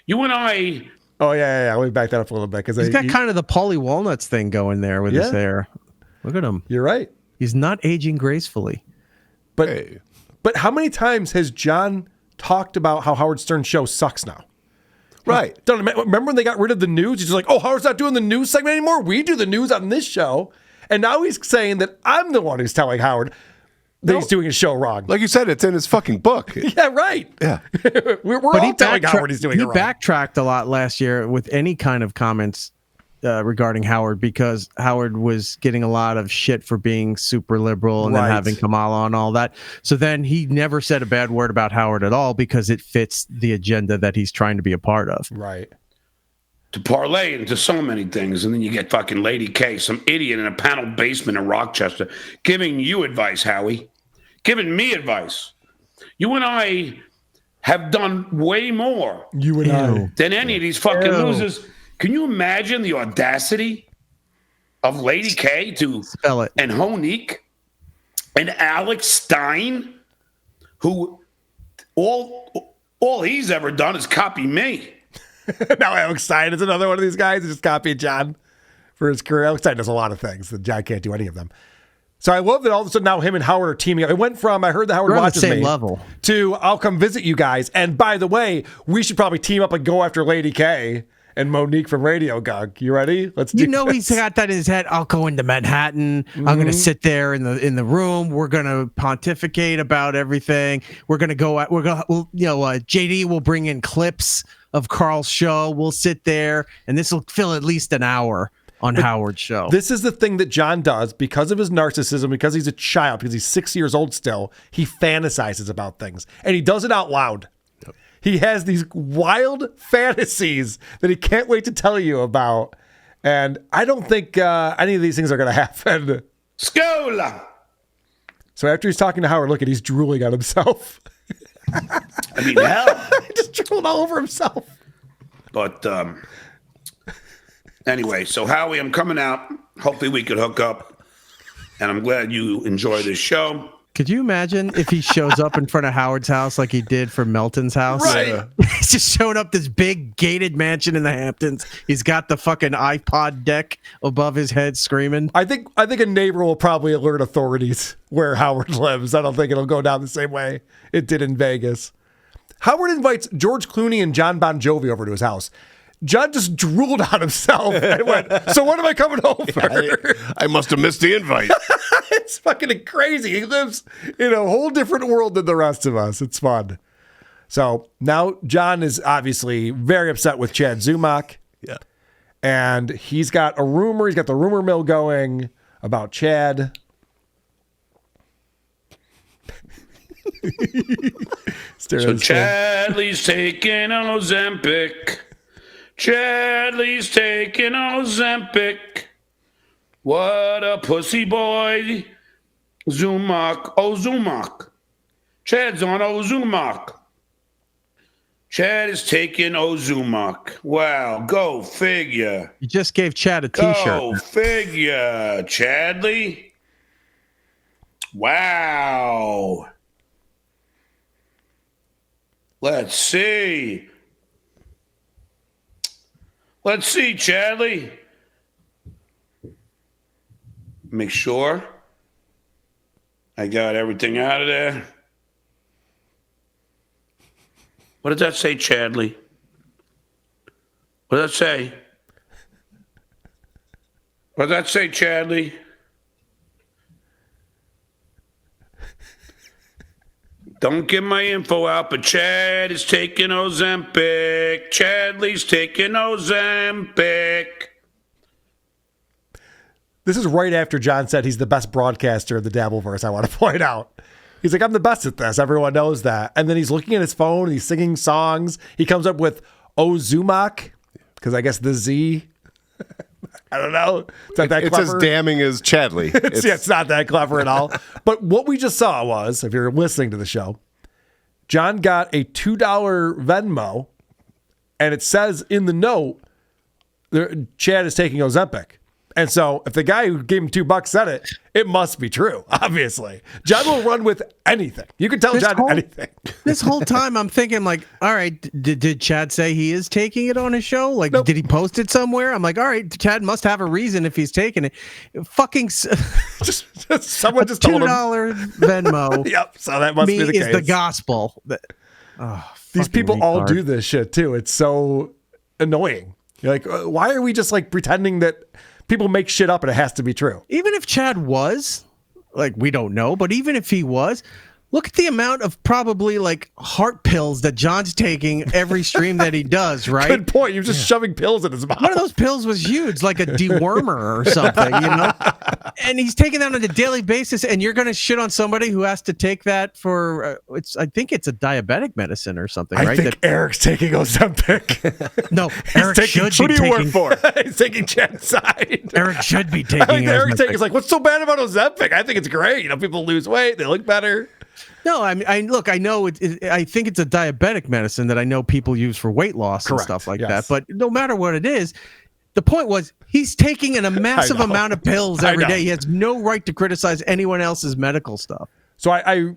You and I... Oh, yeah. Let me back that up a little bit. He's got kind of the Paulie Walnuts thing going there with his hair. Look at him. You're right. He's not aging gracefully. But how many times has John talked about how Howard Stern's show sucks now? Right. Remember when they got rid of the news? He's just like, oh, Howard's not doing the news segment anymore? We do the news on this show. And now he's saying that I'm the one who's telling Howard... that he's doing his show wrong. Like you said, it's in his fucking book. Yeah, right. Yeah. We're all telling Howard he's doing it He wrong. backtracked a lot last year with any kind of comments regarding Howard because Howard was getting a lot of shit for being super liberal and then having Kamala and all that. So then he never said a bad word about Howard at all because it fits the agenda that he's trying to be a part of. Right. To parlay into so many things, and then you get fucking Lady K, some idiot in a panel basement in Rochester, giving you advice, Howie. Giving me advice. You and I have done way more than any of these fucking losers. Can you imagine the audacity of Lady K to spell it and Honique and Alex Stein, who all he's ever done is copy me. Now Alex Stein is another one of these guys who just copied John for his career. Alex Stein does a lot of things that John can't do any of them. So I love that all of a sudden now him and Howard are teaming up. It went from I heard that Howard We're on the watches same me level to I'll come visit you guys. And by the way, we should probably team up and go after Lady K and Monique from Radio Gug. You ready? Let's do He's got that in his head. I'll go into Manhattan. I'm going to sit there in the room. We're going to pontificate about everything. We're going to go. JD will bring in clips of Carl's show. We'll sit there, and this will fill at least an hour on Howard's show. This is the thing that John does because of his narcissism, because he's a child, because he's 6 years old still. He fantasizes about things, and he does it out loud. He has these wild fantasies that he can't wait to tell you about. And I don't think any of these things are going to happen. Scola! So after he's talking to Howard, look at he's drooling on himself. I mean, hell. He just drooled all over himself. But anyway, so Howie, I'm coming out. Hopefully we could hook up. And I'm glad you enjoy this show. Could you imagine if he shows up in front of Howard's house like he did for Melton's house? Right. He's just showing up this big gated mansion in the Hamptons. He's got the fucking iPod deck above his head screaming. I think a neighbor will probably alert authorities where Howard lives. I don't think it'll go down the same way it did in Vegas. Howard invites George Clooney and John Bon Jovi over to his house. John just drooled on himself and went, so when am I coming over? I must have missed the invite. It's fucking crazy. He lives in a whole different world than the rest of us. It's fun. So now John is obviously very upset with Chad Zumock. Yeah. And he's got a rumor. He's got the rumor mill going about Chad. So Chadley's taking Ozempic. Chadley's taking Ozempic. What a pussy boy. Zumock. Oh, Zumock. Chad's on Ozumock. Chad is taking Ozumock. Wow, go figure. You just gave Chad a t-shirt. Go figure, Chadley. Wow. Let's see. Let's see, Chadley. Make sure I got everything out of there. What does that say, Chadley? What does that say? What does that say, Chadley? Don't give my info out, but Chad is taking Ozempic. Chadley's taking Ozempic. This is right after John said he's the best broadcaster of the Dabbleverse, I want to point out. He's like, I'm the best at this. Everyone knows that. And then he's looking at his phone and he's singing songs. He comes up with Ozumock, because I guess the Z. I don't know. It's not that it's clever. as damning as Chadley. It's not that clever at all. But what we just saw was, if you're listening to the show, John got a $2 Venmo, and it says in the note, Chad is taking Ozempic. And so if the guy who gave him $2 said it, it must be true, obviously. John will run with anything. You can tell John anything. This whole time I'm thinking like, all right, did Chad say he is taking it on his show? Like, Did he post it somewhere? I'm like, all right, Chad must have a reason if he's taking it. Fucking just someone just told him. $2 Venmo. Yep, so that must be the case. Is the gospel. These people all do this shit too. It's so annoying. You're like, why are we just like pretending that people make shit up and it has to be true? Even if Chad was like we don't know, but even if he was, look at the amount of probably like heart pills that John's taking every stream that he does, right? Good point. You're just shoving pills in his mouth. One of those pills was huge, like a dewormer or something, you know? And he's taking that on a daily basis, and you're going to shit on somebody who has to take that for, I think it's a diabetic medicine or something, right? I think Eric's taking Ozempic. No, Eric should who be do you taking. work for? He's taking Chad's side. Eric should be taking. I think Eric's Ozempic. taking is like, what's so bad about Ozempic? I think it's great. You know, people lose weight, they look better. No, I mean, look, I know I think it's a diabetic medicine that I know people use for weight loss and stuff like that. But no matter what it is, the point was he's taking a massive amount of pills every day. He has no right to criticize anyone else's medical stuff. So I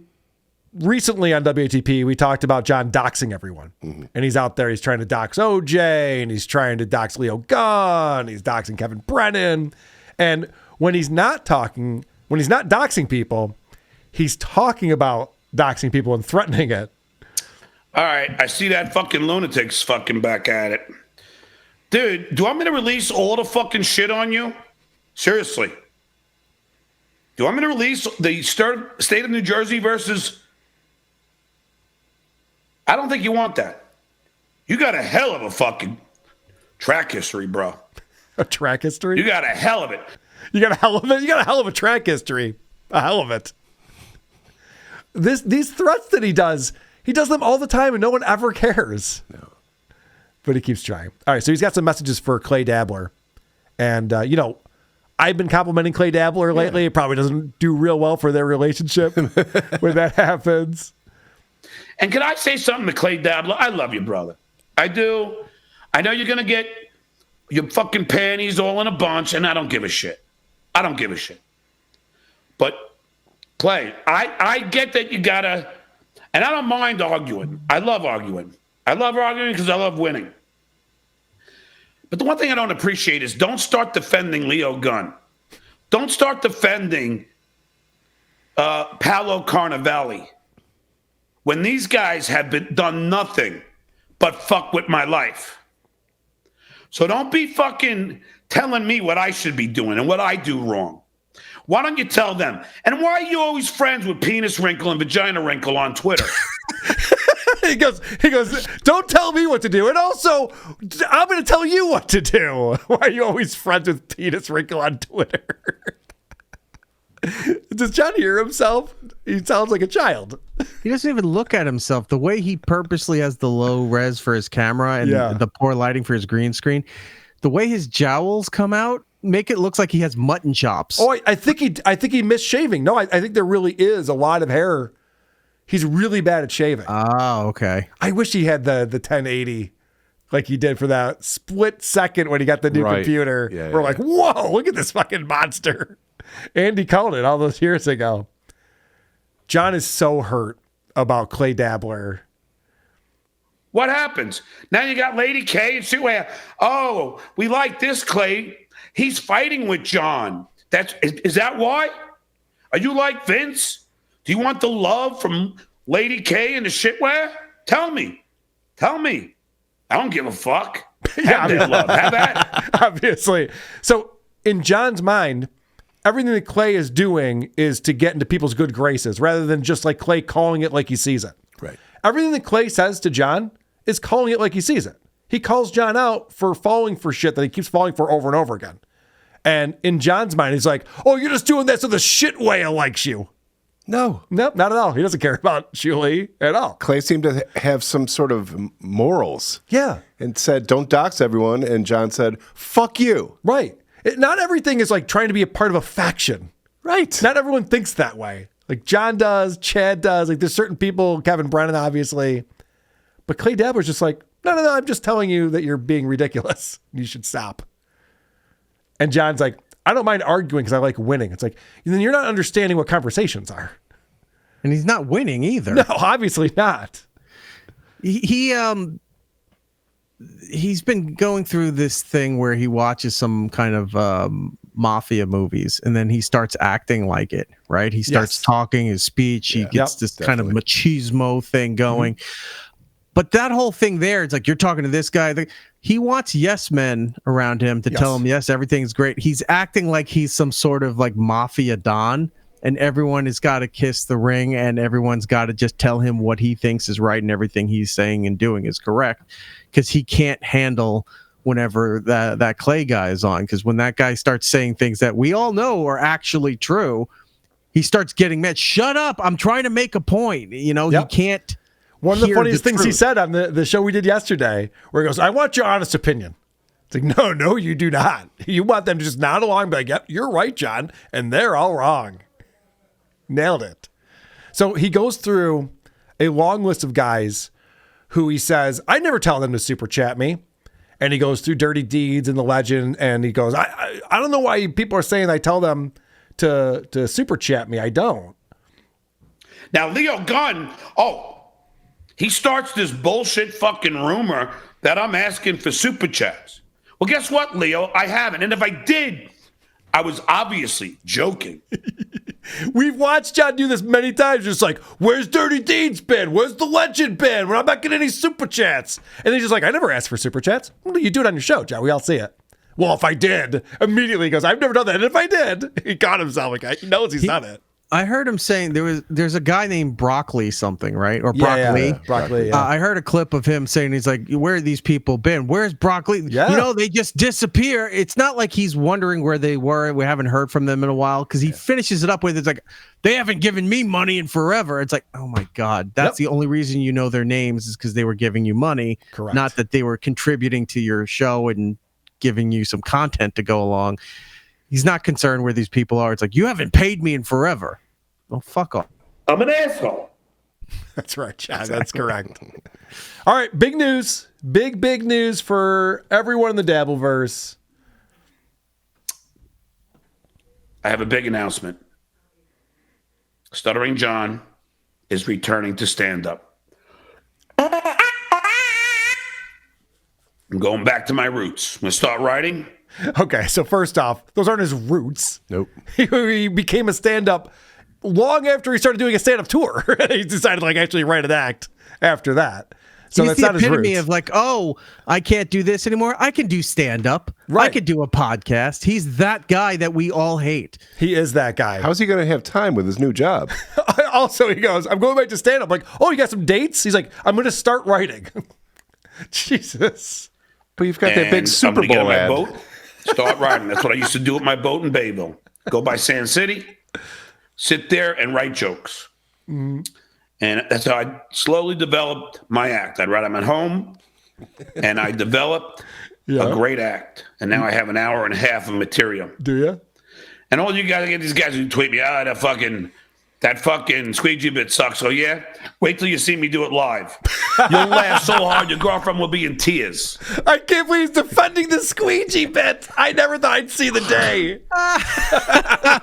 recently on WATP, we talked about John doxing everyone. And he's out there, he's trying to dox OJ, and he's trying to dox Leo Gunn, he's doxing Kevin Brennan. And when he's not doxing people, he's talking about doxing people and threatening it. All right, I see that fucking lunatic's fucking back at it. Dude, do you want me to release all the fucking shit on you? Seriously. Do you want me to release the state of New Jersey versus... I don't think you want that. You got a hell of a fucking track history, bro. A track history? You got a hell of it. You got a hell of it? You got a hell of a track history. A hell of it. These threats that he does them all the time and no one ever cares. No. But he keeps trying. All right, so he's got some messages for Clay Dabbler. And, I've been complimenting Clay Dabbler lately. It probably doesn't do real well for their relationship when that happens. And can I say something to Clay Dabbler? I love you, brother. I do. I know you're going to get your fucking panties all in a bunch, and I don't give a shit. I don't give a shit. But Clay, I get that you gotta, and I don't mind arguing. I love arguing. I love arguing because I love winning. But the one thing I don't appreciate is don't start defending Leo Gunn. Don't start defending Paolo Carnevale when these guys have done nothing but fuck with my life. So don't be fucking telling me what I should be doing and what I do wrong. Why don't you tell them? And why are you always friends with Penis Wrinkle and Vagina Wrinkle on Twitter? He goes, don't tell me what to do. And also, I'm going to tell you what to do. Why are you always friends with Penis Wrinkle on Twitter? Does John hear himself? He sounds like a child. He doesn't even look at himself. The way he purposely has the low res for his camera and the poor lighting for his green screen, the way his jowls come out, make it look like he has mutton chops. Oh, I think he missed shaving. No, I think there really is a lot of hair. He's really bad at shaving. Oh, okay. I wish he had the 1080 like he did for that split second when he got the new computer. We're like, whoa, look at this fucking monster. Andy called it all those years ago. John is so hurt about Clay Dabbler. What happens? Now you got Lady K and Sue. Oh, we like this Clay. He's fighting with John. Is that why? Are you like Vince? Do you want the love from Lady K and the shitware? Tell me. I don't give a fuck. Have their love. Have that. Obviously. So in John's mind, everything that Clay is doing is to get into people's good graces rather than just like Clay calling it like he sees it. Right. Everything that Clay says to John is calling it like he sees it. He calls John out for falling for shit that he keeps falling for over and over again. And in John's mind, he's like, oh, you're just doing that so the shit whale likes you. No. Nope, not at all. He doesn't care about Shuli at all. Clay seemed to have some sort of morals. Yeah. And said, don't dox everyone. And John said, fuck you. Right. Not everything is like trying to be a part of a faction. Right. Not everyone thinks that way. Like John does, Chad does. Like there's certain people, Kevin Brennan, obviously. But Clay Dabbler's just like, no, I'm just telling you that you're being ridiculous. You should stop. And John's like, I don't mind arguing because I like winning. It's like, then you're not understanding what conversations are. And he's not winning either. No, obviously not. He's been going through this thing where he watches some kind of mafia movies and then he starts acting like it, right? He starts talking his speech. He gets this kind of machismo thing going. Mm-hmm. But that whole thing there, it's like you're talking to this guy. He wants yes men around him to tell him, yes, everything's great. He's acting like he's some sort of like mafia don. and everyone has got to kiss the ring, and everyone's got to just tell him what he thinks is right and everything he's saying and doing is correct, because he can't handle whenever that Clay guy is on, because when that guy starts saying things that we all know are actually true, he starts getting mad. Shut up, I'm trying to make a point. He can't. One of the funniest things he said on the show we did yesterday, where he goes, I want your honest opinion. It's like, no, you do not. You want them to just nod along and be like, yep, you're right, John, and they're all wrong. Nailed it. So he goes through a long list of guys who he says, I never tell them to super chat me. And he goes through Dirty Deeds and the Legend, and he goes, I don't know why people are saying I tell them to super chat me. I don't. Now, Leo Gunn, he starts this bullshit fucking rumor that I'm asking for super chats. Well, guess what, Leo? I haven't. And if I did, I was obviously joking. We've watched John do this many times. Just like, where's Dirty Deeds been? Where's the Legend been? We're not getting any super chats. And he's just like, I never asked for super chats. Well, you do it on your show, John. We all see it. Well, if I did, immediately he goes, I've never done that. And if I did, he caught himself. Like, he knows he's done it. I heard him saying there's a guy named Broccoli something, right? Or Broccoli. Yeah. Broccoli, yeah. I heard a clip of him saying, he's like, where have these people been? Where's Broccoli? Yeah. They just disappear. It's not like he's wondering where they were. We haven't heard from them in a while, because he finishes it up with, it's like, they haven't given me money in forever. It's like, oh my God, that's the only reason you know their names is because they were giving you money. Correct. Not that they were contributing to your show and giving you some content to go along. He's not concerned where these people are. It's like, you haven't paid me in forever. Oh, fuck off. I'm an asshole. That's right, John. That's correct. All right, big news. Big news for everyone in the Dabbleverse. I have a big announcement. Stuttering John is returning to stand-up. I'm going back to my roots. I'm going to start writing. Okay, so first off, those aren't his roots. Nope. He became a stand-up long after he started doing a stand-up tour. He decided to actually write an act after that. So he's that's the not his epitome roots. of like, I can't do this anymore. I can do stand-up. Right. I could do a podcast. He's that guy that we all hate. He is that guy. How's he going to have time with his new job? Also, he goes, I'm going back to stand-up. Like, you got some dates? He's like, I'm going to start writing. Jesus. But you've got that big Super I'm gonna Bowl get ad. on my boat, start riding. That's what I used to do with my boat in Bayville. Go by Sand City, sit there and write jokes. Mm-hmm. And that's how I slowly developed my act. I'd write them at home, and I developed a great act. And now I have an hour and a half of material. Do you? And all you guys get these guys who tweet me, that fucking squeegee bit sucks. So yeah, wait till you see me do it live. You'll laugh so hard your girlfriend will be in tears. I can't believe he's defending the squeegee bit. I never thought I'd see the day.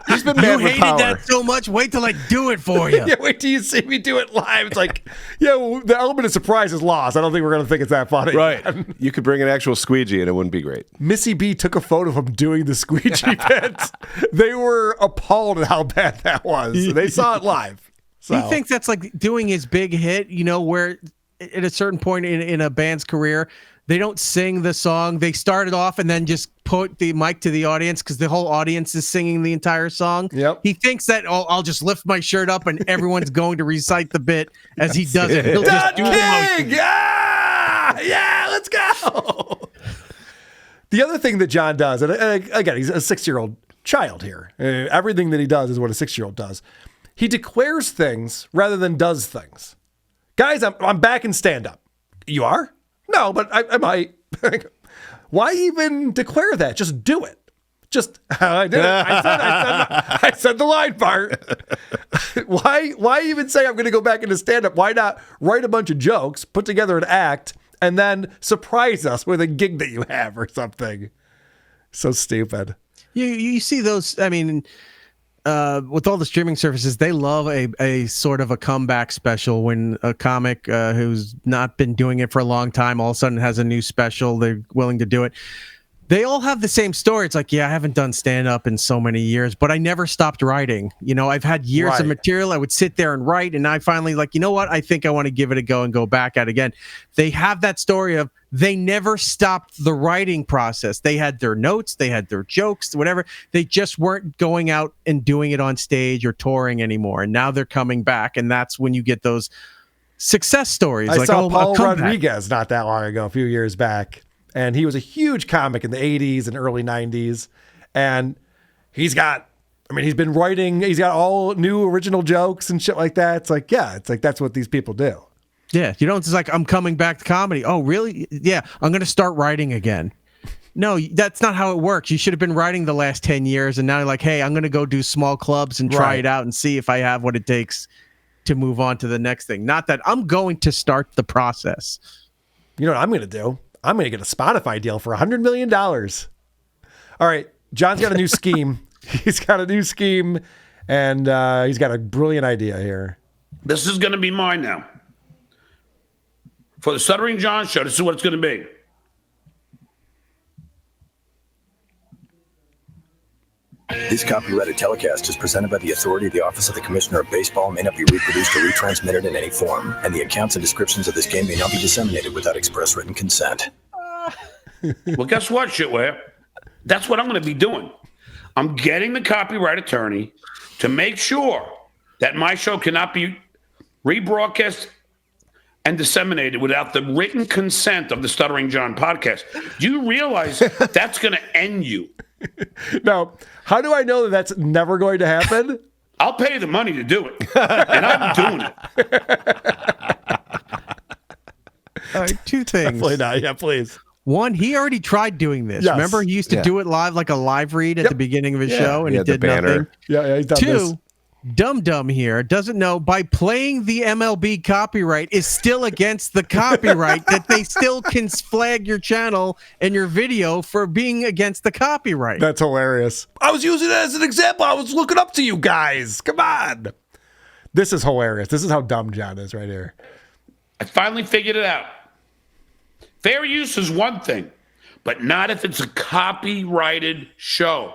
He's been You mad with hated power. that so much. Wait till I do it for you. Yeah, wait till you see me do it live. It's like, the element of surprise is lost. I don't think we're going to think it's that funny. Right. You could bring an actual squeegee and it wouldn't be great. Missy B took a photo of him doing the squeegee bit. They were appalled at how bad that was. They saw it live. So. He thinks that's like doing his big hit, where at a certain point in a band's career, they don't sing the song. They start it off and then just put the mic to the audience because the whole audience is singing the entire song. Yep. He thinks that, I'll just lift my shirt up and everyone's going to recite the bit as he does it. He'll just do the motion. Yeah, let's go. The other thing that John does, and again, he's a 6-year-old child here. Everything that he does is what a 6-year-old does. He declares things rather than does things. Guys, I'm back in stand-up. You are? No, but I might. Why even declare that? Just do it. Just, I did it. I said the line part. Why even say I'm going to go back into stand-up? Why not write a bunch of jokes, put together an act, and then surprise us with a gig that you have or something? So stupid. You see those, with all the streaming services, they love a sort of a comeback special when a comic who's not been doing it for a long time all of a sudden has a new special. They're willing to do it. They all have the same story. It's like, yeah, I haven't done stand-up in so many years, but I never stopped writing. You know, I've had years of material. I would sit there and write, and I finally like, you know what? I think I want to give it a go and go back at it again. They have that story of they never stopped the writing process. They had their notes, they had their jokes, whatever. They just weren't going out and doing it on stage or touring anymore. And now they're coming back, and that's when you get those success stories. I like, saw oh, Paul a comeback. Rodriguez not that long ago, a few years back. And he was a huge comic in the 80s and early 90s. And he's been writing, he's got all new original jokes and shit like that. It's like, yeah, it's like that's what these people do. Yeah, you don't just like, I'm coming back to comedy. Oh, really? Yeah, I'm going to start writing again. No, that's not how it works. You should have been writing the last 10 years, and now you're like, hey, I'm going to go do small clubs and try it out and see if I have what it takes to move on to the next thing. Not that I'm going to start the process. You know what I'm going to do? I'm going to get a Spotify deal for $100 million. All right, John's got a new scheme. He's got a new scheme, and he's got a brilliant idea here. This is going to be mine now. For the Stuttering John show, this is what it's going to be. This copyrighted telecast is presented by the authority of the Office of the Commissioner of Baseball, may not be reproduced or retransmitted in any form, and the accounts and descriptions of this game may not be disseminated without express written consent. Well, guess what, shitware? That's what I'm going to be doing. I'm getting the copyright attorney to make sure that my show cannot be rebroadcast and disseminated without the written consent of the Stuttering John podcast. Do you realize that's going to end you? Now, how do I know that that's never going to happen? I'll pay the money to do it, and I'm doing it. All right, two things. Definitely not. Yeah, please. One, he already tried doing this. Yes. Remember, he used to do it live, like a live read at the beginning of his show, and He it had the did banner. nothing. Yeah, he's done Two, this. Dum here doesn't know by playing the MLB copyright is still against the copyright that they still can flag your channel and your video for being against the copyright. That's hilarious. I was using it as an example. I was looking up to you guys. Come on. This is hilarious. This is how dumb John is right here. I finally figured it out. Fair use is one thing, but not if it's a copyrighted show.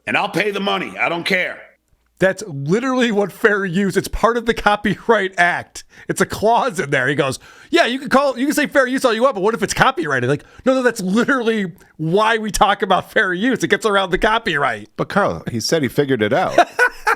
And I'll pay the money. I don't care. That's literally what fair use. It's part of the Copyright Act. It's a clause in there. He goes, yeah, you can say fair use all you want, but what if it's copyrighted? Like, no, that's literally why we talk about fair use. It gets around the copyright. But Carl, he said he figured it out.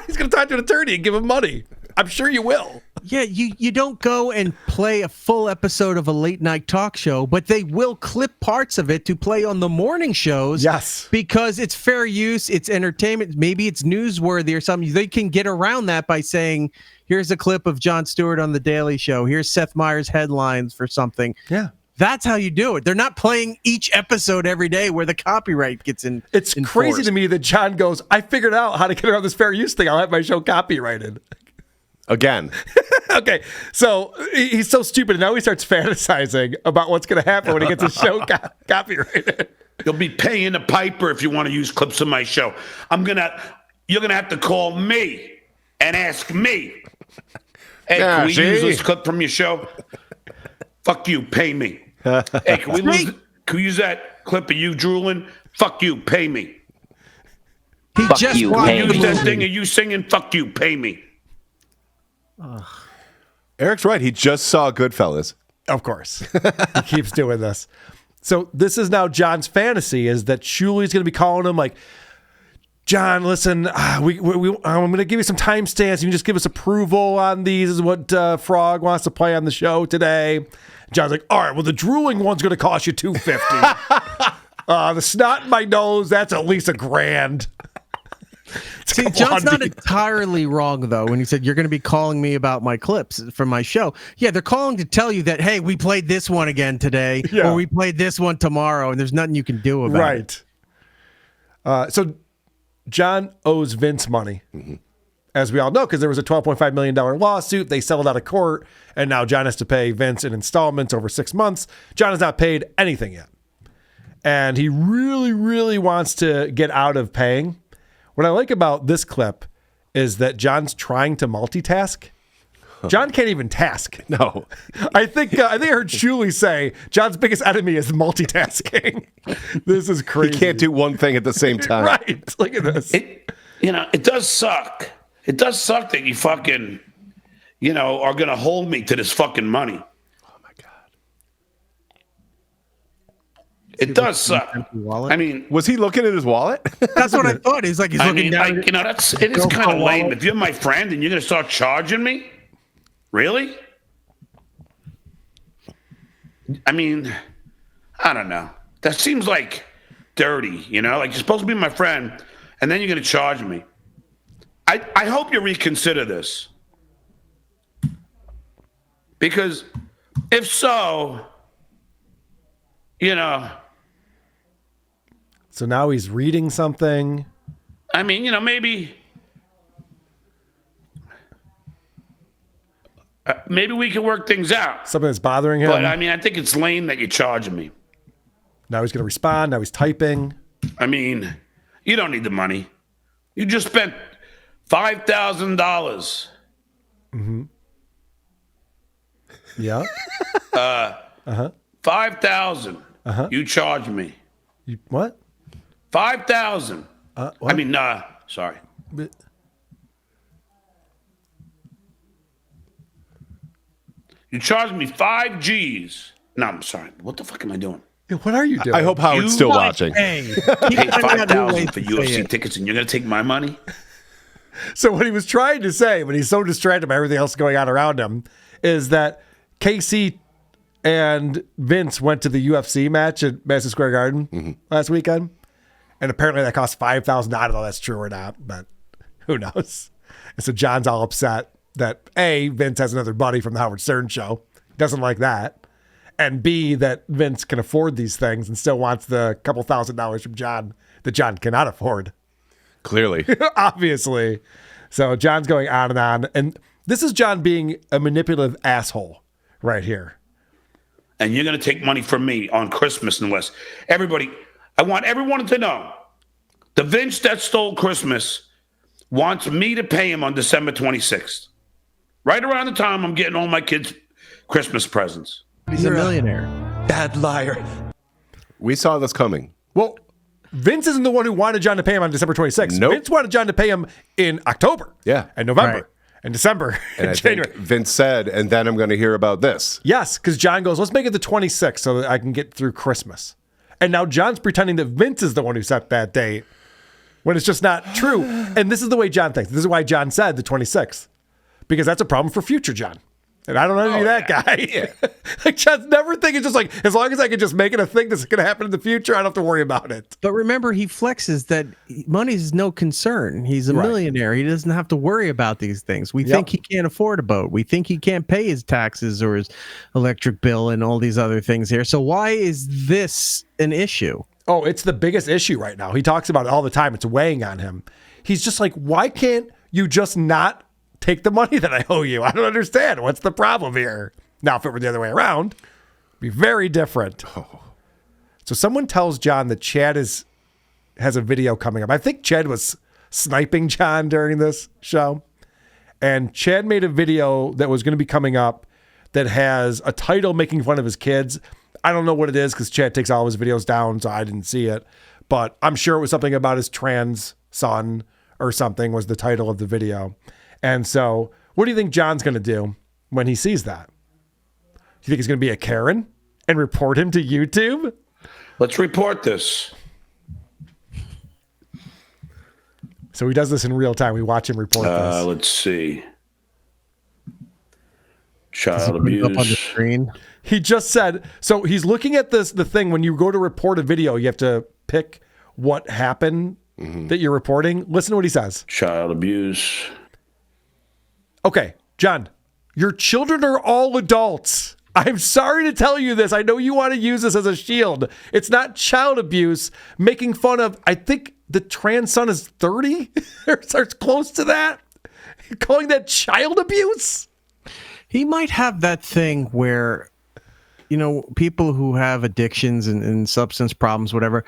He's going to talk to an attorney and give him money. I'm sure you will. Yeah, you don't go and play a full episode of a late night talk show, but they will clip parts of it to play on the morning shows. Yes. Because it's fair use, it's entertainment, maybe it's newsworthy or something. They can get around that by saying, here's a clip of Jon Stewart on The Daily Show. Here's Seth Meyers' headlines for something. Yeah. That's how you do it. They're not playing each episode every day where the copyright gets in. It's crazy to me that John goes, I figured out how to get around this fair use thing. I'll have my show copyrighted. Again. Okay, so he's so stupid. Now he starts fantasizing about what's going to happen when he gets his show copyrighted. You'll be paying a piper if you want to use clips of my show. You're gonna have to call me and ask me. Hey, can we use this clip from your show? Fuck you, pay me. Hey, can we use that clip of you drooling? Fuck you, pay me. He just use that thing of you singing. Fuck you, pay me. Eric's right. He just saw Goodfellas. Of course. He keeps doing this. So this is now John's fantasy, is that Shuli's going to be calling him like, John, listen, I'm going to give you some timestamps. You can just give us approval on these. This is what Frog wants to play on the show today. John's like, all right, well, the drooling one's going to cost you $250. The snot in my nose, that's at least $1,000. See, John's not entirely wrong, though, when he said, you're going to be calling me about my clips from my show. Yeah, they're calling to tell you that, hey, we played this one again today, or we played this one tomorrow, and there's nothing you can do about it. Right. So John owes Vince money, as we all know, because there was a $12.5 million lawsuit. They settled out of court, and now John has to pay Vince in installments over 6 months. John has not paid anything yet. And he really, really wants to get out of paying. What I like about this clip is that John's trying to multitask. John can't even task. No. I think I heard Julie say John's biggest enemy is multitasking. This is crazy. He can't do one thing at the same time. Right. Look at this. It does suck. It does suck that you fucking, are going to hold me to this fucking money. Oh, my God. It does suck. I mean, was he looking at his wallet? That's what I thought. He's looking down. It is kind of lame. If you're my friend and you're going to start charging me, really? I mean, I don't know. That seems like dirty, Like, you're supposed to be my friend, and then you're going to charge me. I hope you reconsider this. Because if so, So now he's reading something. I mean, maybe we can work things out. Something that's bothering him. But I mean, I think it's lame that you're charging me. Now he's going to respond. Now he's typing. I mean, you don't need the money. You just spent $5,000. Mm-hmm. Yeah. 5,000. You charge me. What? 5,000. I mean, sorry. You charged me 5 G's. No, I'm sorry. What the fuck am I doing? What are you doing? I hope Howard's still watching. Paid 5,000 for UFC tickets, and you're gonna take my money? So what he was trying to say, when he's so distracted by everything else going on around him, is that Casey and Vince went to the UFC match at Madison Square Garden last weekend, and apparently that cost $5,000. I don't know if that's true or not, but who knows? And so John's all upset that A, Vince has another buddy from the Howard Stern show, doesn't like that, and B, that Vince can afford these things and still wants the couple $1,000s from John that John cannot afford. Clearly. Obviously. So John's going on, and this is John being a manipulative asshole right here. And you're going to take money from me on Christmas unless everybody, I want everyone to know, the Vince that stole Christmas wants me to pay him on December 26th. Right around the time I'm getting all my kids' Christmas presents. He's a millionaire. Bad liar. We saw this coming. Well, Vince isn't the one who wanted John to pay him on December 26th. Nope. Vince wanted John to pay him in October. Yeah. And November. Right. And December. And and I January. think Vince said, and then I'm going to hear about this. Yes, because John goes, let's make it the 26th so that I can get through Christmas. And now John's pretending that Vince is the one who set that date when it's just not true. And this is the way John thinks. This is why John said the 26th. Because that's a problem for future John. And I don't envy that guy. Yeah. Like, John's never thinking just like, as long as I can just make it a thing that's going to happen in the future, I don't have to worry about it. But remember, he flexes that money is no concern. He's a millionaire. He doesn't have to worry about these things. We think he can't afford a boat. We think he can't pay his taxes or his electric bill and all these other things here. So why is this an issue? Oh, it's the biggest issue right now. He talks about it all the time. It's weighing on him. He's just like, why can't you just not take the money that I owe you? I don't understand. What's the problem here? Now, if it were the other way around, it'd be very different. Oh. So someone tells John that Chad has a video coming up. I think Chad was sniping John during this show. And Chad made a video that was going to be coming up that has a title making fun of his kids. I don't know what it is because Chad takes all his videos down, so I didn't see it. But I'm sure it was something about his trans son or something was the title of the video. And so what do you think John's going to do when he sees that? Do you think he's going to be a Karen and report him to YouTube? Let's report this. So he does this in real time. We watch him report this. Let's see. Child abuse. Up on the screen. He just said, so he's looking at the thing. When you go to report a video, you have to pick what happened that you're reporting. Listen to what he says. Child abuse. Okay, John, your children are all adults. I'm sorry to tell you this. I know you want to use this as a shield. It's not child abuse. Making fun of, I think the trans son is 30 or starts close to that. You're calling that child abuse? He might have that thing where, people who have addictions and substance problems, whatever,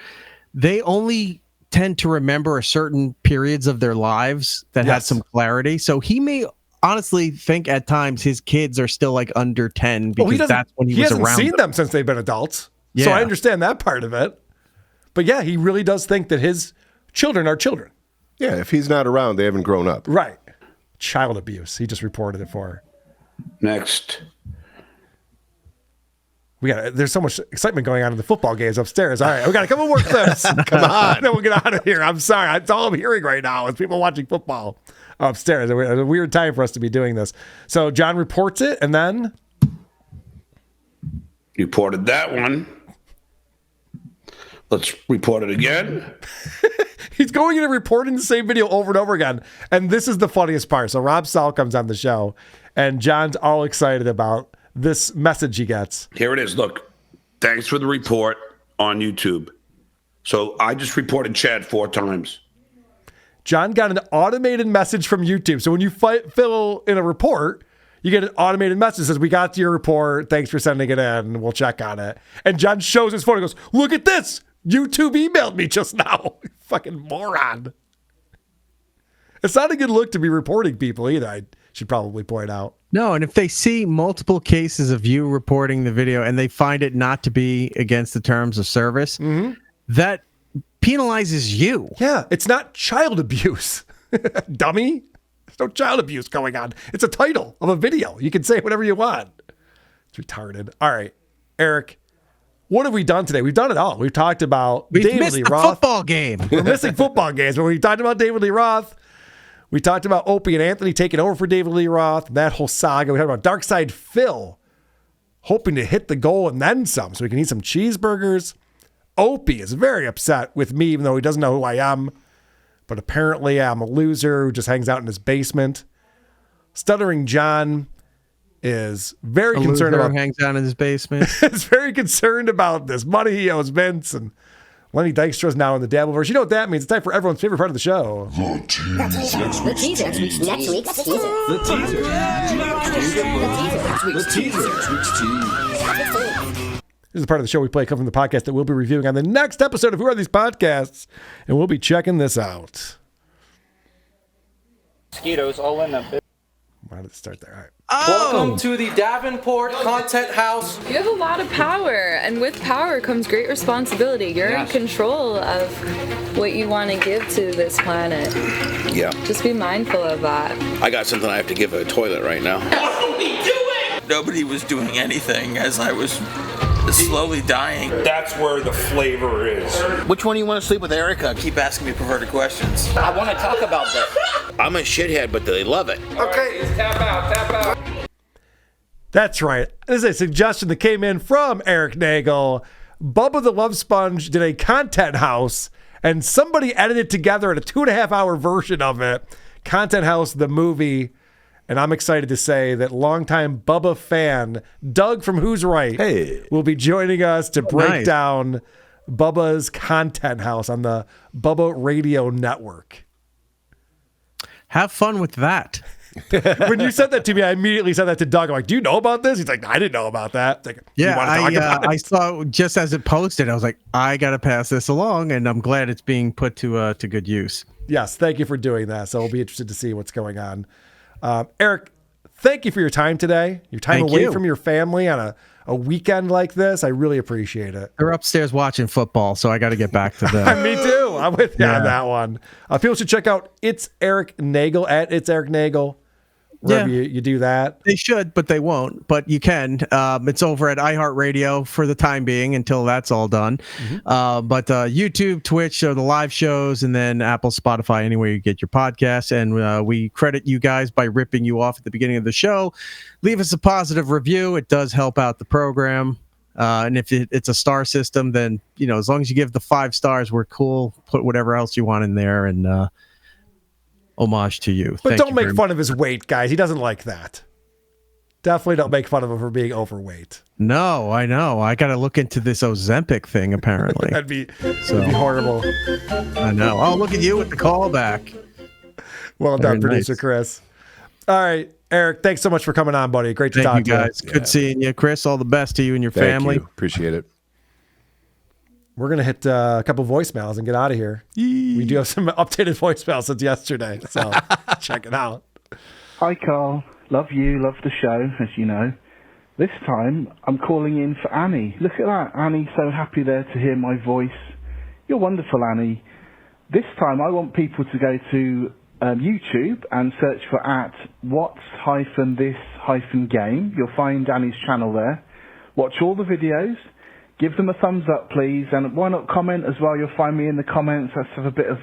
they only tend to remember certain periods of their lives that had some clarity. So he may honestly think at times his kids are still like under 10 because that's when he was hasn't around seen them. them since they've been adults. Yeah. So I understand that part of it. But yeah, he really does think that his children are children. Yeah, if he's not around, they haven't grown up. Right. Child abuse. He just reported it for her. Next. There's so much excitement going on in the football games upstairs. All right, we got a couple more clips. Come on. Then we'll get out of here. I'm sorry. That's all I'm hearing right now is people watching football upstairs. It's a weird time for us to be doing this. So John reports it, and then? Reported that one. Let's report it again. He's going in and reporting the same video over and over again. And this is the funniest part. So Rob Saul comes on the show, and John's all excited about this message he gets. Here it is. Look, thanks for the report on YouTube. So I just reported Chad 4 times. John got an automated message from YouTube. So when you fill in a report, you get an automated message that says, we got your report. Thanks for sending it in. We'll check on it. And John shows his phone and goes, look at this. YouTube emailed me just now. Fucking moron. It's not a good look to be reporting people either, I should probably point out. No, and if they see multiple cases of you reporting the video and they find it not to be against the terms of service, that penalizes you. Yeah, it's not child abuse. Dummy. There's no child abuse going on. It's a title of a video. You can say whatever you want. It's retarded. All right, Eric, what have we done today? We've done it all. We've talked about David Lee Roth. Football game. We're missing football games, but we talked about David Lee Roth. We talked about Opie and Anthony taking over for David Lee Roth, that whole saga. We talked about darksydephil hoping to hit the goal and then some so we can eat some cheeseburgers. Opie is very upset with me, even though he doesn't know who I am. But apparently I'm a loser who just hangs out in his basement. Stuttering John is very concerned about... hangs out in his basement. is very concerned about this money he owes Vince, and Lenny Dykstra's now in the Dabbleverse. You know what that means. It's time for everyone's favorite part of the show. The teaser. Next week's teaser. The teaser. The teaser. This is the part of the show we play a couple from the podcast that we'll be reviewing on the next episode of Who Are These Podcasts, and we'll be checking this out. Mosquitoes all in them. Why did it start there? All right. Welcome to the Davenport Content House. You have a lot of power, and with power comes great responsibility. You're in control of what you want to give to this planet. Yeah. Just be mindful of that. I got something I have to give a toilet right now. What are we doing? Nobody was doing anything as I was slowly dying. That's where the flavor is. Which one do you want to sleep with, Erica? Keep asking me perverted questions. I want to talk about this. I'm a shithead, but they love it. Okay. Tap out. That's right. This is a suggestion that came in from Erik Nagel. Bubba the Love Sponge did a content house, and somebody edited together a 2.5 hour version of it. Content House, the movie. And I'm excited to say that longtime Bubba fan, Doug from Who's Right, will be joining us to break down Bubba's Content House on the Bubba Radio Network. Have fun with that. When you said that to me, I immediately said that to Doug. I'm like, do you know about this? He's like, I didn't know about that. It's like, Yeah, you want to talk about it? I saw just as it posted, I was like, I got to pass this along, and I'm glad it's being put to good use. Yes, thank you for doing that. So we'll be interested to see what's going on. Eric, thank you for your time today. Your time away from your family on a weekend like this. I really appreciate it. They're upstairs watching football, so I got to get back to them. Me too. I'm with you on that one. People should check out It's Erik Nagel at It's Erik Nagel. Wherever you do that. They should, but they won't. But you can. It's over at iHeartRadio for the time being until that's all done. But YouTube, Twitch, the live shows, and then Apple, Spotify, anywhere you get your podcasts. And we credit you guys by ripping you off at the beginning of the show. Leave us a positive review. It does help out the program. And if it's a star system, then, as long as you give the 5 stars, we're cool. Put whatever else you want in there. And homage to you. But don't make fun of his weight, guys. He doesn't like that. Definitely don't make fun of him for being overweight. No, I know. I got to look into this Ozempic thing, apparently. That'd be horrible. I know. Oh, look at you with the callback. Well done, producer Chris. All right, Eric, thanks so much for coming on, buddy. Great to talk to you. Guys. Good seeing you. Chris, all the best to you and your family. Thank you. Appreciate it. We're going to hit a couple voicemails and get out of here. We do have some updated voicemails since yesterday, so check it out. Hi, Carl. Love you, love the show, as you know. This time, I'm calling in for Annie. Look at that. Annie, so happy there to hear my voice. You're wonderful, Annie. This time, I want people to go to YouTube and search for @what's-this-game. You'll find Annie's channel there. Watch all the videos. Give them a thumbs up, please. And why not comment as well? You'll find me in the comments. Let's have a bit of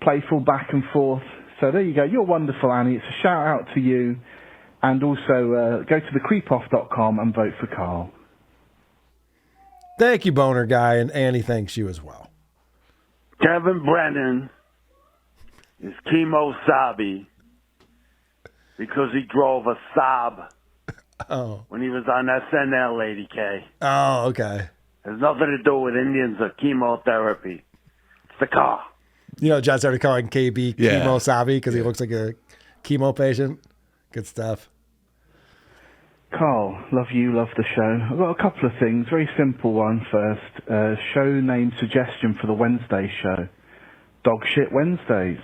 playful back and forth. So there you go. You're wonderful, Annie. It's a shout out to you. And also go to thecreepoff.com and vote for Carl. Thank you, Boner Guy. And Annie thanks you as well. Kevin Brennan is Chemo Sabi because he drove a Saab when he was on SNL, Lady K. Oh, okay. Has nothing to do with Indians or chemotherapy. It's the car. You know, John started calling KB Chemo Sabi because he looks like a chemo patient. Good stuff. Carl, love you, love the show. I've got a couple of things. Very simple one first. Show name suggestion for the Wednesday show. Dog Shit Wednesdays.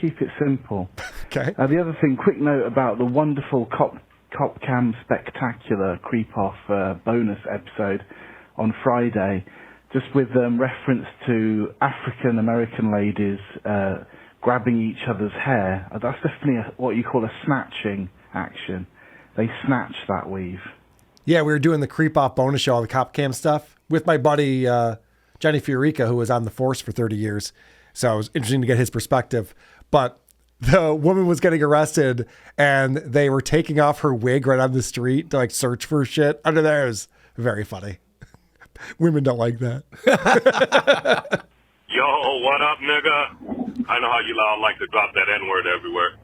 Keep it simple. Okay. The other thing, quick note about the wonderful Cop Cam Spectacular Creep-Off bonus episode on Friday, just with reference to African American ladies grabbing each other's hair. That's definitely what you call a snatching action. They snatched that weave. Yeah, we were doing the Creep-Off bonus show, all the Cop Cam stuff, with my buddy Johnny Fiorica, who was on the force for 30 years. So it was interesting to get his perspective. But the woman was getting arrested, and they were taking off her wig right on the street to like search for shit under there. It was very funny. Women don't like that. Yo, what up, nigga? I know how you all like to drop that N-word everywhere.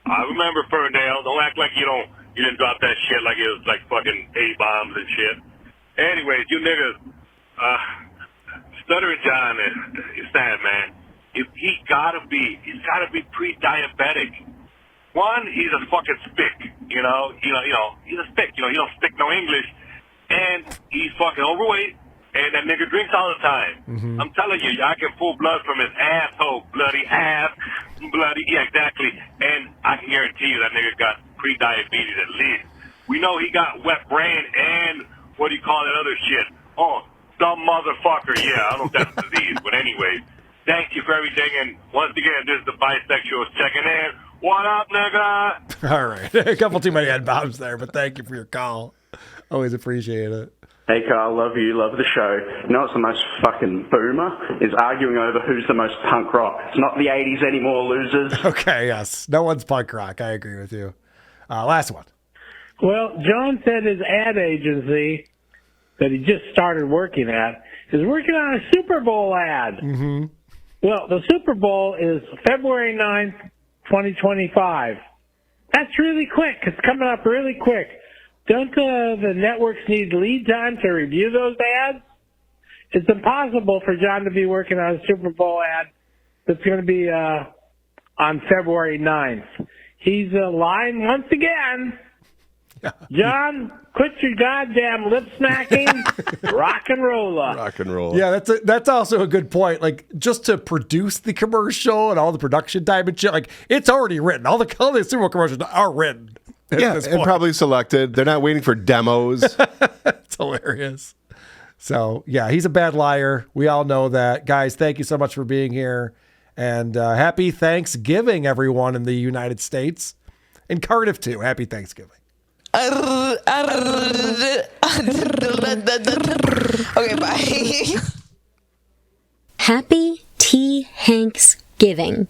I remember Ferndale. Don't act like you didn't drop that shit like it was like fucking A-bombs and shit. Anyways, you niggas, Stuttering John is sad, man. He's gotta be pre-diabetic. One, he's a fucking spick, he's a spick, he don't speak no English, and he's fucking overweight, and that nigga drinks all the time. Mm-hmm. I'm telling you, I can pull blood from his asshole, bloody ass, yeah, exactly, and I can guarantee you that nigga got pre-diabetes at least. We know he got wet brain and what do you call that other shit? Oh, dumb motherfucker, yeah, I don't know if that's a disease, but anyways. Thank you for everything, and once again, this is the bisexuals checking in. What up, nigga? All right. A couple too many N-bombs there, but thank you for your call. Always appreciate it. Hey, Carl, love you, love the show. You know what's the most fucking boomer? Is arguing over who's the most punk rock. It's not the 80s anymore, losers. Okay, yes. No one's punk rock. I agree with you. Last one. Well, John said his ad agency that he just started working at is working on a Super Bowl ad. Mm-hmm. Well, the Super Bowl is February 9th, 2025. That's really quick. It's coming up really quick. Don't the networks need lead time to review those ads? It's impossible for John to be working on a Super Bowl ad that's going to be on February 9th. He's lying once again. John, quit your goddamn lip smacking. Rock and roll up. Rock and roll. Yeah, that's also a good point. Like, just to produce the commercial and all the production time and shit, like, it's already written. All the Super Bowl commercials are written. Yeah, and probably selected. They're not waiting for demos. It's hilarious. So, yeah, he's a bad liar. We all know that. Guys, thank you so much for being here. And happy Thanksgiving, everyone in the United States. In Cardiff, too. Happy Thanksgiving. Okay, bye. Happy T. Hanksgiving.